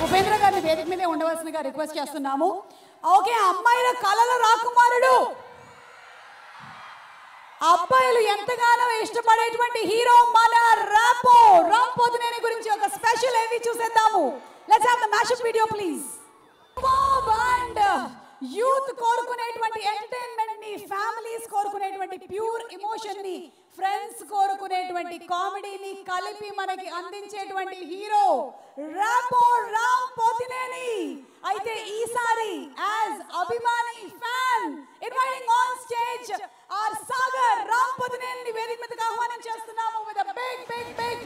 Upendra గారిని వేదిక మీదే ఉండవలసిందిగా రిక్వెస్ట్ చేస్తున్నాము. ఓకే, అమ్మాయిల కళల రాకుమారుడు, అబ్బాయిలు ఎంతగానో ఇష్టపడేటువంటి హీరో మన రామ్ పోతినేని గురించి ఒక స్పెషల్ ఏవి చూసేద్దాము. Let's have the mashup video please. And youth కోరుకునేటువంటి ఎంటర్టైన్మెంట్ ని, ఫ్యామిలీస్ కోరుకునేటువంటి ప్యూర్ ఎమోషన్ ని, ఫ్రెండ్స్ కోరుకునేటువంటి కామెడీని కలిపి మనకి అందించేటువంటి హీరో రామ్ పోతినేని. అయితే ఈసారి యాజ్ అభిమాని fan inviting on stage R Sagar Ram Pothineni వేదిక మీదకి ఆహ్వానం చేస్తున్నాము with a big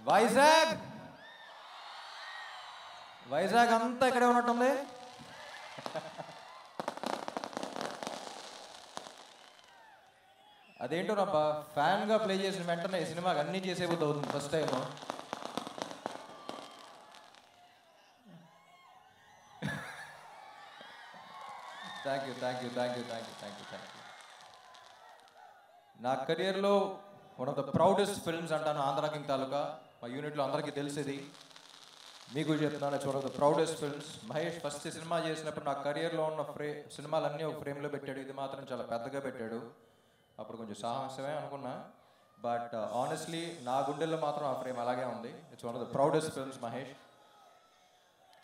Vizag Vizag అంతా ఇక్కడే ఉన్నట్టుంది. అదేంటో నబ్బా ఫ్యాన్గా ప్లే చేసిన వెంటనే ఈ సినిమాకి అన్నీ చేసేబుద్ధి అవుతుంది first time. Thank you thank you thank you thank you thank you thank you. నా కెరియర్లో one of the proudest films అంటాను ఆంధ్ర కింగ్ తాలూకా. మా యూనిట్లో అందరికీ తెలిసేది, మీకు చెప్తున్నాను, it's one of the proudest films. Mahesh first cinema చేసినప్పుడు నా కెరియర్లో ఉన్న సినిమాలన్నీ ఒక ఫ్రేమ్లో పెట్టాడు. ఇది మాత్రం చాలా పెద్దగా పెట్టాడు. అప్పుడు కొంచెం సాహసమే అనుకున్నా, బట్ ఆనెస్ట్లీ నా గుండెల్లో మాత్రం ఆ ఫ్రేమ్ అలాగే ఉంది. It's one of the proudest films Mahesh.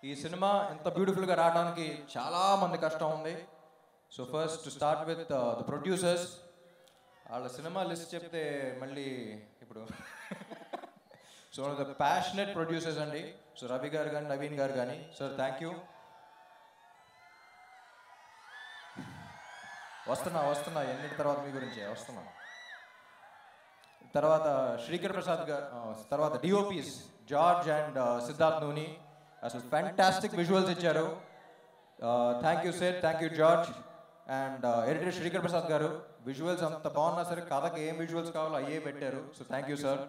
ఈ సినిమా ఎంత బ్యూటిఫుల్గా రావడానికి చాలా మంది కష్టం ఉంది. So first to start with the producers. వాళ్ళ సినిమా లిస్ట్ చెప్తే మళ్ళీ ఇప్పుడు so one of the passionate producers అండి. సో రవి గారు కానీ నవీన్ గారు కానీ, సార్ థ్యాంక్ యూ. వస్తున్నా ఎన్నిటి తర్వాత మీ గురించి వస్తున్నా. తర్వాత శ్రీకర్ ప్రసాద్ గారు, తర్వాత డిఓపీస్ జార్జ్ అండ్ సిద్ధార్థ్ నూని అసలు ఫ్యాంటాస్టిక్ విజువల్స్ ఇచ్చారు. Thank you sir, thank you George. And editor Srikar Prasad గారు, విజువల్స్ అంత బాగున్నా సరే కథకి ఏం విజువల్స్ కావాలో అయ్యే పెట్టారు. So thank you sir.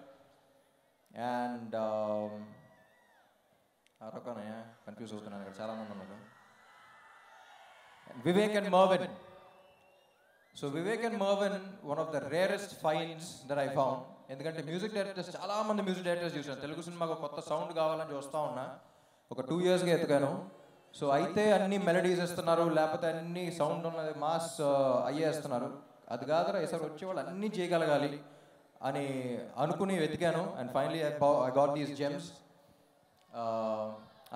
And రొక్కనయ్యా కన్ఫ్యూజ్ అవుతున్నాను, ఇక్కడ చాలామంది ఉన్నారు. Vivek and Mervin. So Vivek and Mervin one of the rarest finds that I found. ఎందుకంటే మ్యూజిక్ డైరెక్టర్స్ చాలా మంది మ్యూజిక్ డైరెక్టర్స్ చూసాను. తెలుగు సినిమాకు కొత్త సౌండ్ కావాలని చూస్తూ ఉన్నా, ఒక 2 yearsగా ఎత్తుకాను. సో అయితే అన్ని మెలడీస్ ఇస్తున్నారు, లేకపోతే అన్ని సౌండ్ ఉన్నది మాస్ అయ్యేస్తున్నారు. అది కాదురా, ఈసారి వచ్చేవాళ్ళు అన్నీ చేయగలగాలి అని అనుకుని వెతికాను. And finally I got these gems.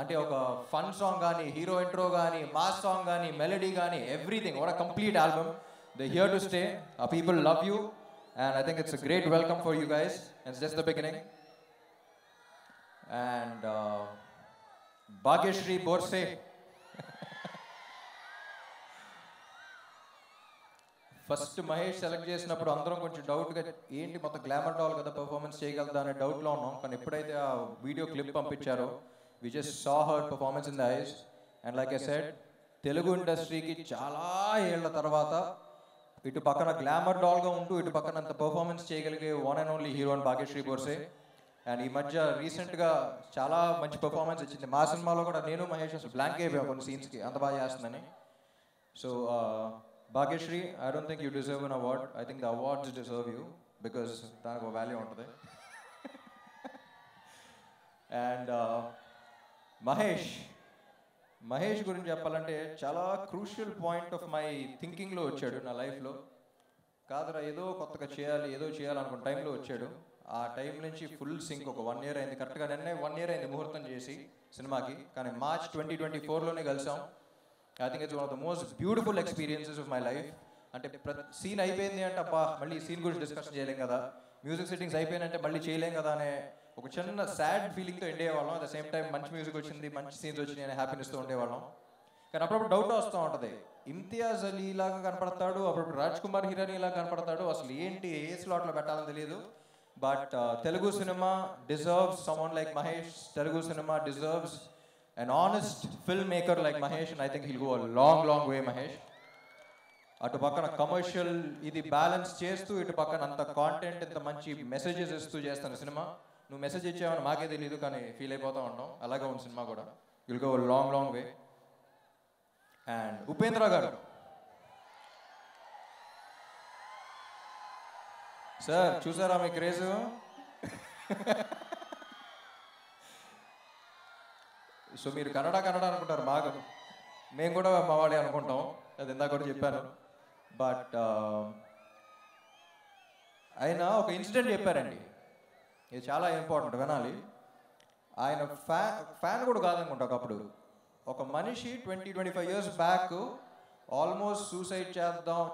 అంటే ఒక ఫన్ సాంగ్ కానీ, హీరో ఇంట్రో కానీ, మాస్ సాంగ్ కానీ, మెలడీ కానీ, everything. What a complete album. They here to stay. People love you and I think it's a great welcome for you guys. It's just the beginning. And Bhagyashri Borse. First Mahesh select చేసినప్పుడు అందరం కొంచెం డౌట్గా, ఏంటి మొత్తం glamour doll కదా, performance చేయగలదా అనే డౌట్లో ఉన్నాం. కానీ ఎప్పుడైతే ఆ వీడియో క్లిప్ పంపించారో we just saw her performance in the eyes. And like I said, Telugu ఇండస్ట్రీకి చాలా ఏళ్ల తర్వాత ఇటు పక్కన గ్లామర్ డాల్గా ఉంటూ ఇటు పక్కన అంత పర్ఫార్మెన్స్ చేయగలిగే one and only hero and Bhagyashri Borse. And ఈ మధ్య రీసెంట్గా చాలా మంచి పర్ఫార్మెన్స్ ఇచ్చింది. మా సినిమాలో కూడా నేను మహేష్ అసలు బ్లాంక్ అయిపోయాం కొన్ని సీన్స్కి, అంత బాగా చేస్తుందని. So Bhagyashri, I don't think you deserve an award. I think the awards deserve you, because దానికి ఒక వాల్యూ ఉంటుంది. అండ్ మహేష్ గురించి చెప్పాలంటే చాలా క్రూషియల్ పాయింట్ ఆఫ్ మై థింకింగ్లో వచ్చాడు నా లైఫ్లో. కాదురా ఏదో కొత్తగా చేయాలి, ఏదో చేయాలనుకున్న టైంలో వచ్చాడు. ఆ టైం నుంచి ఫుల్ సింక్. ఒక 1 year అయింది, కరెక్ట్గా నిన్నే 1 year అయింది ముహూర్తం చేసి సినిమాకి. కానీ March 2024లోనే కలిసాం. I think it's one of the most beautiful experiences of my life. అంటే సీన్ అయిపోయింది అంటే అబ్బా మళ్ళీ ఈ సీన్ గురించి డిస్కషన్ చేయలేం కదా, మ్యూజిక్ సెట్టింగ్స్ అయిపోయినంటే మళ్ళీ చేయలేం కదా అనే ఒక చిన్న సాడ్ ఫీలింగ్తో ఉండేవాళ్ళం. అట్ ద సేమ్ టైం మంచి మ్యూజిక్ వచ్చింది, మంచి సీన్స్ వచ్చినాయి అనే హ్యాపీనెస్తో ఉండేవాళ్ళం. కానీ అప్పుడప్పుడు డౌట్ వస్తూ ఉంటుంది, ఇమ్తియాజ్ అలీ లాగా కనపడతాడు, అప్పుడప్పుడు రాజ్ కుమార్ హిరానీ లాగా కనపడతాడు, అసలు ఏంటి ఏ స్లాట్లో పెట్టాలని తెలియదు. But Telugu cinema deserves someone like Mahesh. Telugu cinema deserves an honest filmmaker like Mahesh, and I think he'll go a long, long way, Mahesh. అటు పక్కన కమర్షియల్ ఇది బ్యాలెన్స్ చేస్తూ, ఇటు పక్కన అంత కాంటెంట్, ఇంత మంచి మెసేజెస్ ఇస్తూ చేస్తాను సినిమా. నువ్వు మెసేజ్ ఇచ్చావని మాకే తెలియదు, కానీ ఫీల్ అయిపోతూ ఉంటాం. అలాగే ఉంది సినిమా కూడా. Will go long long way. And Upendra గారు, సార్ చూసారా మీ క్రేజ్? సో మీరు కన్నడ అనుకుంటారు బాగా, మేము కూడా మా వాడే అనుకుంటాం, అది ఇందాక కూడా చెప్పాను. బట్ ఆయన ఒక ఇన్సిడెంట్ చెప్పారండి, ఇది చాలా ఇంపార్టెంట్, వినాలి. ఆయన ఫ్యాన్ కూడా కాదనుకుంటా. ఒకప్పుడు ఒక మనిషి 20-25 years బ్యాక్ ఆల్మోస్ట్ సూసైడ్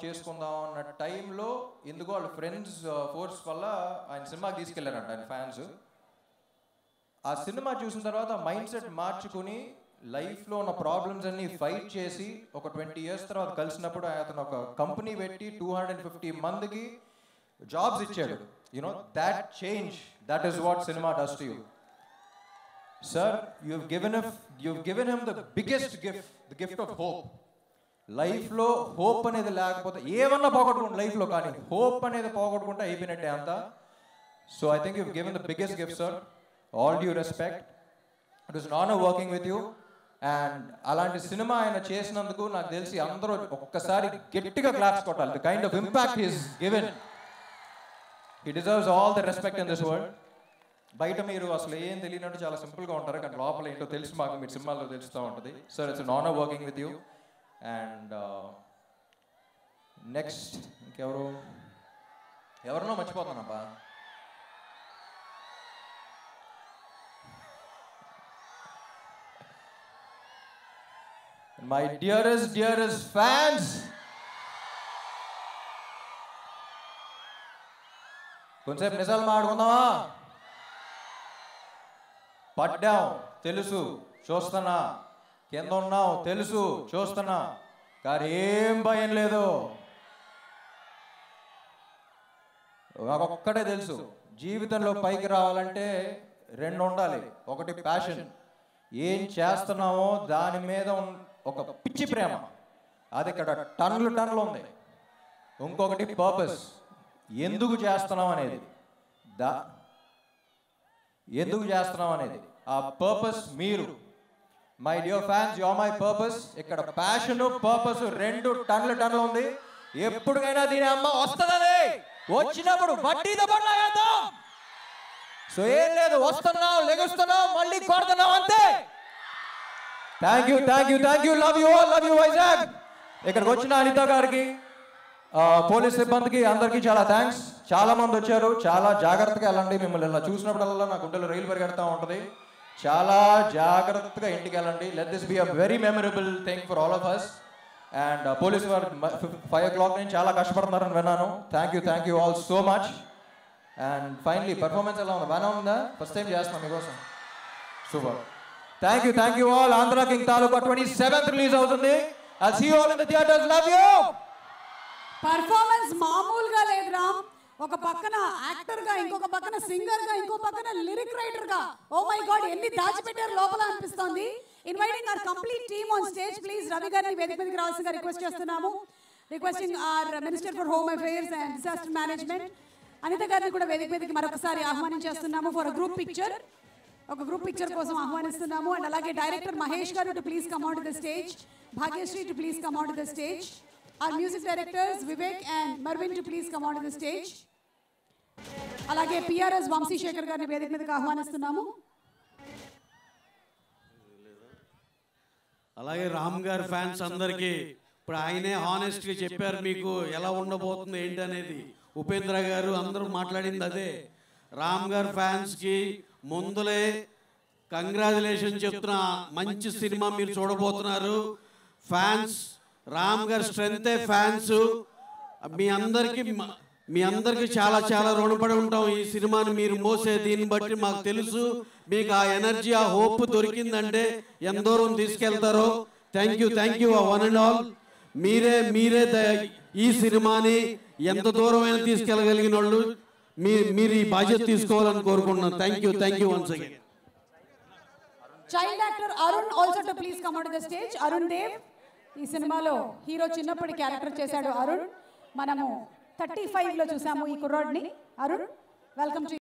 చేసుకుందాం అన్న టైంలో ఎందుకో వాళ్ళ ఫ్రెండ్స్ ఫోర్స్ వల్ల ఆయన సినిమాకి తీసుకెళ్లారంట ఆయన ఫ్యాన్స్. ఆ సినిమా చూసిన తర్వాత మైండ్ సెట్ మార్చుకుని లైఫ్లో ఉన్న ప్రాబ్లమ్స్ అన్ని ఫైట్ చేసి ఒక 20 years తర్వాత కలిసినప్పుడు అతను ఒక కంపెనీ పెట్టి 250 మందికి జాబ్స్ ఇచ్చాడు. You know that change, that is what cinema does to you. Sir, you've given him the biggest gift, the gift of hope. లైఫ్లో హోప్ అనేది లేకపోతే ఏమన్నా పోగొట్టుకుంటే లైఫ్లో, కానీ హోప్ అనేది పోగొట్టుకుంటే అయిపోయినట్టే అంతా. So I think you've given the biggest gift, sir. All due respect. It was an honor working with you. And అలాంటి సినిమా ఆయన చేసినందుకు నాకు తెలిసి అందరూ ఒక్కసారి గట్టిగా క్లాప్స్ కొట్టాలి. The kind of impact is given, he deserves all the respect in this world. బయట మీరు అసలు ఏం తెలియనట్టు చాలా సింపుల్గా ఉంటారు, కానీ లోపల ఏంటో తెలుసు మాకు, మీరు సినిమాల్లో తెలుస్తూ ఉంటుంది. Sir, it's an honour working with you. And next ఎవరినో మర్చిపోతానబ్బా. My dearest fans, కొంచెంసేపు నిజాలు మాట్లాడుకుందామా? పడ్డాం తెలుసు, చూస్తున్నా. కింద ఉన్నాం తెలుసు, చూస్తున్నా. కానీ ఏం భయం లేదు. నాకు ఒక్కటే తెలుసు, జీవితంలో పైకి రావాలంటే రెండు ఉండాలి. ఒకటి ప్యాషన్, ఏం చేస్తున్నామో దాని మీద ఒక పిచ్చి ప్రేమ, అది ఇక్కడ టన్నులు ఉంది. ఇంకొకటి పర్పస్, ఎందుకు చేస్తున్నాం అనేది. ఆ పర్పస్ మీరు. My dear fans, you are my purpose. ఇక్కడ ప్యాషన్ పర్పస్ రెండు టన్నులు ఉంది. ఎప్పటికైనా దీని అమ్మ వస్తుందని వచ్చినప్పుడు వడ్డీతో పడలాగేద్దాం. సో ఏం లేదు, వస్తున్నాం, లెగుస్తున్నాం, మళ్ళీ కొడుతున్నాం, అంతే. Thank you. Love you all, love you Vizag. ఇక్కడికి వచ్చిన అనిత గారికి, పోలీస్ సిబ్బందికి, అందరికీ చాలా థ్యాంక్స్. చాలా మంది వచ్చారు. చాలా జాగ్రత్తగా వెళ్ళండి. మిమ్మల్ని ఇలా చూసినప్పుడల్లా నా గుండెలో రైలు పరిగెడతా ఉంటుంది. చాలా జాగ్రత్తగా ఇంటికి వెళ్ళండి. Let this be a very memorable thing for all of us. And police వారు 5 o'clock నుంచి చాలా కష్టపడుతున్నారని విన్నాను. Thank you all so much. And finally performance ఎలా ఉంది? బాగానే ఉందా? ఫస్ట్ టైం చేస్తున్నాం మీకోసం. Super. Thank you all. Andhra king Taluka 27th release అవుతుంది. I'll see you all in the theaters. Love you. Performance మామూలుగా లేదు రామ్. ఒక పక్కన యాక్టర్ గా, ఇంకొక పక్కన సింగర్ గా, ఇంకో పక్కన లిరిక్ రైటర్ గా. ఓ మై గాడ్, ఎన్ని దాచిపెట్టారు లోపల అనిపిస్తోంది. Inviting our complete team on stage. Please Ravi గారిని వేదిక మీదకి రావాల్సిందిగా రిక్వెస్ట్ చేస్తున్నాము. Requesting our minister for home affairs and disaster management Anitha గారిని కూడా వేదిక మీదకి మరొకసారి ఆహ్వానించేస్తున్నాము ఫర్ గ్రూప్ పిక్చర్. ఒక గ్రూప్ పిక్చర్ కోసం ఆహ్వానిస్తున్నాము. అండ్ అలాగే director Mahesh garu to please come on to the stage. Bhagyashri to please come on to the stage. Our music directors Vivek and Marvin to please come on to the stage. అలాగే PRS Vamsi Shekhar గారిని వేదిక మీదకి ఆహ్వానిస్తున్నాము. అలాగే రామ్ గారి ఫ్యాన్స్ అందరికీ ఇప్పుడు ఆయనే హానెస్ట్గా చెప్పారు మీకు ఎలా ఉండబోతుంది ఏంటి అనేది. ఉపేంద్ర గారు అందరూ మాట్లాడింది అదే. రామ్ గారి ఫ్యాన్స్కి ముందులే కంగ్రాచులేషన్ చెప్తున్నా. మంచి సినిమా మీరు చూడబోతున్నారు. ఫ్యాన్స్, రామ్ గారి స్ట్రెంతే ఫ్యాన్స్. మీ అందరికీ చాలా రుణపడి ఉంటాం. ఈ సినిమాని మీరు మోసే దీన్ని బట్టి మాకు తెలుసు. మీకు ఆ ఎనర్జీ, ఆ హోప్ దొరికిందంటే ఎంత దూరం తీసుకెళ్తారో. Thank you one and all. మీరే ఈ సినిమాని ఎంత దూరమైనా తీసుకెళ్ళగలిగిన వాళ్ళు. మీరు ఈ బాధ్యత తీసుకోవాలని కోరుకుంటున్నాను. Thank you once again. Child actor Arun also to please come on to the stage. Arun Dev ఈ సినిమాలో హీరో చిన్నప్పటి క్యారెక్టర్ చేశాడు అరుణ్. మనము 35లో చూసాము ఈ కుర్రాడిని. Arun, welcome to